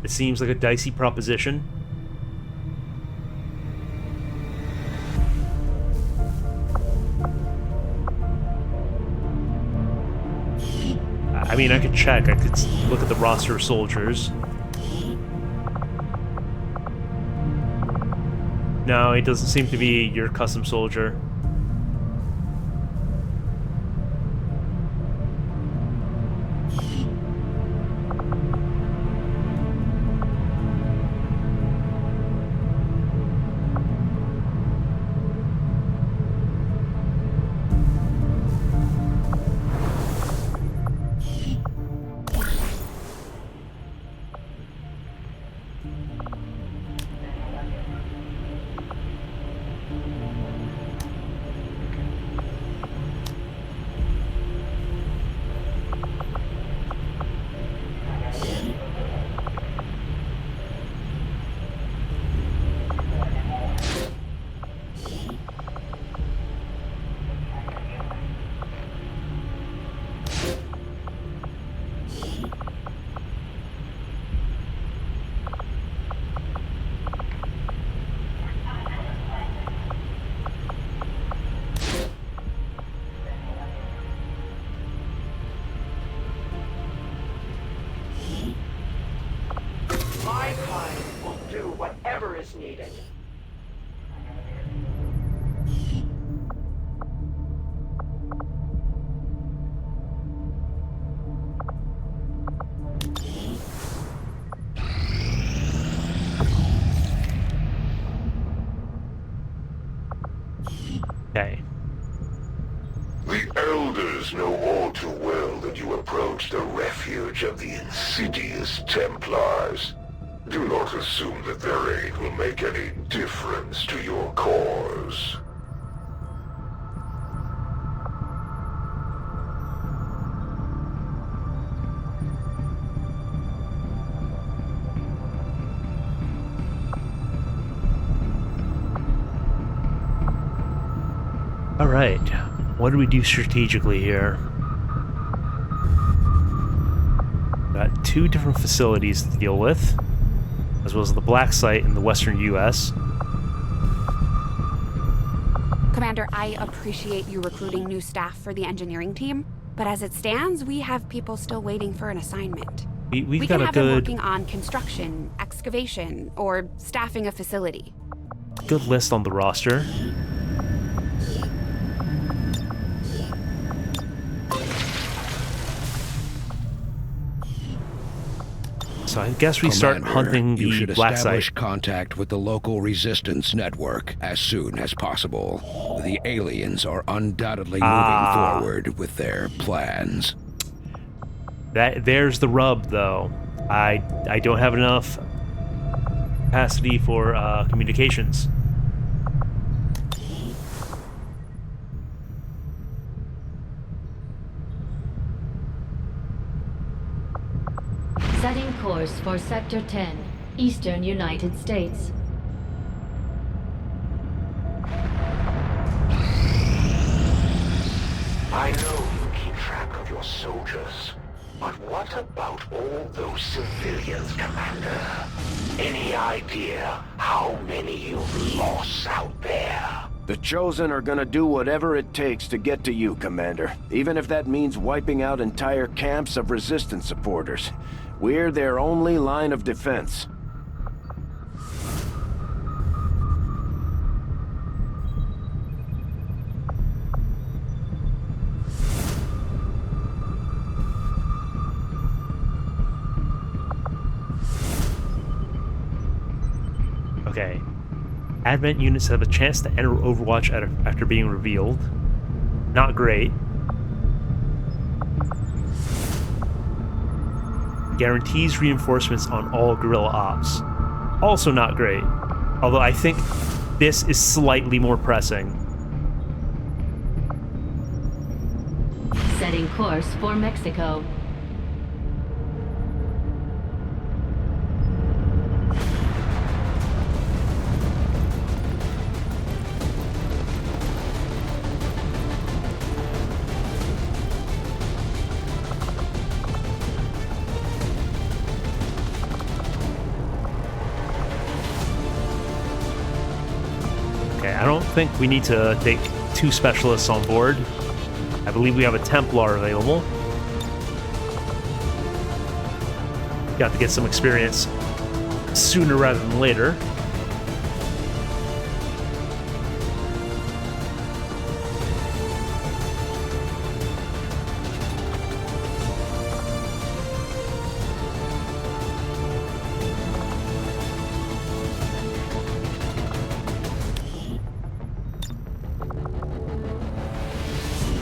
It seems like a dicey proposition. I mean, I could check. I could look at the roster of soldiers. No, he doesn't seem to be your custom soldier. Needed. Okay. The Elders know all too well that you approach the refuge of the insidious Templars. Do not assume that their aid will make any difference to your cause. All right. What do we do strategically here? Got two different facilities to deal with, as well as the Black Site in the western U.S. Commander, I appreciate you recruiting new staff for the engineering team, but as it stands, we have people still waiting for an assignment. We can got a have them good working on construction, excavation, or staffing a facility. good list on the roster. So I guess we start hunting you the should black establish site. contact with the local resistance network as soon as possible. The aliens are undoubtedly moving forward with their plans. There's the rub, though. I don't have enough capacity for communications. Setting course for Sector 10, Eastern United States. I know you keep track of your soldiers, but what about all those civilians, Commander? Any idea how many you've lost out there? The Chosen are gonna do whatever it takes to get to you, Commander. Even if that means wiping out entire camps of Resistance supporters. We're their only line of defense. Okay. Advent units have a chance to enter Overwatch after being revealed. Not great. Guarantees reinforcements on all guerrilla ops. Also not great. Although I think this is slightly more pressing. Setting course for Mexico. I don't think we need to take 2 specialists on board. I believe we have a Templar available. Got to get some experience sooner rather than later.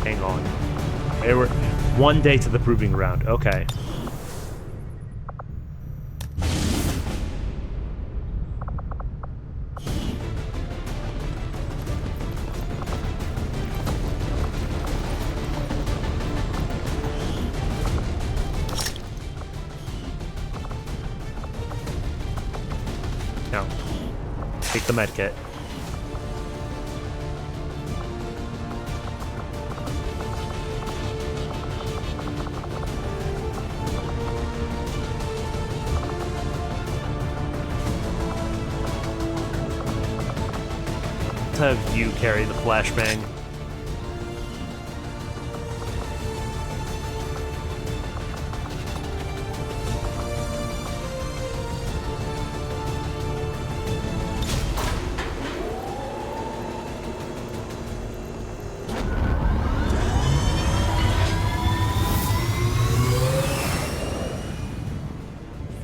Hang on. They were 1 day to the proving ground. Okay. Now, take the medkit. Have you carry the flashbang.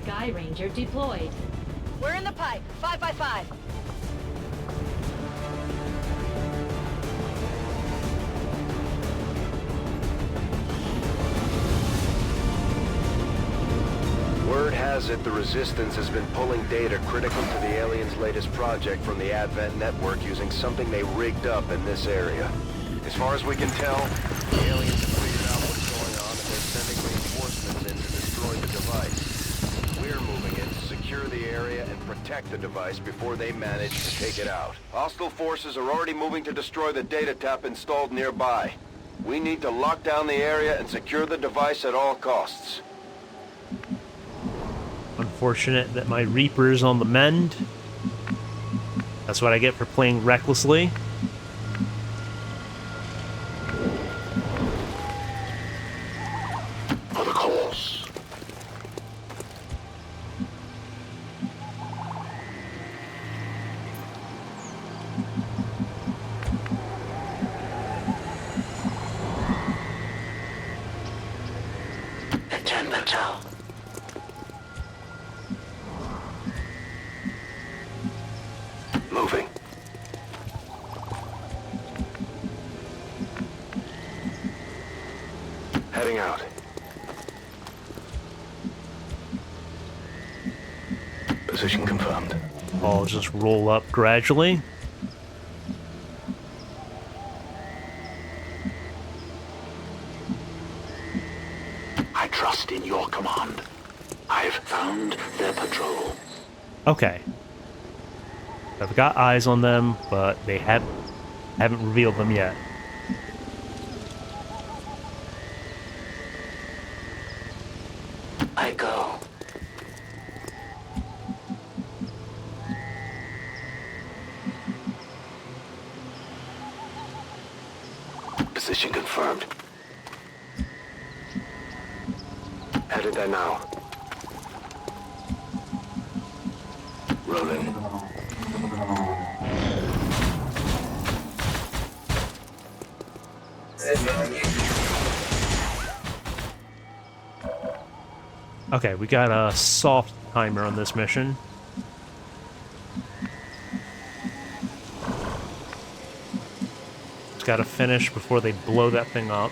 Sky Ranger deployed. We're in the pipe. 5 by 5. Word has it the Resistance has been pulling data critical to the aliens' latest project from the Advent network using something they rigged up in this area. As far as we can tell, the aliens have figured out what's going on and they're sending reinforcements in to destroy the device. We're moving in to secure the area and protect the device before they manage to take it out. Hostile forces are already moving to destroy the data tap installed nearby. We need to lock down the area and secure the device at all costs. Unfortunate that my Reaper's on the mend. That's what I get for playing recklessly. matter. Moving. Heading out. Position confirmed. I'll just roll up gradually. I trust in your command. I've found their patrol. Okay. I've got eyes on them, but they haven't revealed them yet. I go. Position confirmed. Headed there now. Rolling. Okay, we got a soft timer on this mission. It's got to finish before they blow that thing up.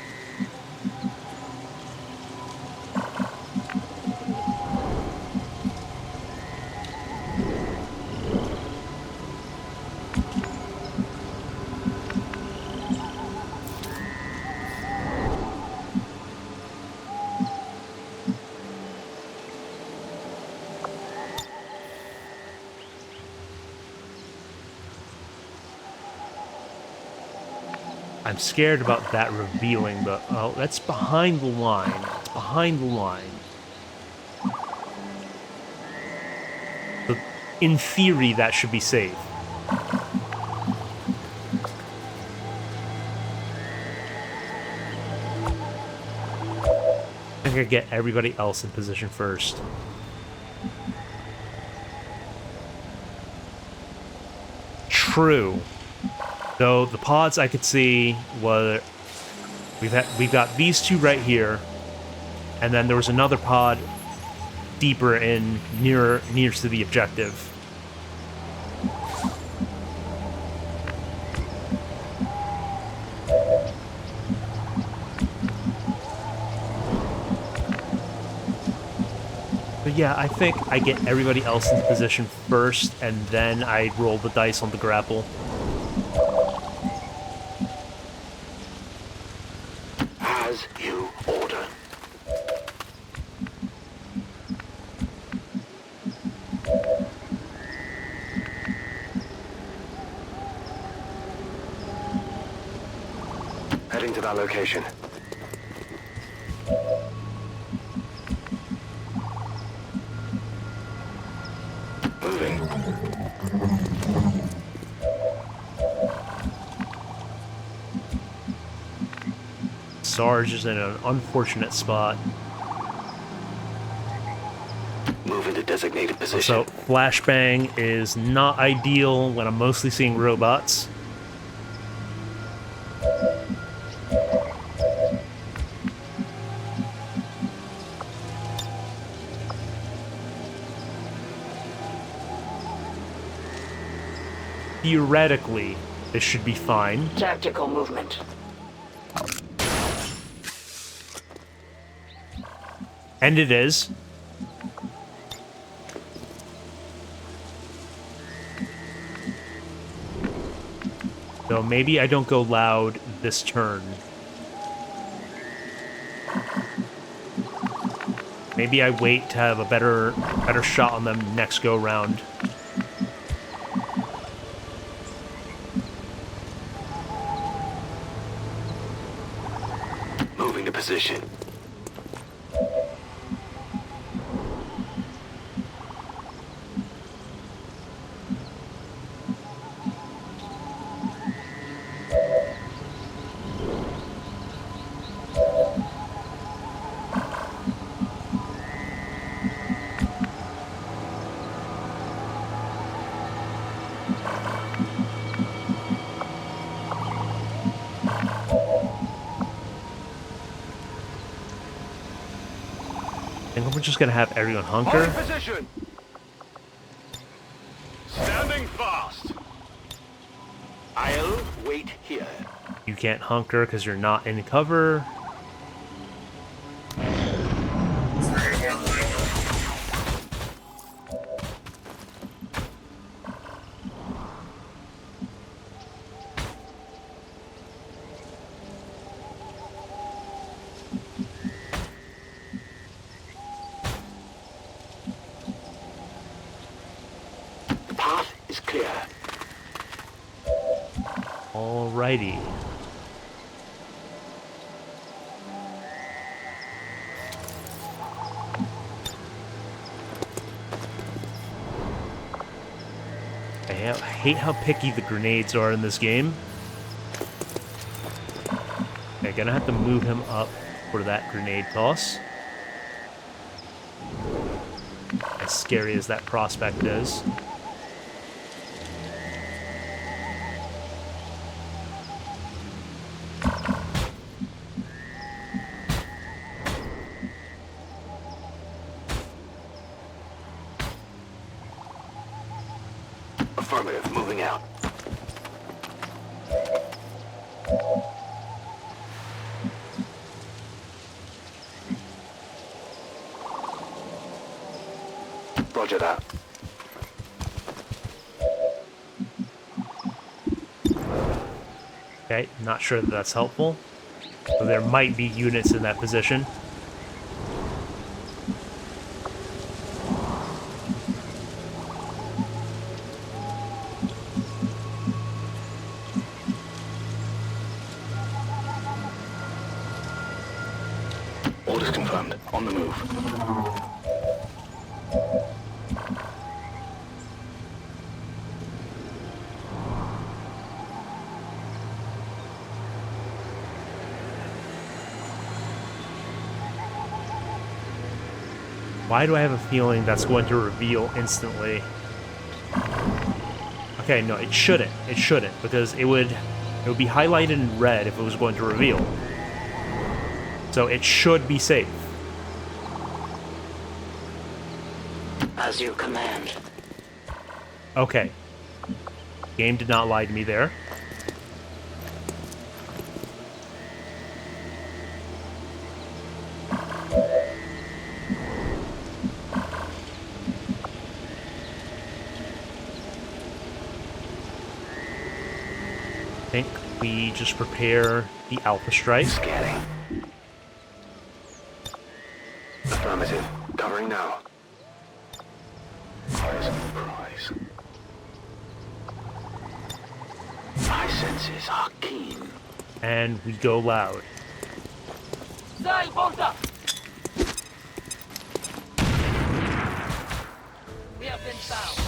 I'm scared about that revealing, but oh, that's behind the line. It's behind the line. But in theory, that should be safe. I think I get everybody else in position first. True. Though the pods I could see were we've got these two right here, and then there was another pod deeper in near to the objective. But yeah, I think I get everybody else in position first, and then I roll the dice on the grapple. As you order. Heading to that location. Moving. Sarge is in an unfortunate spot. Move into designated position. So flashbang is not ideal when I'm mostly seeing robots. Theoretically, this should be fine. Tactical movement. And it is. So maybe I don't go loud this turn. Maybe I wait to have a better shot on them next go round. Moving to position. think we're just gonna have everyone hunker. Position. Standing fast. I'll wait here. You can't hunker because you're not in cover. The path is clear. Alrighty. I hate how picky the grenades are in this game. Okay, gonna have to move him up for that grenade toss. As scary as that prospect is. Affirmative, moving out. Roger that. Okay, not sure that that's helpful. So there might be units in that position. Orders confirmed. On the move. Why do I have a feeling that's going to reveal instantly? Okay, no, it shouldn't. It shouldn't, because it would be highlighted in red if it was going to reveal. So it should be safe. As you command. Okay. Game did not lie to me there. I think we just prepare the Alpha Strike. Scanning. Affirmative. Covering now. Prize. My senses are keen. And we go loud. Stay bolter. We have been found.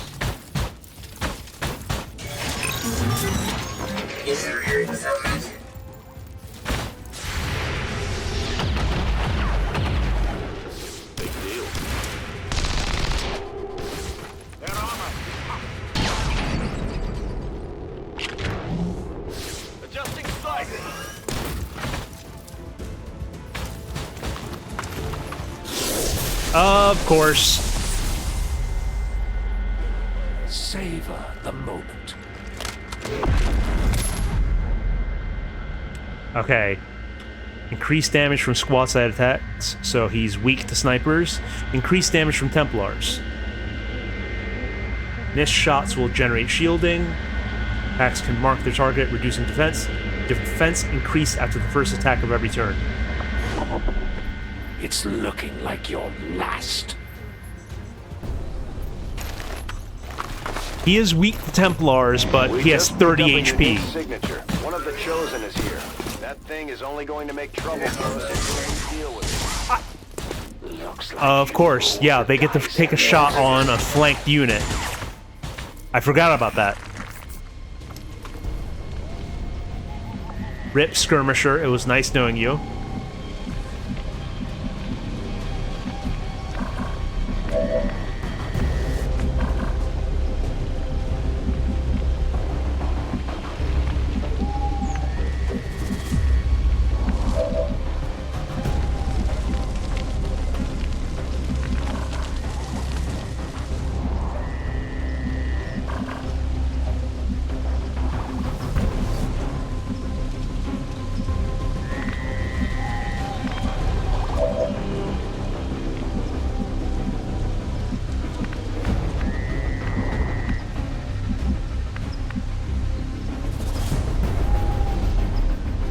Is there hearing sounds? Big deal. Their armor. Adjusting sight. Of course. Savor the moment. Okay. Increased damage from squad side attacks, so he's weak to snipers. Increased damage from Templars. Missed shots will generate shielding. Attacks can mark their target, reducing defense. Defense increased after the first attack of every turn. It's looking like your last. He is weak to Templars, but he has 30 HP. Signature. One of the Chosen is here. That thing is only going to make trouble for us if we deal with it. Looks like Of course, yeah, they get to take a shot on a flanked unit. I forgot about that. Rip Skirmisher, it was nice knowing you.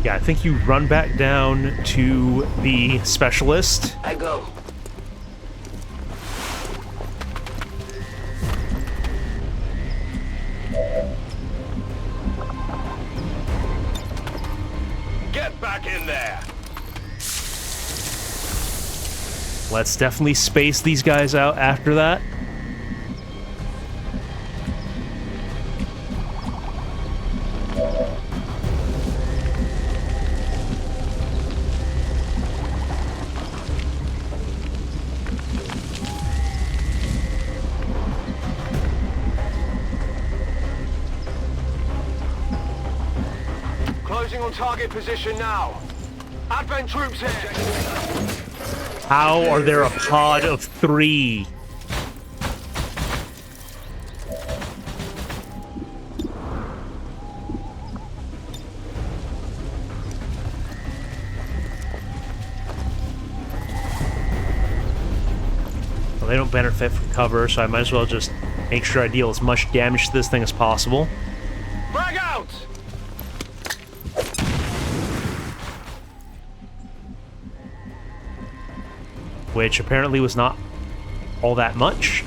Yeah, I think you run back down to the specialist. I go. Get back in there! Let's definitely space these guys out after that. Closing on target position now. Advent troops here. How are there a pod of 3? Well, they don't benefit from cover, so I might as well just make sure I deal as much damage to this thing as possible. Frag out! Which apparently was not all that much.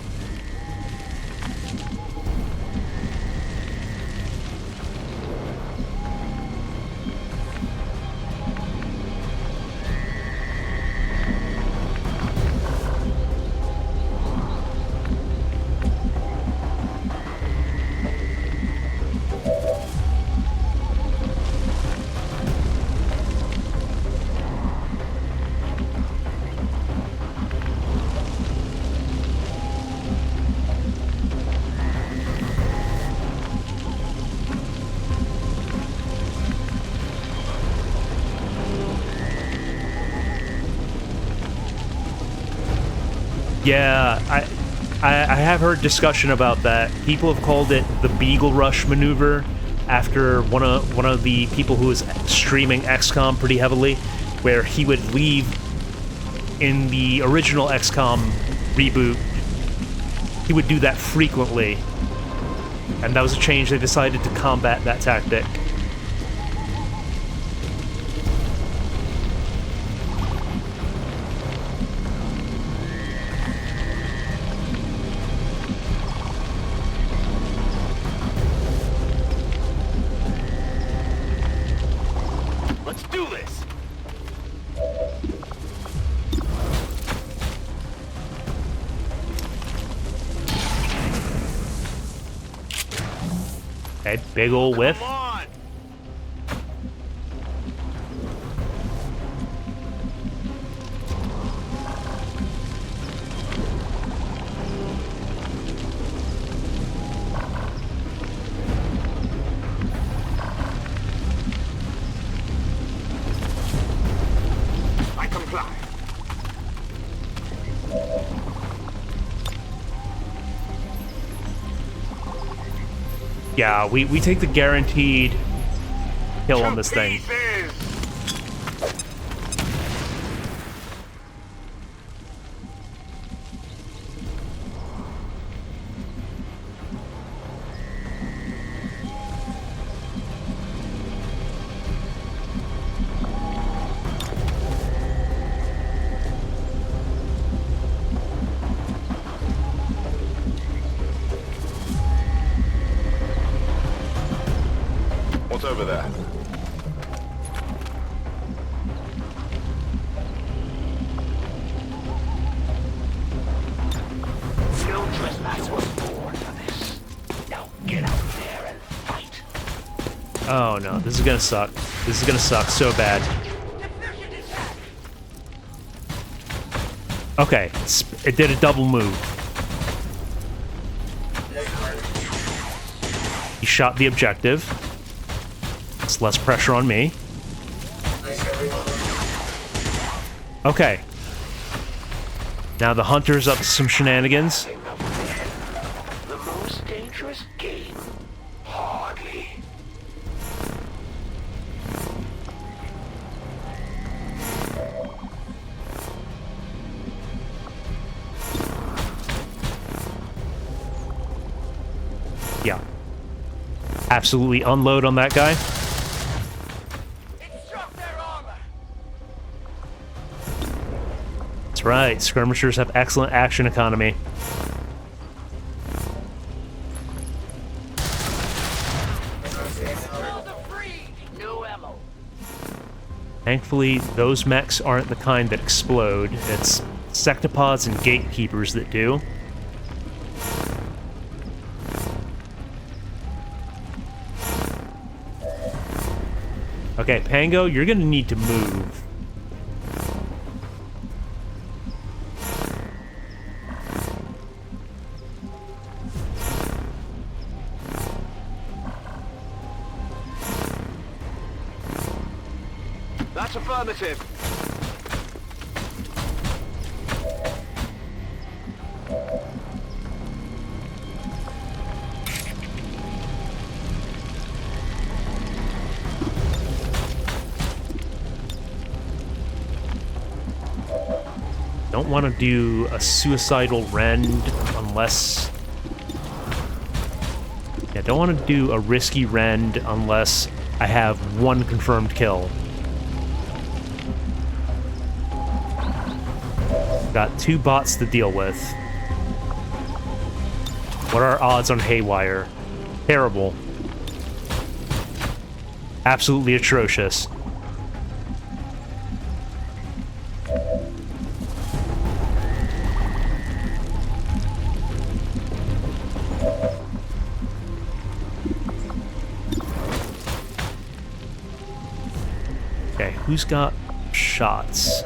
Yeah, I have heard discussion about that. People have called it the Beagle Rush maneuver after one of the people who was streaming XCOM pretty heavily, where he would leave in the original XCOM reboot. He would do that frequently, and that was a change. They decided to combat that tactic. Let's do this! Okay, big ol' whiff. Come on! I comply. Yeah, we take the guaranteed kill on this thing. What's over there? No trespass was born for this. Now get out there and fight. Oh no, this is gonna suck. This is gonna suck so bad. Okay, it did a double move. He shot the objective. It's less pressure on me. Okay. Now the hunter's up to some shenanigans. The most dangerous game? Hardly. Yeah. Absolutely unload on that guy. That's right. Skirmishers have excellent action economy. Thankfully, those mechs aren't the kind that explode. It's sectopods and gatekeepers that do. Okay, Pango, you're gonna need to move. That's affirmative. Don't want to do a suicidal rend unless... Yeah, don't want to do a risky rend unless I have one confirmed kill. Got 2 bots to deal with. What are our odds on Haywire? Terrible. Absolutely atrocious. Okay, who's got shots?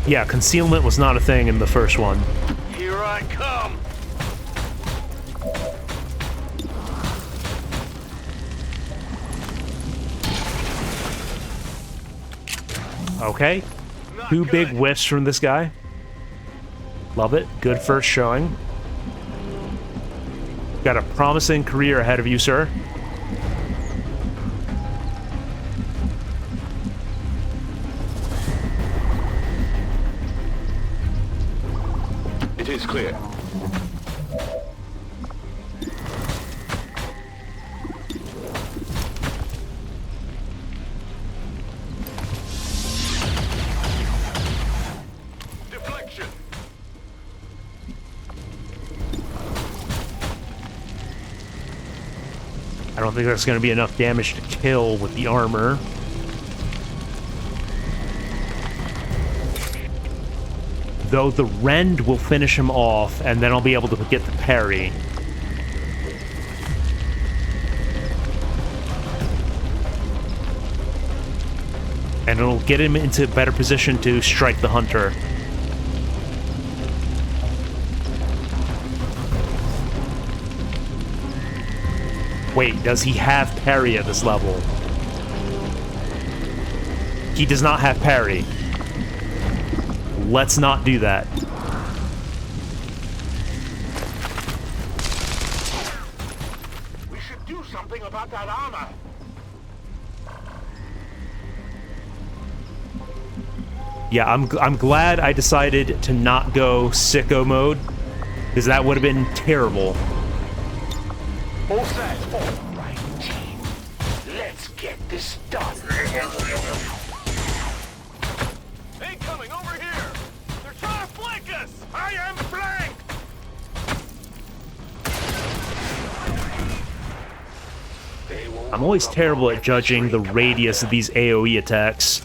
Yeah, concealment was not a thing in the first one. Here I come! Okay. 2 big whiffs from this guy. Love it. Good first showing. Got a promising career ahead of you, sir. It is clear. Deflection. I don't think that's going to be enough damage to kill with the armor. Though the rend will finish him off, and then I'll be able to get the parry. And it'll get him into a better position to strike the hunter. Wait, does he have parry at this level? He does not have parry. Let's not do that. We should do something about that armor. Yeah, I'm glad I decided to not go sicko mode, because that would have been terrible. All set. All right, team. Let's get this done. Incoming over here. They're trying to flank us. I am flanked. I'm always terrible at judging the radius of these AoE attacks.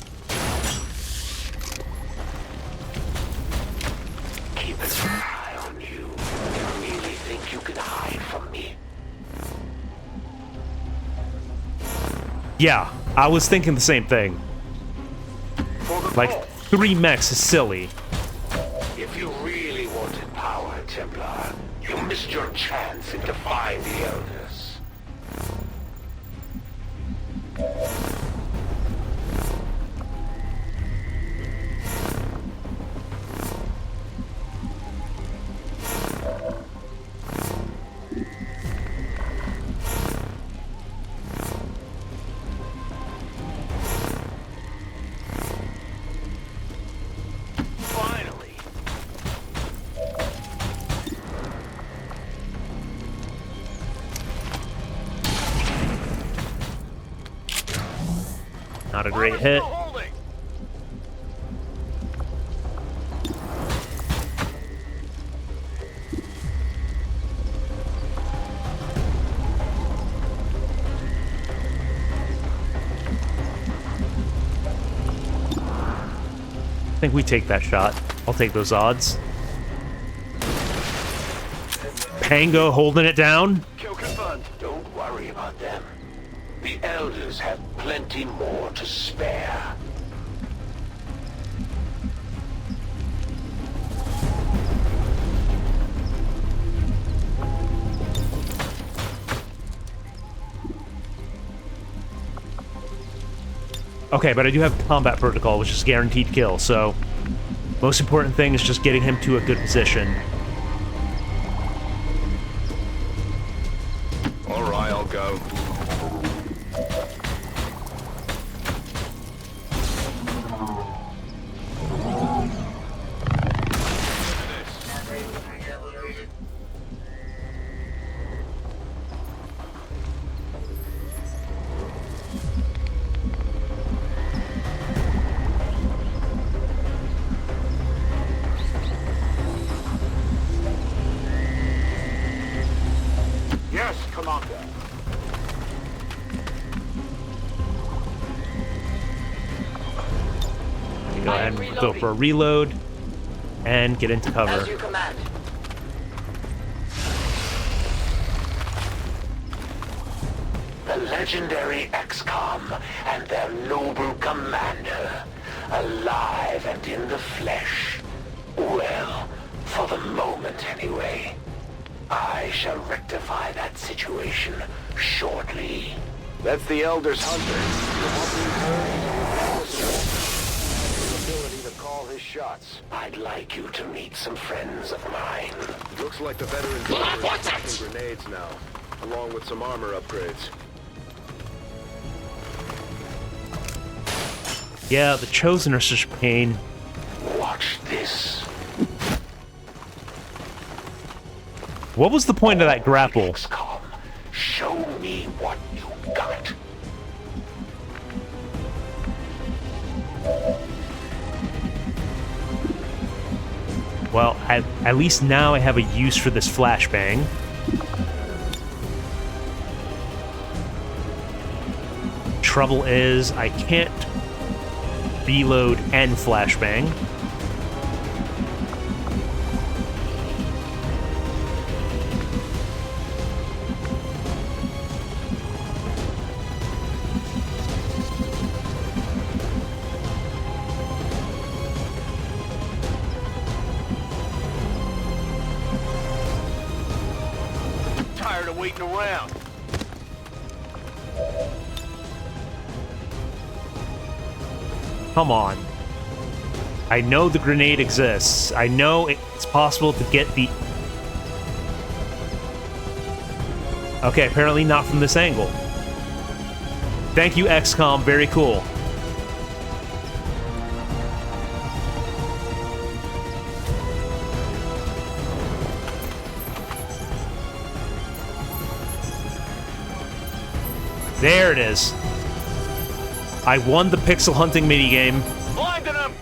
Keep an eye on you. You really think you can hide from me? Yeah, I was thinking the same thing. Like, 3 mechs is silly. If you really wanted power, Templar, you missed your chance in defying the Elders. Not a great hit. I think we take that shot. I'll take those odds. Pango holding it down. Kill confirmed. Don't worry about them. The Elders have plenty more to spare. Okay, but I do have combat protocol, which is guaranteed kill, so most important thing is just getting him to a good position. All right, I'll go. Yes, Commander. Go ahead and go for a reload and get into cover. As you command. The legendary XCOM and their noble commander, alive and in the flesh. Well, for the moment anyway. I shall rectify that situation shortly. That's the Elder's hunter. His ability to call his shots. I'd like you to meet some friends of mine. Looks like the veterans are using grenades now, along with some armor upgrades. Yeah, the Chosen are such pain. Watch this. What was the point of that grapple? XCOM, show me what you got. Well, at least now I have a use for this flashbang. Trouble is, I can't reload and flashbang. Tired of waiting around. Come on. I know the grenade exists. I know it's possible to get the... Okay, apparently not from this angle. Thank you, XCOM. Very cool. There it is. I won the pixel hunting minigame. Blinding him!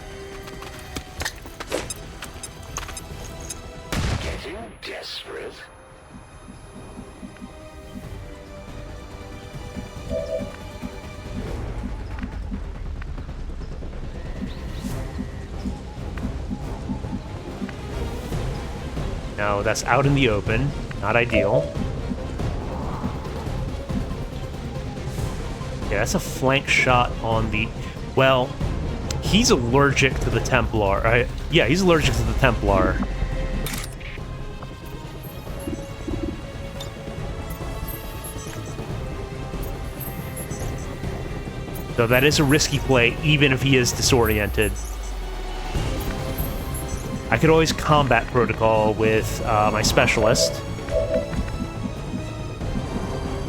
Getting desperate. No, that's out in the open. Not ideal. Yeah, that's a flank shot on the... Well, he's allergic to the Templar. Yeah, he's allergic to the Templar. So that is a risky play, even if he is disoriented. I could always combat protocol with my specialist.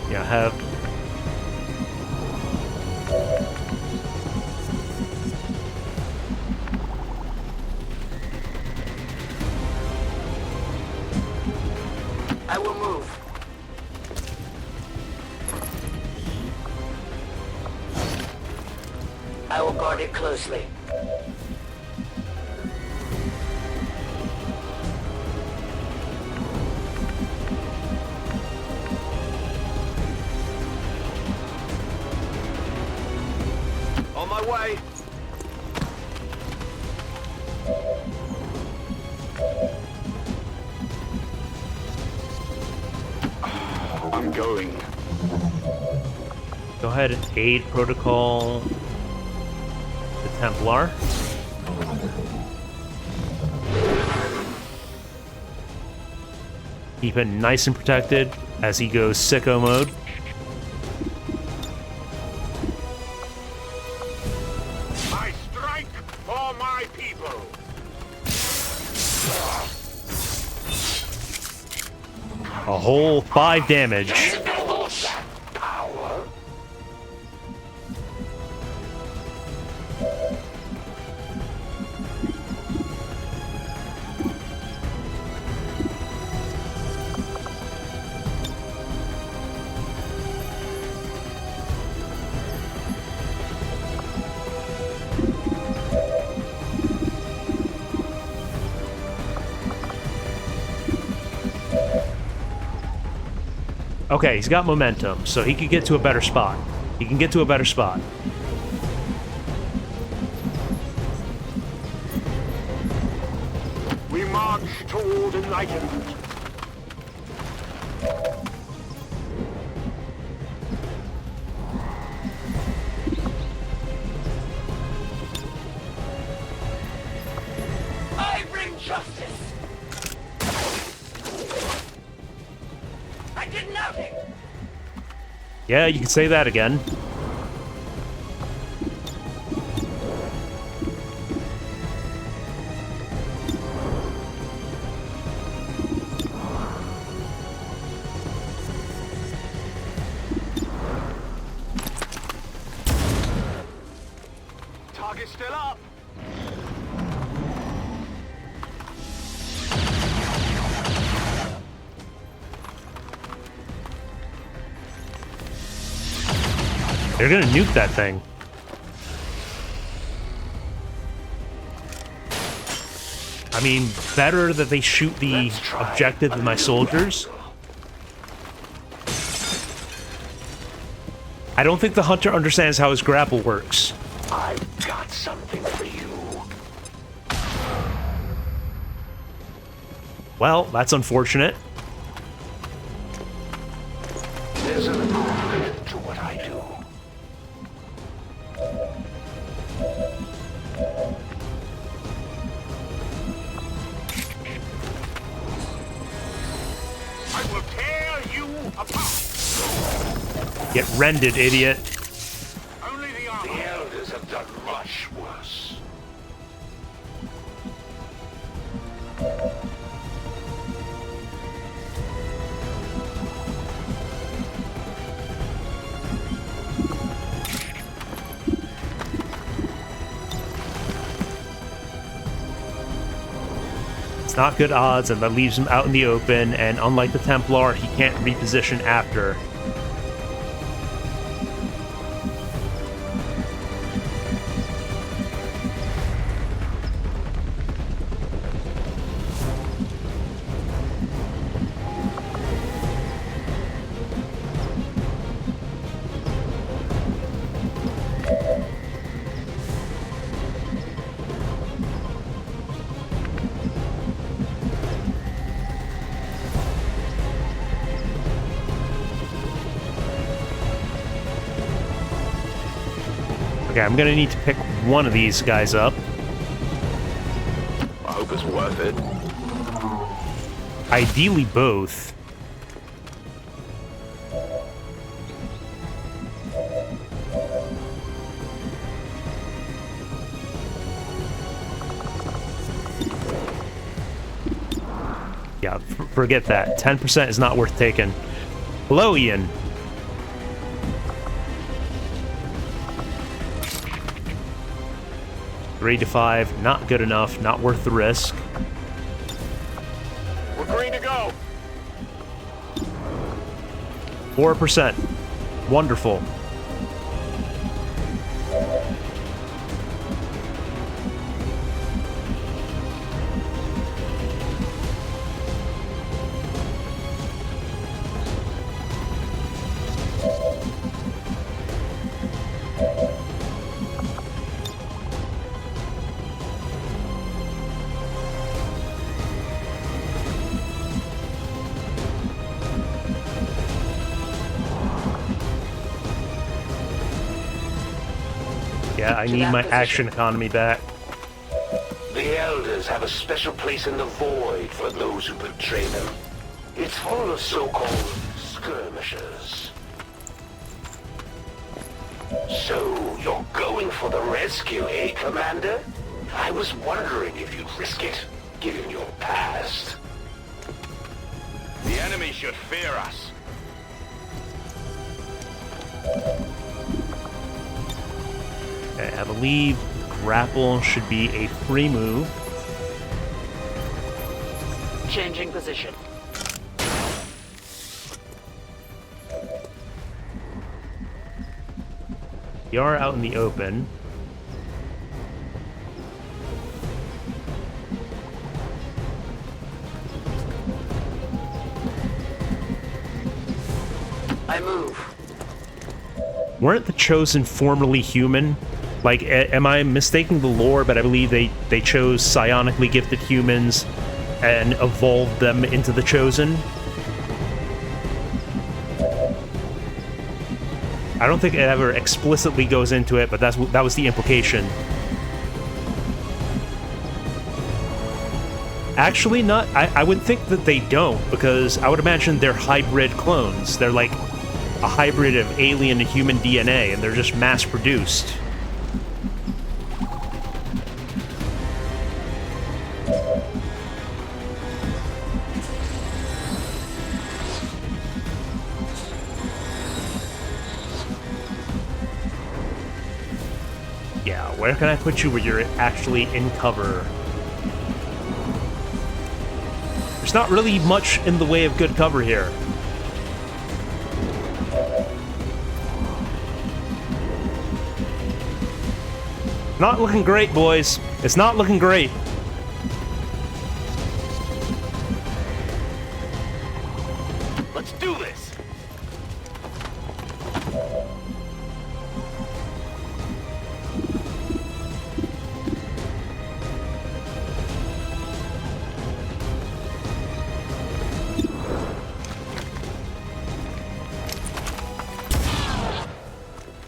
Yeah, have... I will move. closely. On my way. I'm going. Go ahead and aid protocol the Templar. Keep it nice and protected as he goes sicko mode. I strike for my people. A whole 5 damage. Power. Okay, he's got momentum, so he could get to a better spot. He can get to a better spot. We march toward enlightenment. I bring justice. I did nothing. Yeah, you can say that again. Target's still up. They're gonna nuke that thing. I mean, better that they shoot the objective than my soldiers. I don't think the hunter understands how his grapple works. I've got something for you. Well, that's unfortunate. There's an art to what I do. I will tear you apart. Get rended, idiot. Only the elders have done much worse. It's not good odds, and that leaves him out in the open, and unlike the Templar, he can't reposition after. Okay, I'm gonna need to pick one of these guys up. I hope it's worth it. Ideally both. Yeah, forget that. 10% is not worth taking. Hello, Ian. Three to 5, not good enough, not worth the risk. We're green to go. 4%. Wonderful. Yeah, I need my action economy back. The Elders have a special place in the Void for those who betray them. It's full of so-called skirmishers. So, you're going for the rescue, eh, Commander? I was wondering if you'd risk it, given your past. The enemy should fear us. Okay, I believe grapple should be a free move. Changing position. We are out in the open. I move. Weren't the Chosen formerly human? Like, am I mistaking the lore? But I believe they chose psionically gifted humans and evolved them into the Chosen. I don't think it ever explicitly goes into it, but that was the implication. Actually, not. I would think that they don't, because I would imagine they're hybrid clones. They're like a hybrid of alien and human DNA, and they're just mass-produced. Yeah, where can I put you where you're actually in cover? There's not really much in the way of good cover here. Not looking great, boys. It's not looking great. Let's do this!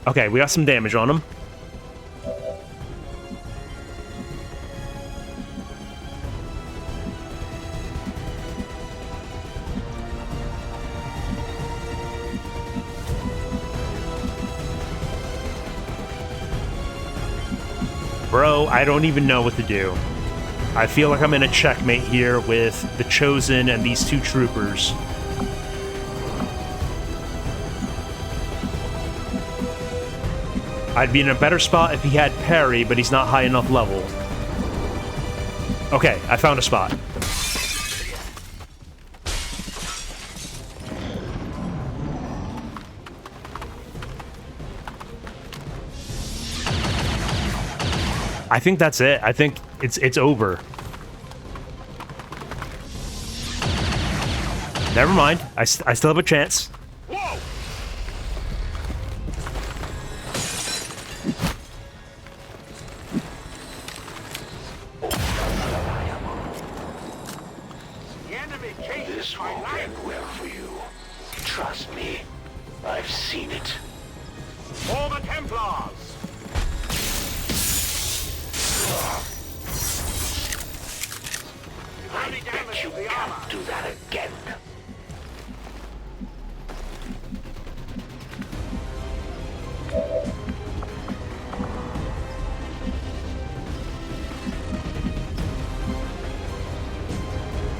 Okay, we got some damage on him. Bro, I don't even know what to do. I feel like I'm in a checkmate here with the Chosen and these two troopers. I'd be in a better spot if he had parry, but he's not high enough level. Okay, I found a spot. I think that's it. I think it's over. Never mind. I still have a chance. Whoa! This won't end well for you. Trust me, I've seen it. For the Templars! I bet you can't do that again.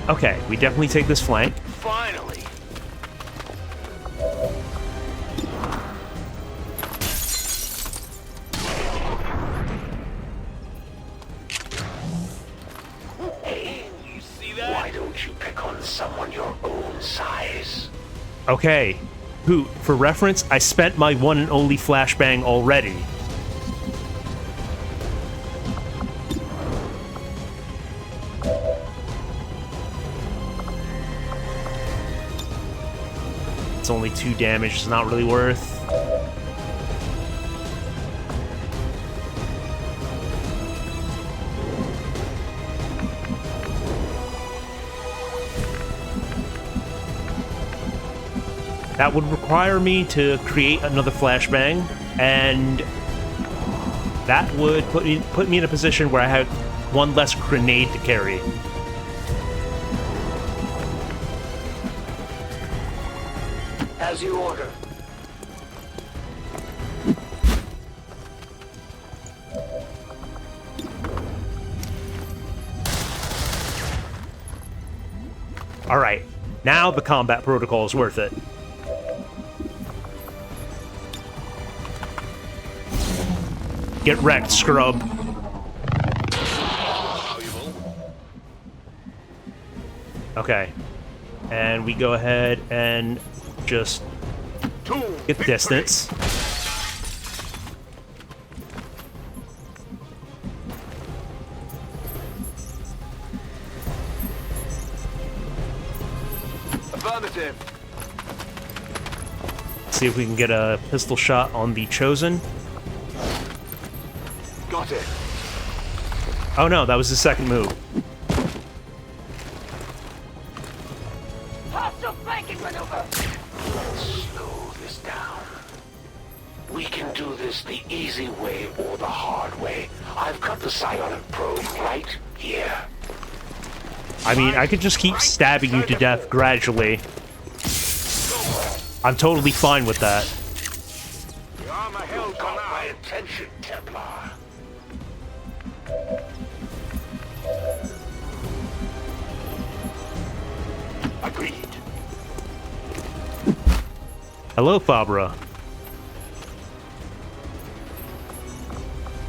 Okay, we definitely take this flank. Finally. Hey, you see that? Why don't you pick on someone your own size? Okay. Who, for reference, I spent my one and only flashbang already. It's only 2 damage, it's not really worth. That would require me to create another flashbang, and That would put me in a position where I had one less grenade to carry. As you order. Alright, now the combat protocol is worth it. Get wrecked, scrub. Okay. And we go ahead and just get distance. Affirmative. See if we can get a pistol shot on the Chosen. Got it. Oh no, that was the second move. Hostile flanking maneuver. Let's slow this down. We can do this the easy way or the hard way. I've got the psionic probe right here. I mean, I could just keep stabbing you to death gradually. I'm totally fine with that. The armor held got my attention, Templar. Agreed. Hello, Fabra.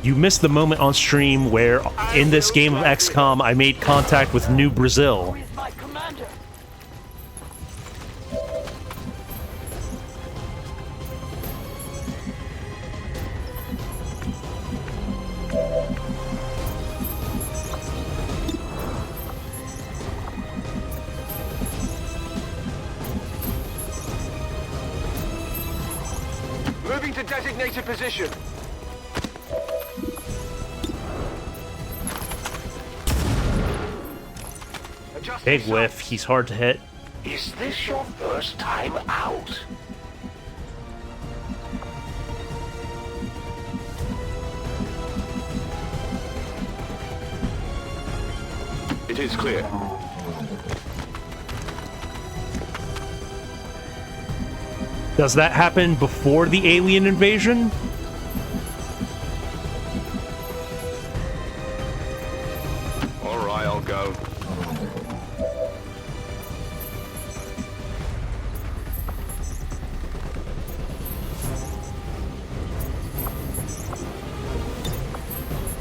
You missed the moment on stream where, in this game of XCOM, I made contact with New Brazil. Moving to designated position. Big whiff. He's hard to hit. Is this your first time out? It is clear. Does that happen before the alien invasion? All right, I'll go.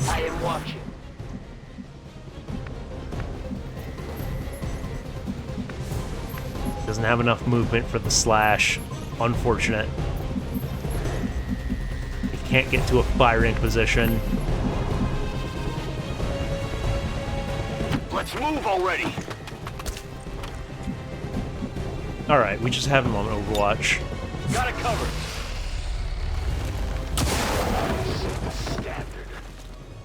I am watching. Doesn't have enough movement for the slash. Unfortunate. He can't get to a firing position. Let's move already. Alright, we just have him on Overwatch. Got it covered. Standard.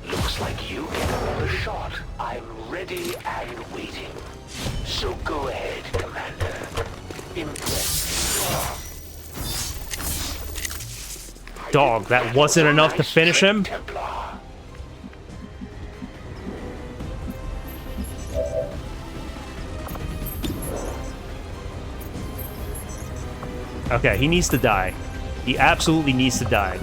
Looks like you get another shot. I'm ready and waiting. So go ahead, Commander. Impress. Dog, that wasn't enough to finish him? Okay, he needs to die. He absolutely needs to die.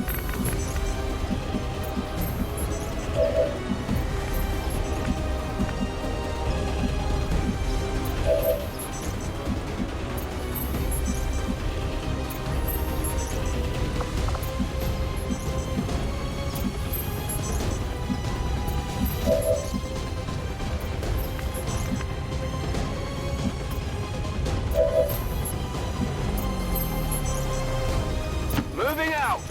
Moving out.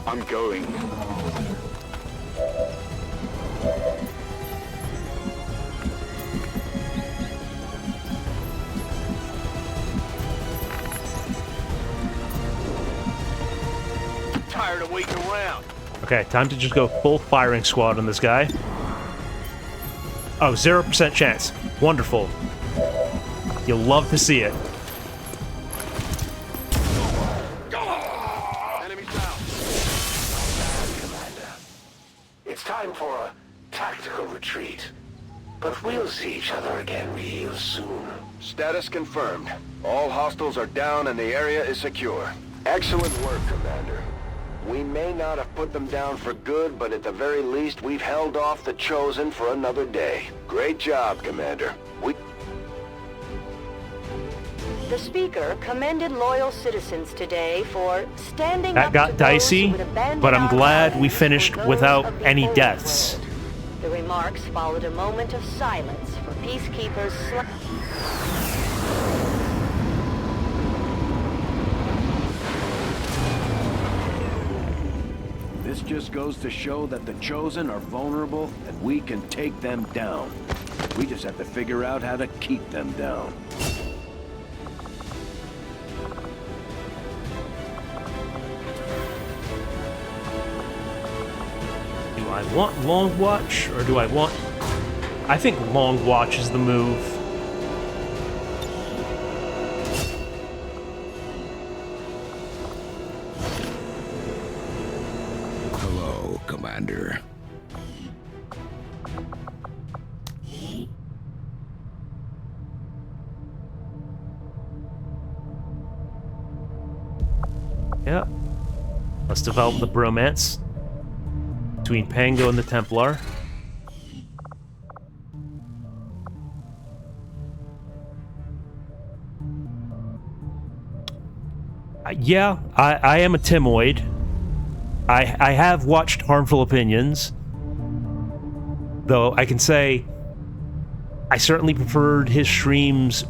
I'm going. Tired of waiting around. Okay, time to just go full firing squad on this guy. Oh, 0% chance. Wonderful. You'll love to see it. Enemy down. Commander. It's time for a tactical retreat. But we'll see each other again real soon. Status confirmed. All hostiles are down and the area is secure. Excellent work, Commander. We may not have put them down for good, but at the very least, we've held off the Chosen for another day. Great job, Commander. The speaker commended loyal citizens today for standing That up got to those dicey, who would abandon but I'm our glad we islands finished for those without of the any old deaths. world. The remarks followed a moment of silence for peacekeepers. This just goes to show that the Chosen are vulnerable and we can take them down. We just have to figure out how to keep them down. Do I want Long Watch, or do I want... I think Long Watch is the move. Hello, Commander. Yeah. Let's develop the bromance between Pango and the Templar. Yeah, I am a Timoid. I have watched Harmful Opinions, though I can say I certainly preferred his streams.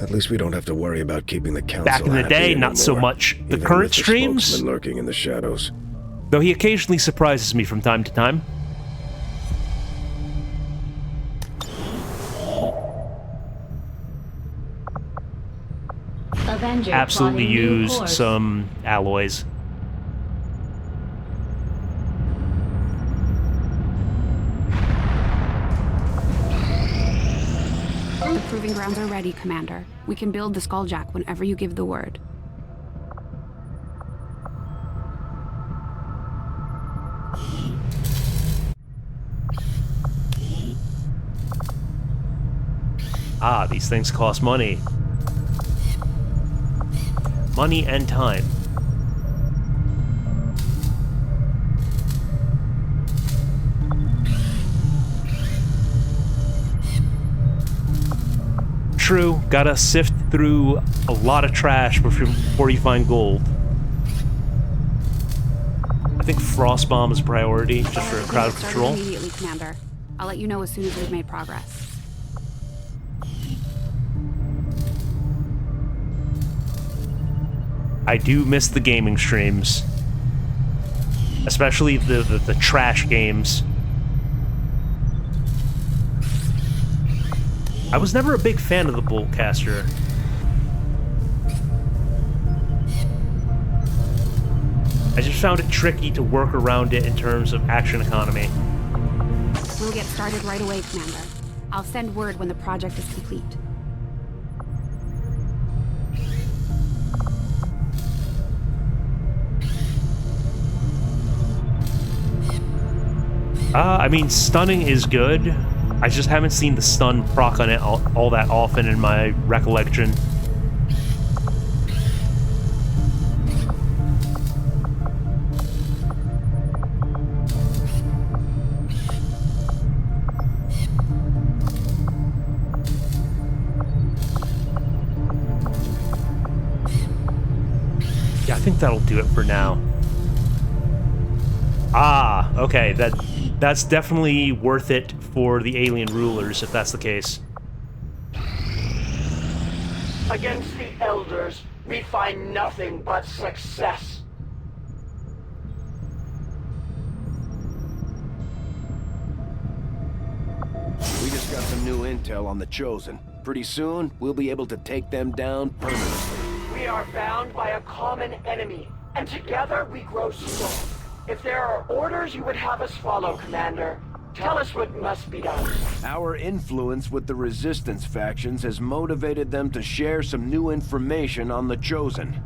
At least we don't have to worry about keeping the council back in the happy day, not so anymore, much the even current with the streams. spokesman lurking in the shadows. Though he occasionally surprises me from time to time. Avenger Absolutely plotting new use course. some alloys. The proving grounds are ready, Commander. We can build the Skulljack whenever you give the word. Ah, these things cost money. Money and time. True, gotta sift through a lot of trash before you find gold. I think Frostbomb is priority, just for crowd Start control. immediately, Commander. I'll let you know as soon as we've made progress. I do miss the gaming streams. Especially the trash games. I was never a big fan of the Boltcaster. I just found it tricky to work around it in terms of action economy. We'll get started right away, Commander. I'll send word when the project is complete. I mean, stunning is good. I just haven't seen the stun proc on it all that often in my recollection. Yeah, I think that'll do it for now. Ah, okay, that's definitely worth it for the alien rulers, if that's the case. Against the Elders, we find nothing but success. We just got some new intel on the Chosen. Pretty soon, we'll be able to take them down permanently. We are bound by a common enemy, and together we grow strong. If there are orders you would have us follow, Commander, Tell us what must be done. Our influence with the Resistance factions has motivated them to share some new information on the Chosen.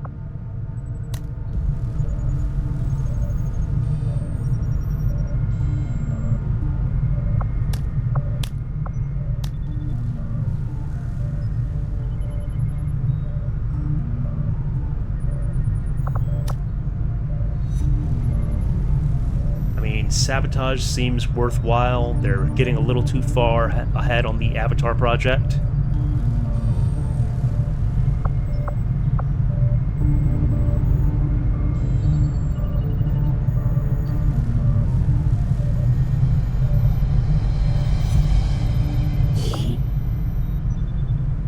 Sabotage seems worthwhile. They're getting a little too far ahead on the Avatar project.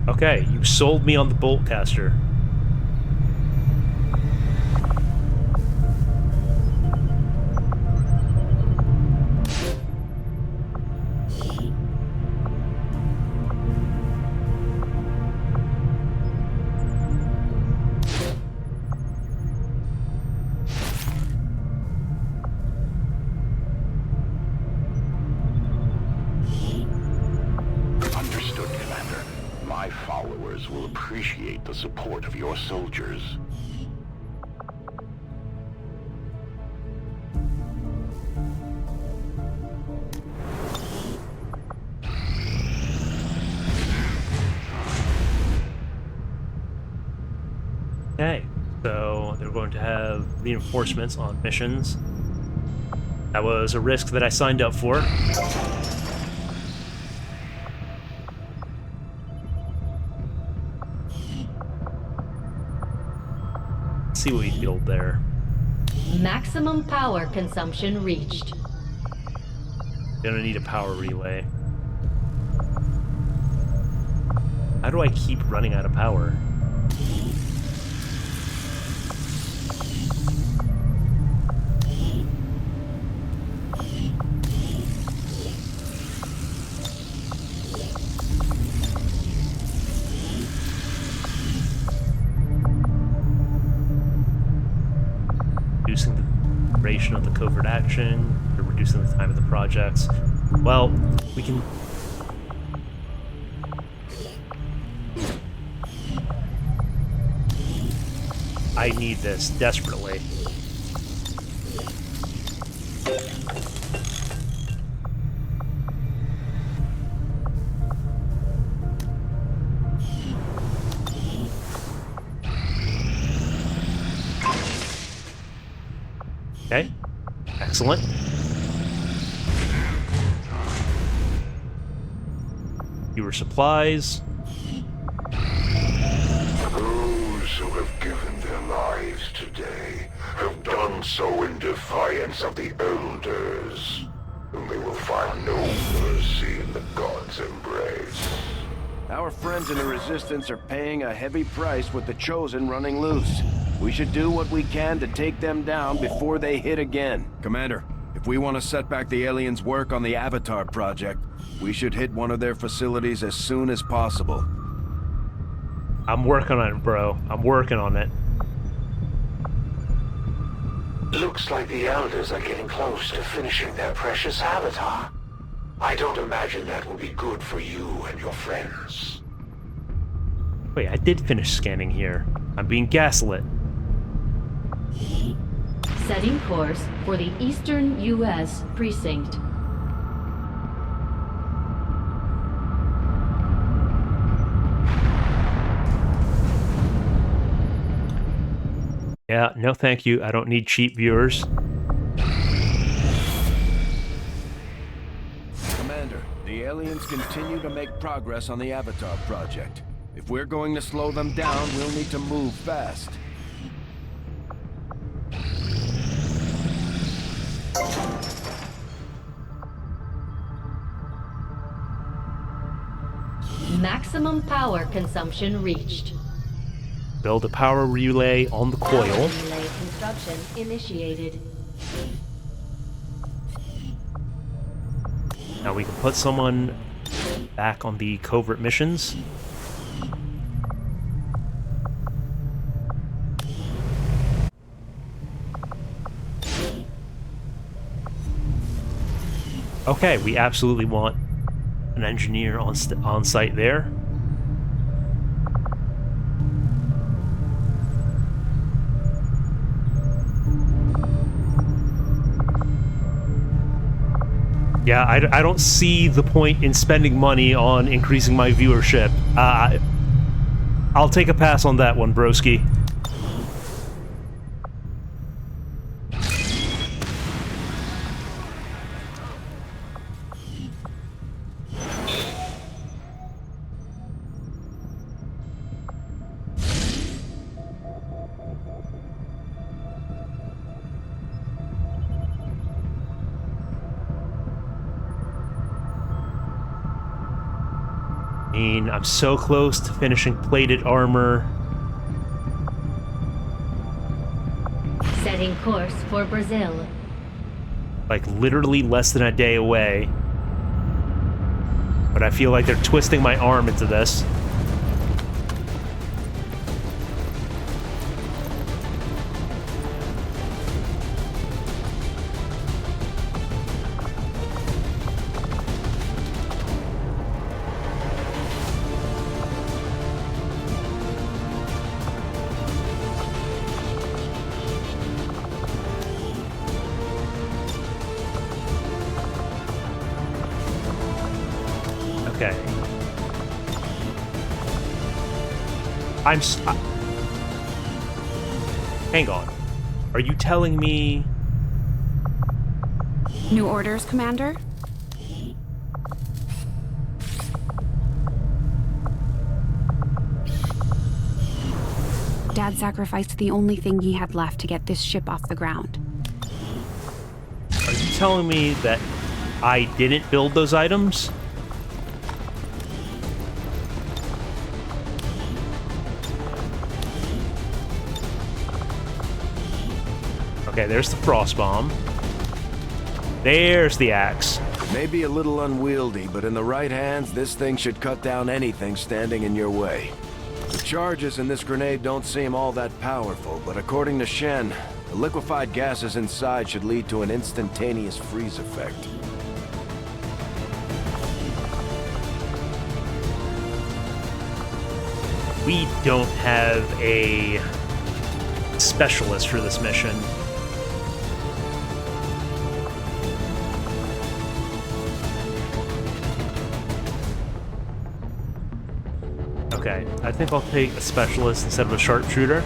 Okay, you sold me on the Boltcaster. Will appreciate the support of your soldiers. Okay, so they're going to have reinforcements on missions. That was a risk that I signed up for. See what we build there. Maximum power consumption reached. Gonna need a power relay. How do I keep running out of power? Reducing the duration of the covert action, or reducing the time of the projects. Well, we can... I need this desperately. Okay, excellent. Fewer supplies. Those who have given their lives today have done so in defiance of the Elders, and they will find no mercy in the God's embrace. Our friends in the Resistance are paying a heavy price with the Chosen running loose. We should do what we can to take them down before they hit again. Commander, if we want to set back the aliens' work on the Avatar project, we should hit one of their facilities as soon as possible. I'm working on it, bro. I'm working on it. Looks like the Elders are getting close to finishing their precious Avatar. I don't imagine that will be good for you and your friends. Wait, I did finish scanning here. I'm being gaslit. Setting course for the Eastern U.S. Precinct. Yeah, no thank you. I don't need cheap viewers. Commander, the aliens continue to make progress on the Avatar project. If we're going to slow them down, we'll need to move fast. Maximum power consumption reached. Build a power relay on the coil. Power relay construction initiated. Now we can put someone back on the covert missions. Okay, we absolutely want an engineer on site there. Yeah, I don't see the point in spending money on increasing my viewership. I'll take a pass on that one, broski. I'm so close to finishing plated armor. Setting course for Brazil. Like, literally less than a day away. But I feel like they're twisting my arm into this. Okay. Hang on. Are you telling me... New orders, Commander? Dad sacrificed the only thing he had left to get this ship off the ground. Are you telling me that I didn't build those items? Okay, there's the frost bomb. There's the axe. Maybe a little unwieldy, but in the right hands, this thing should cut down anything standing in your way. The charges in this grenade don't seem all that powerful, but according to Shen, the liquefied gases inside should lead to an instantaneous freeze effect. We don't have a specialist for this mission. Okay, I think I'll take a specialist instead of a sharpshooter.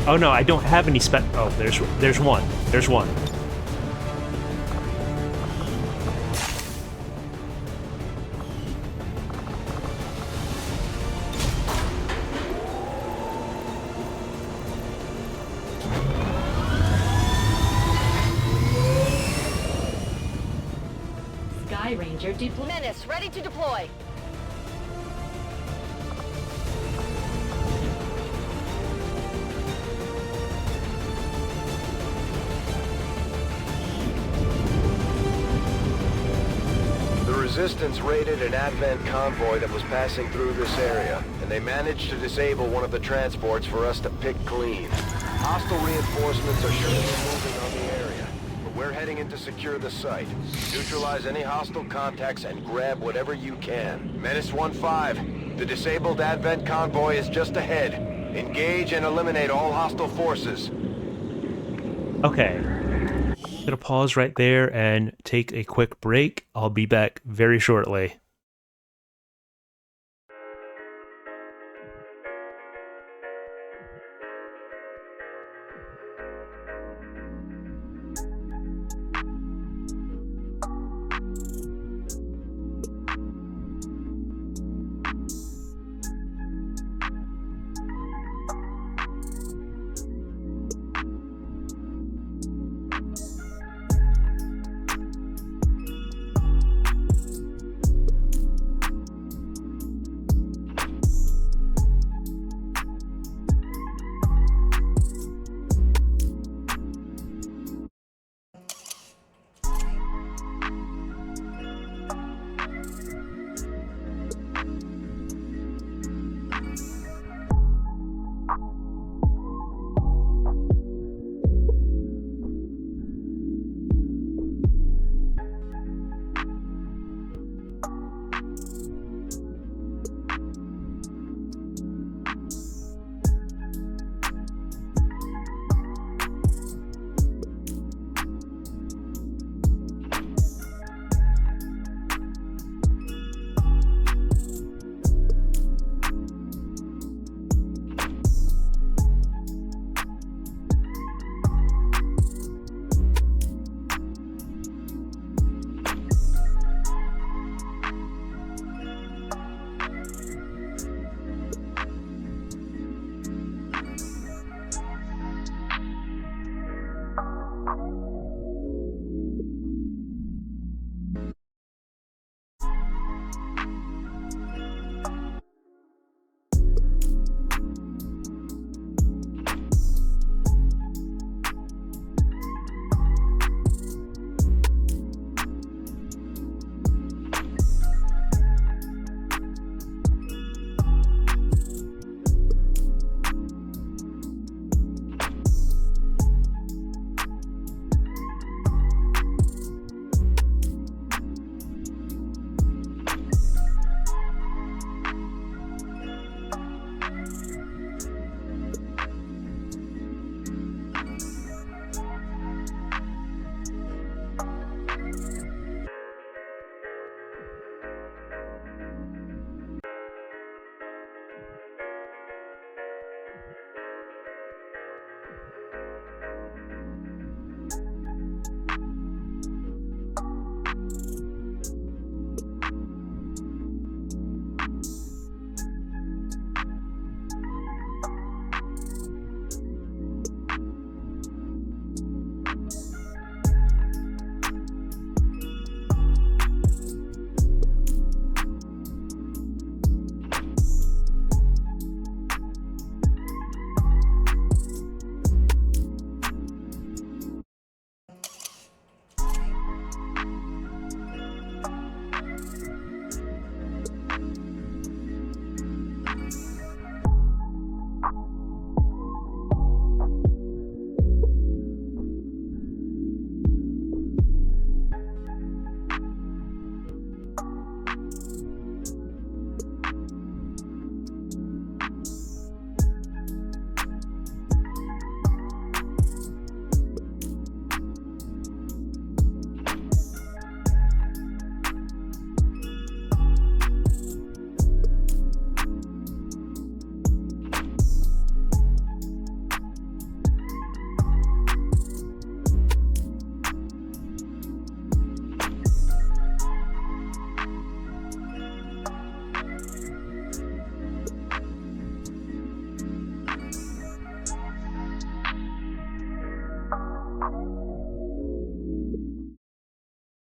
Oh no, I don't have any oh, there's one. There's one. Sky Ranger deploy. Menace, ready to deploy. The Resistance raided an Advent convoy that was passing through this area, and they managed to disable one of the transports for us to pick clean. Hostile reinforcements are surely moving on the area, but we're heading in to secure the site. Neutralize any hostile contacts and grab whatever you can. Menace 1-5, the disabled Advent convoy is just ahead. Engage and eliminate all hostile forces. Okay. Gonna pause right there and take a quick break. I'll be back very shortly.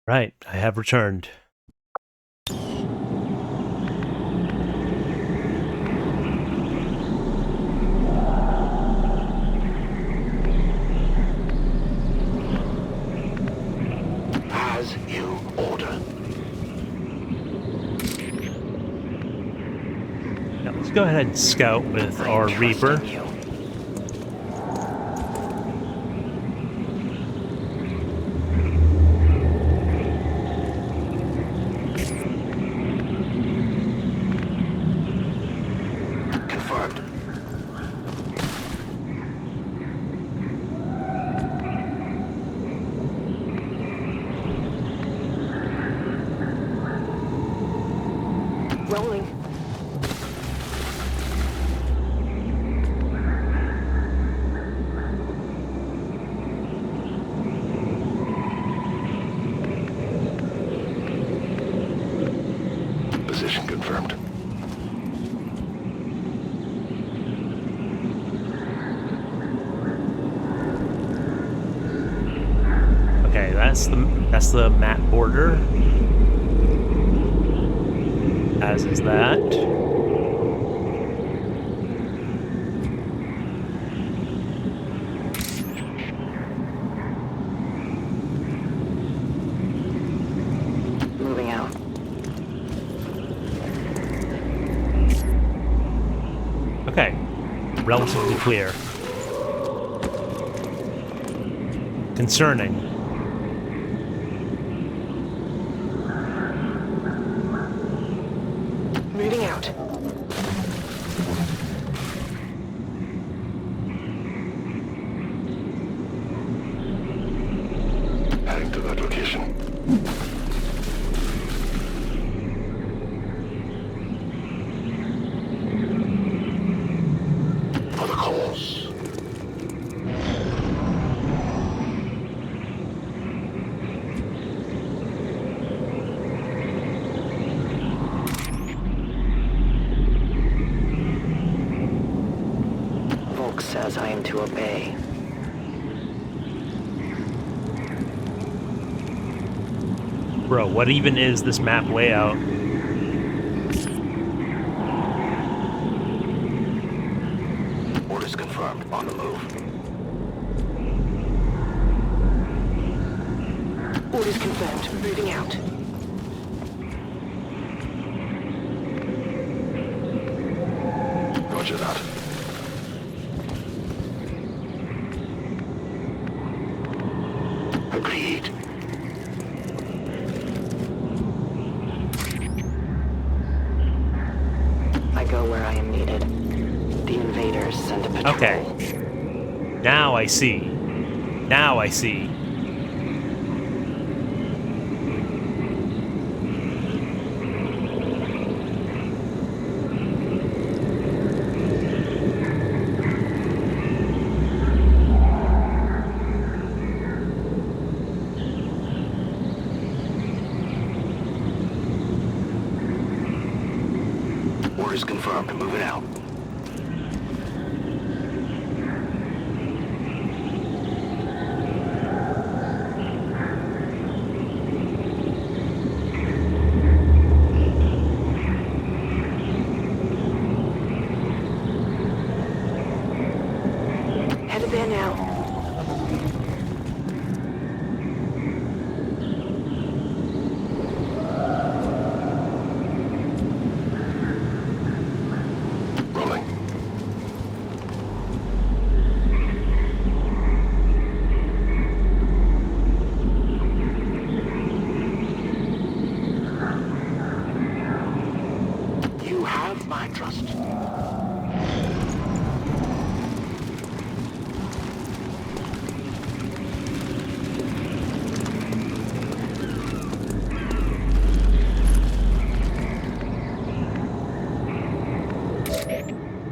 Right, I have returned. As you order. Now, let's go ahead and scout with our Reaper. Confirmed. Rolling. Position confirmed. Okay, that's the map border. As is that. Moving out. Okay, relatively clear. Concerning. Moving out. Heading to that location. For the cause. Volk says I am to obey. Bro, what even is this map layout? Orders confirmed. On the move. Orders confirmed. Moving out. Roger that. Agreed. I go where I am needed. The invaders send a patrol. Okay. Now I see. Now I see. Orders confirmed. Moving out. Headed there now. Rolling. You have my trust.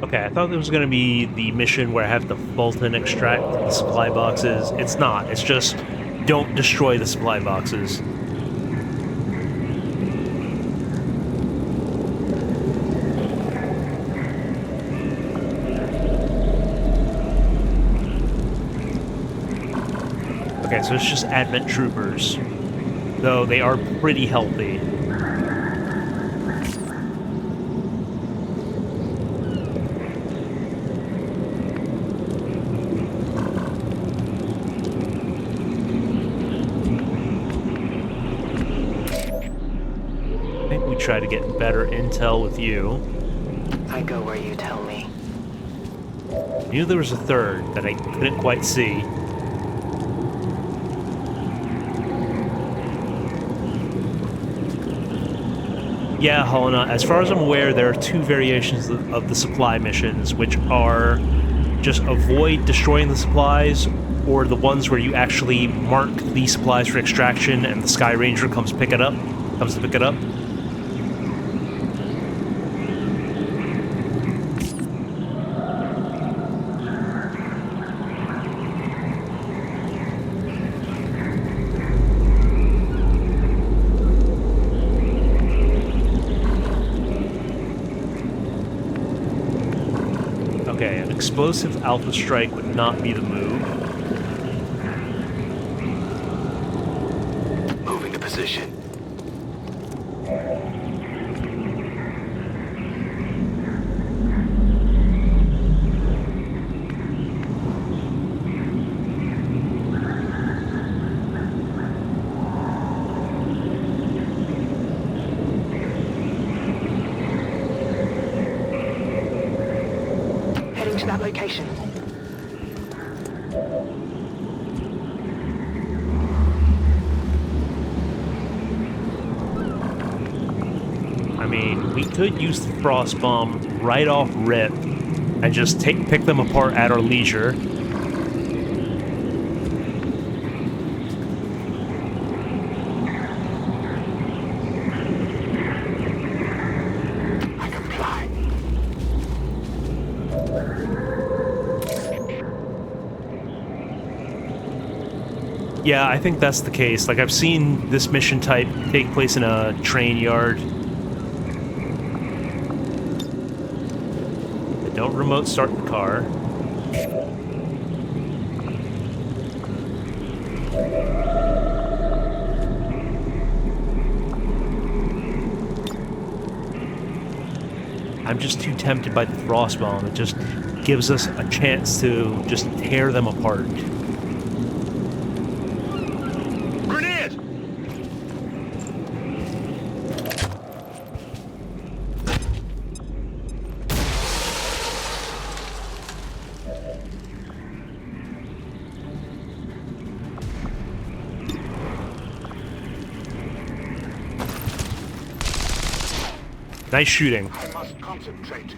Okay, I thought there was going to be the mission where I have to Fulton extract the supply boxes. It's not. It's just don't destroy the supply boxes. Okay, so it's just Advent troopers. though they are pretty healthy. I think we try to get better intel with you. I go where you tell me. I knew there was a third that I couldn't quite see. Yeah, Helena, as far as I'm aware, there are two variations of the supply missions, which are just avoid destroying the supplies, or the ones where you actually mark the supplies for extraction and the Sky Ranger comes to pick it up. Okay, an explosive alpha strike would not be the move. Moving to position. Heading to that location. I mean, we could use the frost bomb right off rip and just pick them apart at our leisure. I comply. Yeah, I think that's the case. Like, I've seen this mission type take place in a train yard. But don't remote start the car. I'm just too tempted by the frost bomb. It just gives us a chance to just tear them apart. Grenade! Nice shooting. I must concentrate.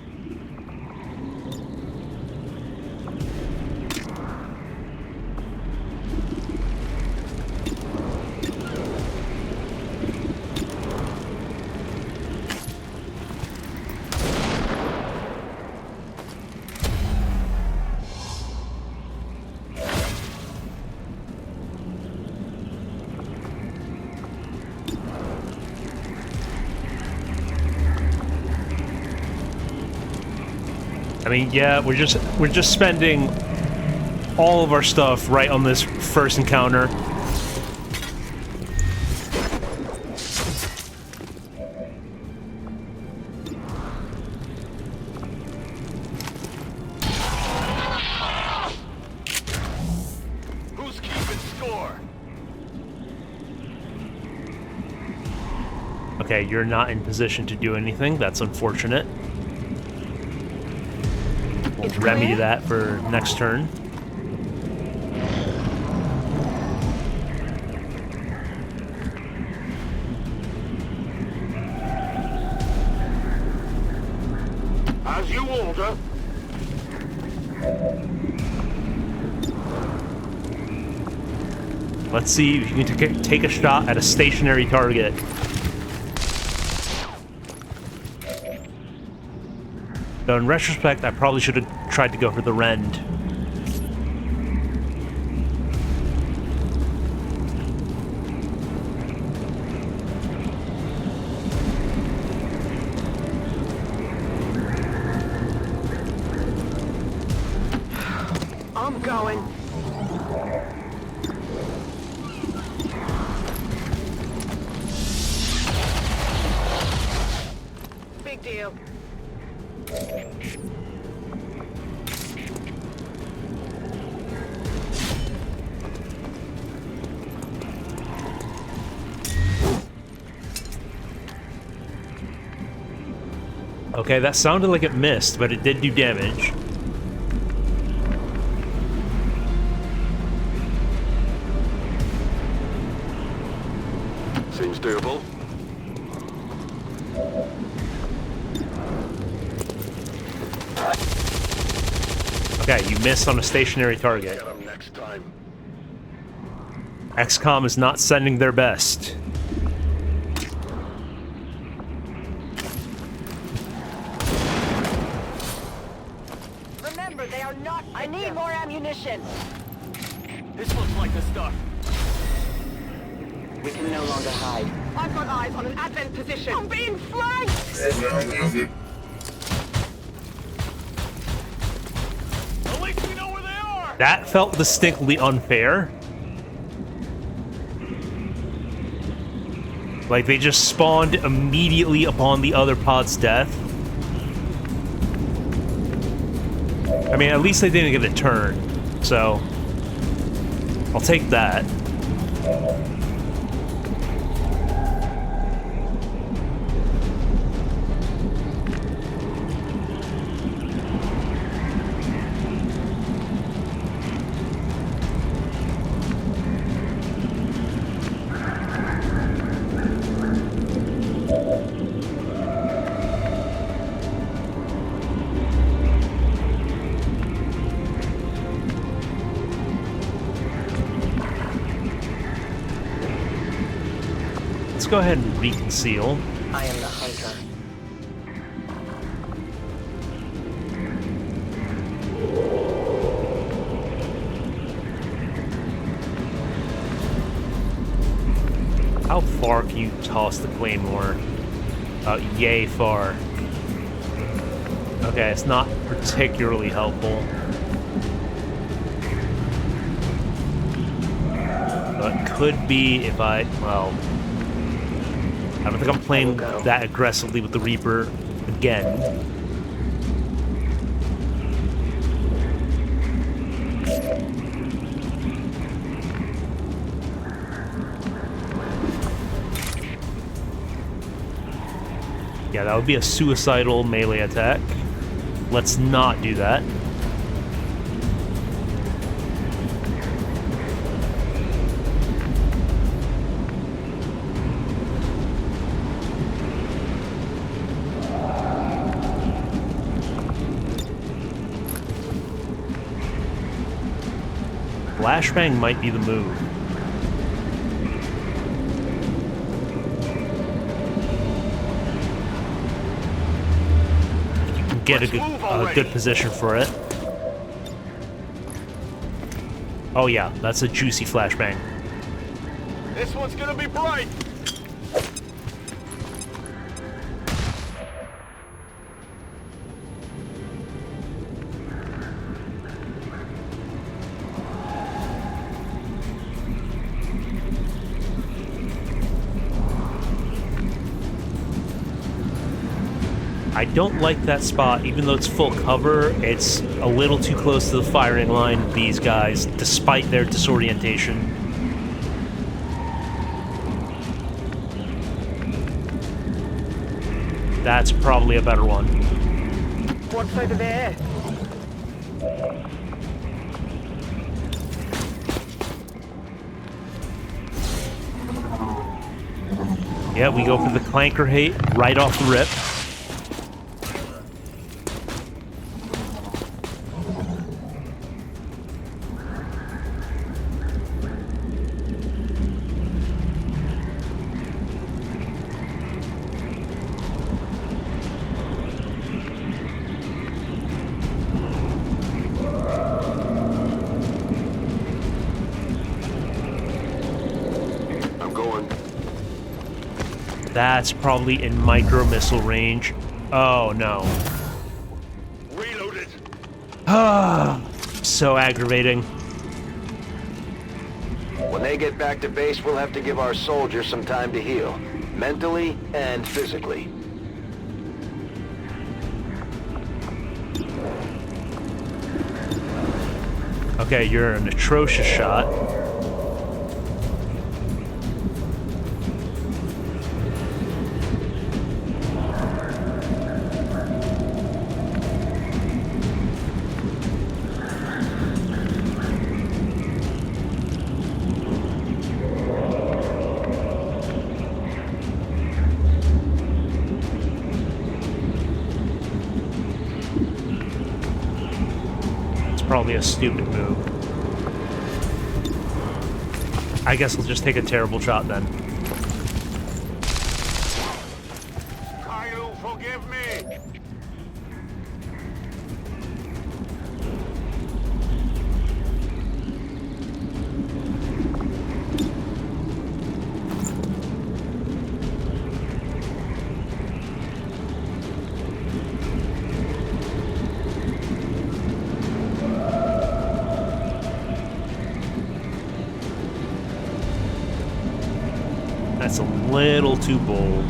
I mean, yeah, we're just spending all of our stuff right on this first encounter. Who's keeping score? Okay, you're not in position to do anything. That's unfortunate. We'll remedy that for next turn. As you order. Let's see if you can take a shot at a stationary target. Though in retrospect, I probably should have tried to go for the rend. I'm going. deal. Okay, that sounded like it missed, but it did do damage. Seems doable. Okay, you missed on a stationary target. Get 'em next time. XCOM is not sending their best. Remember, they are not. I need more ammunition. This looks like the stuff. We can no longer hide. I've got eyes on an advent position. I'm being flanked. At least we know where they are. That felt distinctly unfair. Like, they just spawned immediately upon the other pod's death. I mean, at least they didn't get a turn, so I'll take that. Let's go ahead and reconceal. I am the hunter. How far can you toss the claymore? Yay far. Okay, it's not particularly helpful. But could be if I, well, I don't think I'm playing that aggressively with the Reaper again. Yeah, that would be a suicidal melee attack. Let's not do that. Flashbang might be the move. Get a good position for it. Oh yeah, that's a juicy flashbang. This one's gonna be bright. I don't like that spot, even though it's full cover. It's a little too close to the firing line of these guys, despite their disorientation. That's probably a better one. What's over there? Yeah, we go for the clanker hate right off the rip. That's probably in micro-missile range. Oh, no. Reloaded. Ah, so aggravating. When they get back to base, we'll have to give our soldiers some time to heal. Mentally and physically. Okay, you're an atrocious shot. Probably a stupid move. I guess I'll just take a terrible shot then. Kyle, forgive me! That's a little too bold.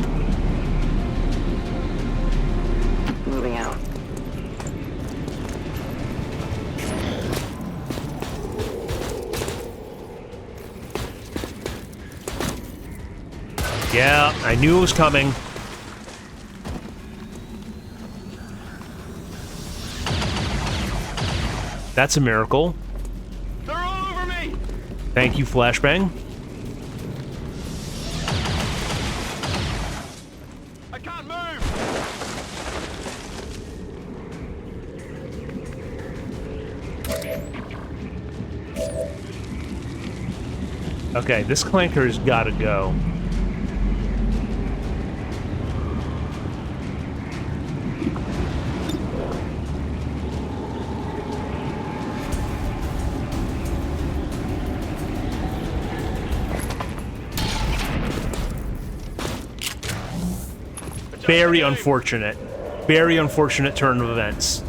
Moving out. Yeah, I knew it was coming. That's a miracle. They're all over me! Thank you, Flashbang. I can't move! Okay, this clanker's gotta go. Very unfortunate. Very unfortunate turn of events.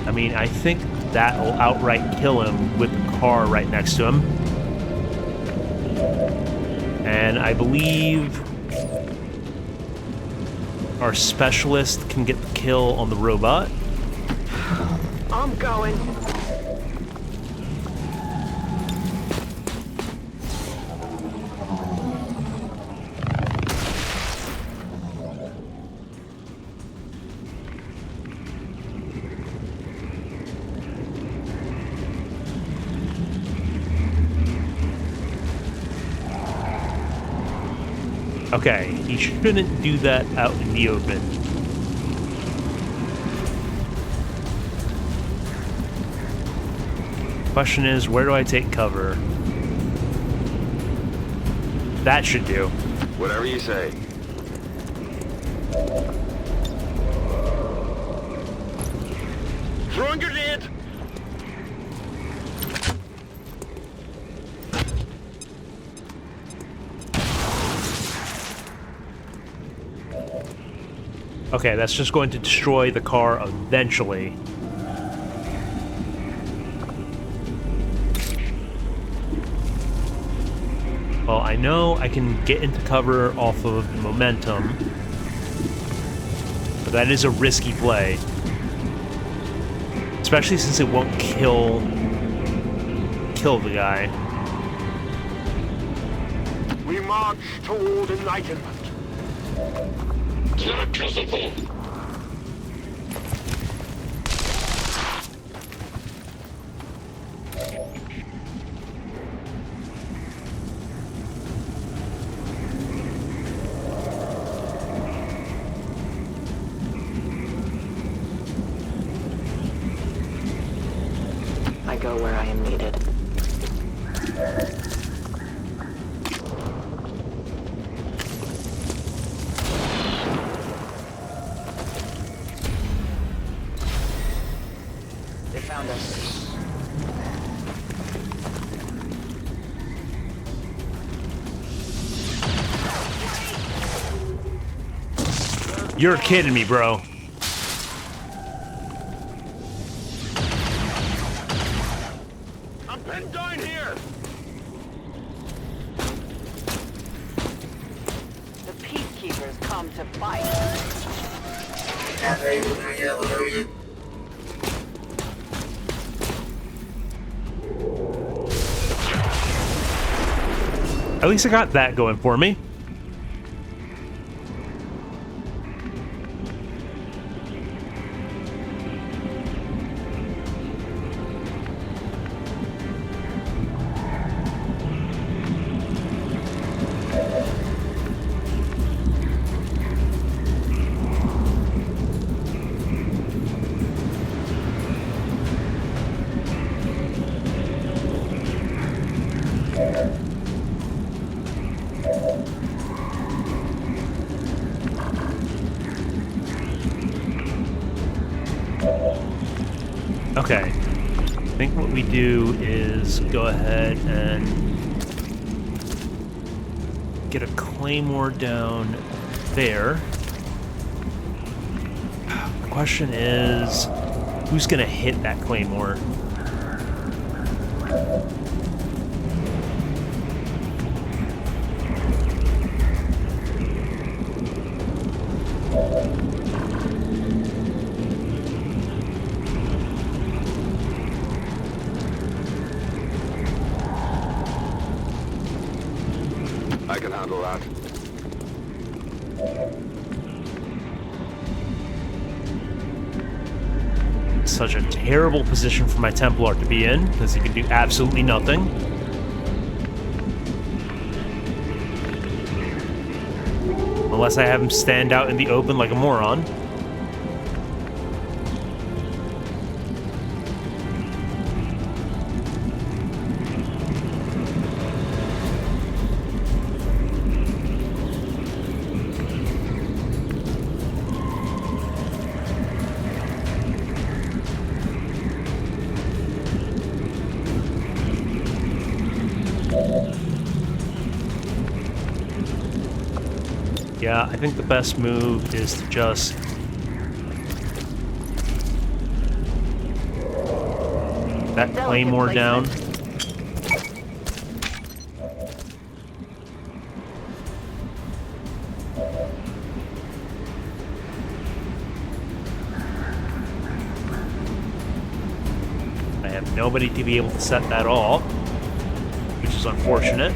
I mean, I think that'll outright kill him with the car right next to him. And I believe our specialist can get the kill on the robot. I'm going. Okay, he shouldn't do that out in the open. Question is, where do I take cover? That should do. Whatever you say. Throwing grenade! Okay, that's just going to destroy the car eventually. Well, I know I can get into cover off of momentum, but that is a risky play. Especially since it won't kill the guy. We march toward enlightenment. Electricity. I go where I am needed. They found us. You're kidding me, bro. I'm pinned down here. The peacekeepers come to fight. At least I got that going for me. Okay, I think what we do is go ahead and get a claymore down there. The question is, who's gonna hit that claymore? I can handle that. Such a terrible position for my Templar to be in, because he can do absolutely nothing. Unless I have him stand out in the open like a moron. Yeah, I think the best move is to just that claymore down. I have nobody to be able to set that off, which is unfortunate.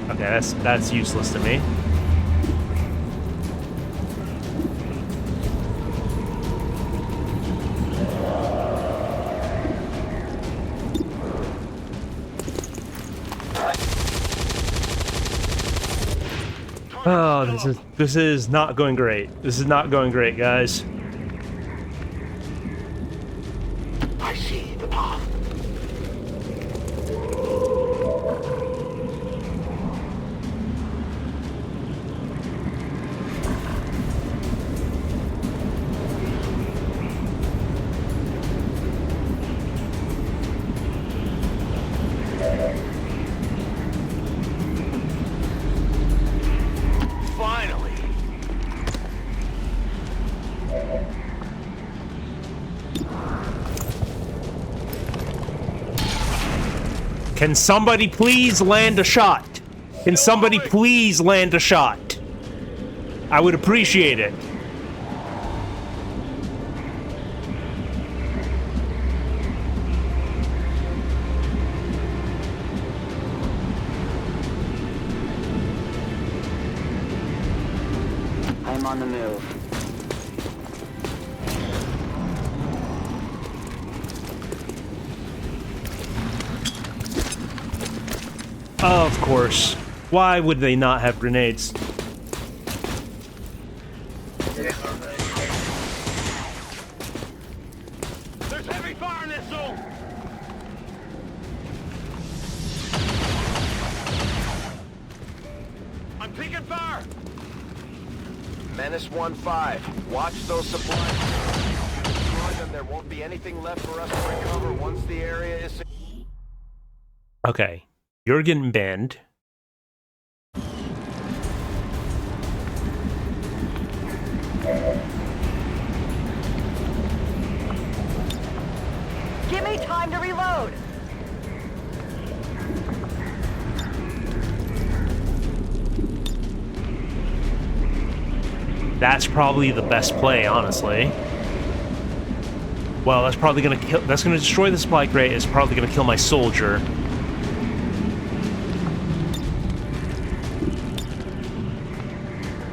Okay, that's useless to me. Oh, this is not going great. This is not going great, guys. I see the path. Finally. Can somebody please land a shot? Can somebody please land a shot? I would appreciate it. I'm on the move. Of course. Why would they not have grenades? There's heavy fire in this zone! I'm taking fire! Menace 1-5, watch those supplies. If you destroy them, there won't be anything left for us to recover once the area is... Okay. You're getting banned. Give me time to reload! That's probably the best play, honestly. Well, that's probably gonna kill. That's gonna destroy the supply crate. It's probably gonna kill my soldier.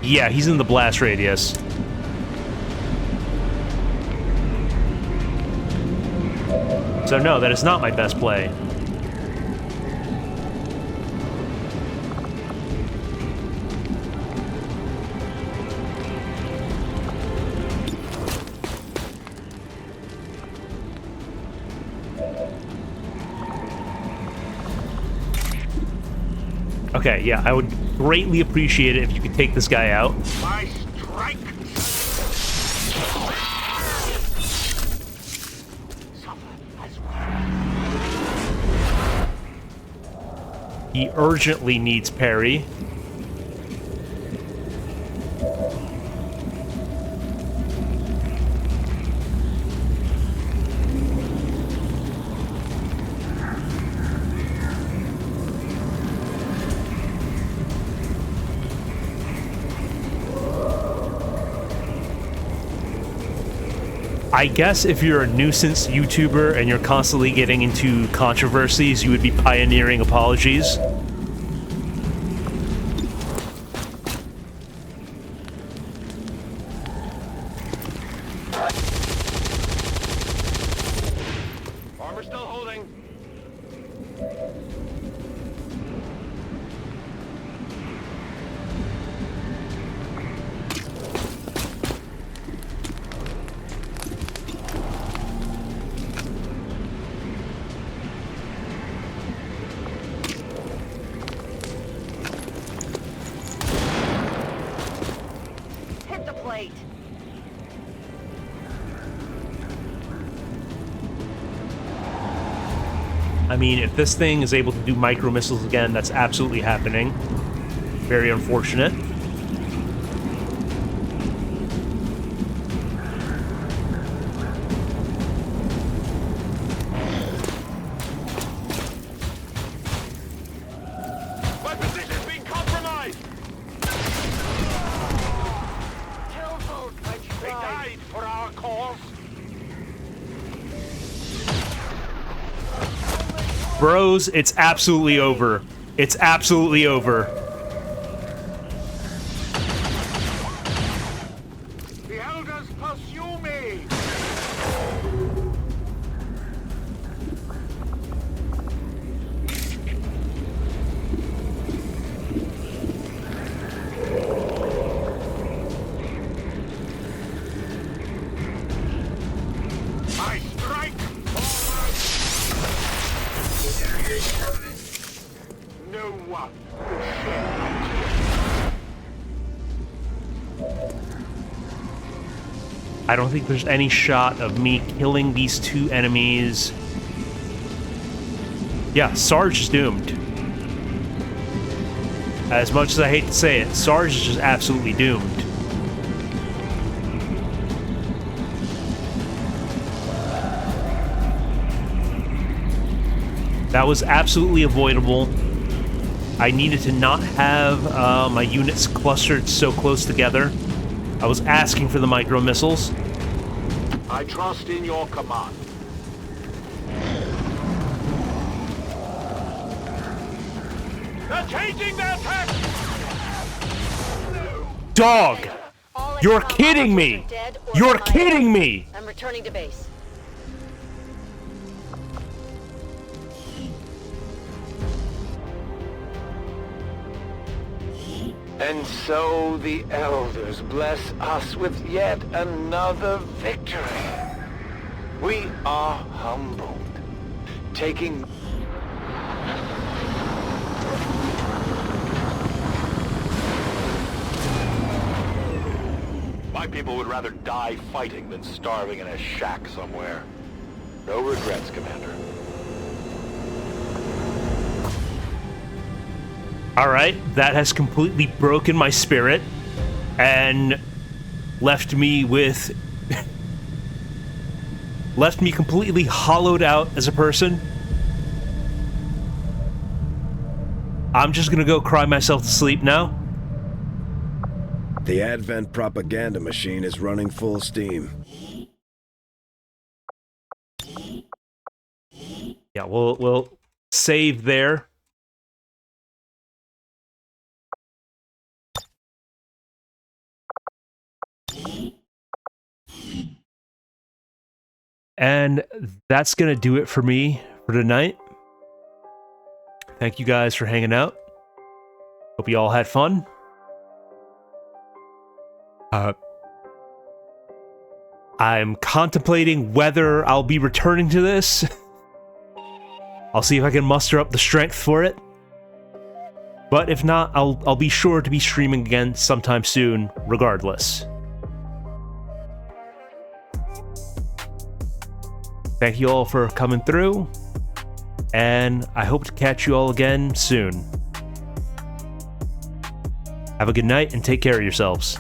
Yeah, he's in the blast radius. So no, that is not my best play. Okay, yeah, I would greatly appreciate it if you could take this guy out. My strike! He urgently needs parry. I guess if you're a nuisance YouTuber and you're constantly getting into controversies, you would be pioneering apologies. Armor still holding. Hit the plate! I mean, if this thing is able to do micro missiles again, that's absolutely happening. Very unfortunate. My position's being compromised! Kill those, They died for our cause! Bros, it's absolutely over. It's absolutely over. The elders pursue me! I strike! No one will share my I don't think there's any shot of me killing these two enemies. Yeah, Sarge is doomed. As much as I hate to say it, Sarge is just absolutely doomed. That was absolutely avoidable. I needed to not have my units clustered so close together. I was asking for the micro missiles. I trust in your command. They're changing their tack! Dog! You're kidding me! You're kidding me! I'm returning to base. And so the Elders bless us with yet another victory. We are humbled, taking... My people would rather die fighting than starving in a shack somewhere. No regrets, Commander. Alright, that has completely broken my spirit and left me with... left me completely hollowed out as a person. I'm just gonna go cry myself to sleep now. The Advent propaganda machine is running full steam. Yeah, we'll save there. And that's gonna do it for me for tonight. Thank you guys for hanging out. Hope you all had fun. I'm contemplating whether I'll be returning to this. I'll see if I can muster up the strength for it. But if not, I'll be sure to be streaming again sometime soon, regardless. Thank you all for coming through, and I hope to catch you all again soon. Have a good night and take care of yourselves.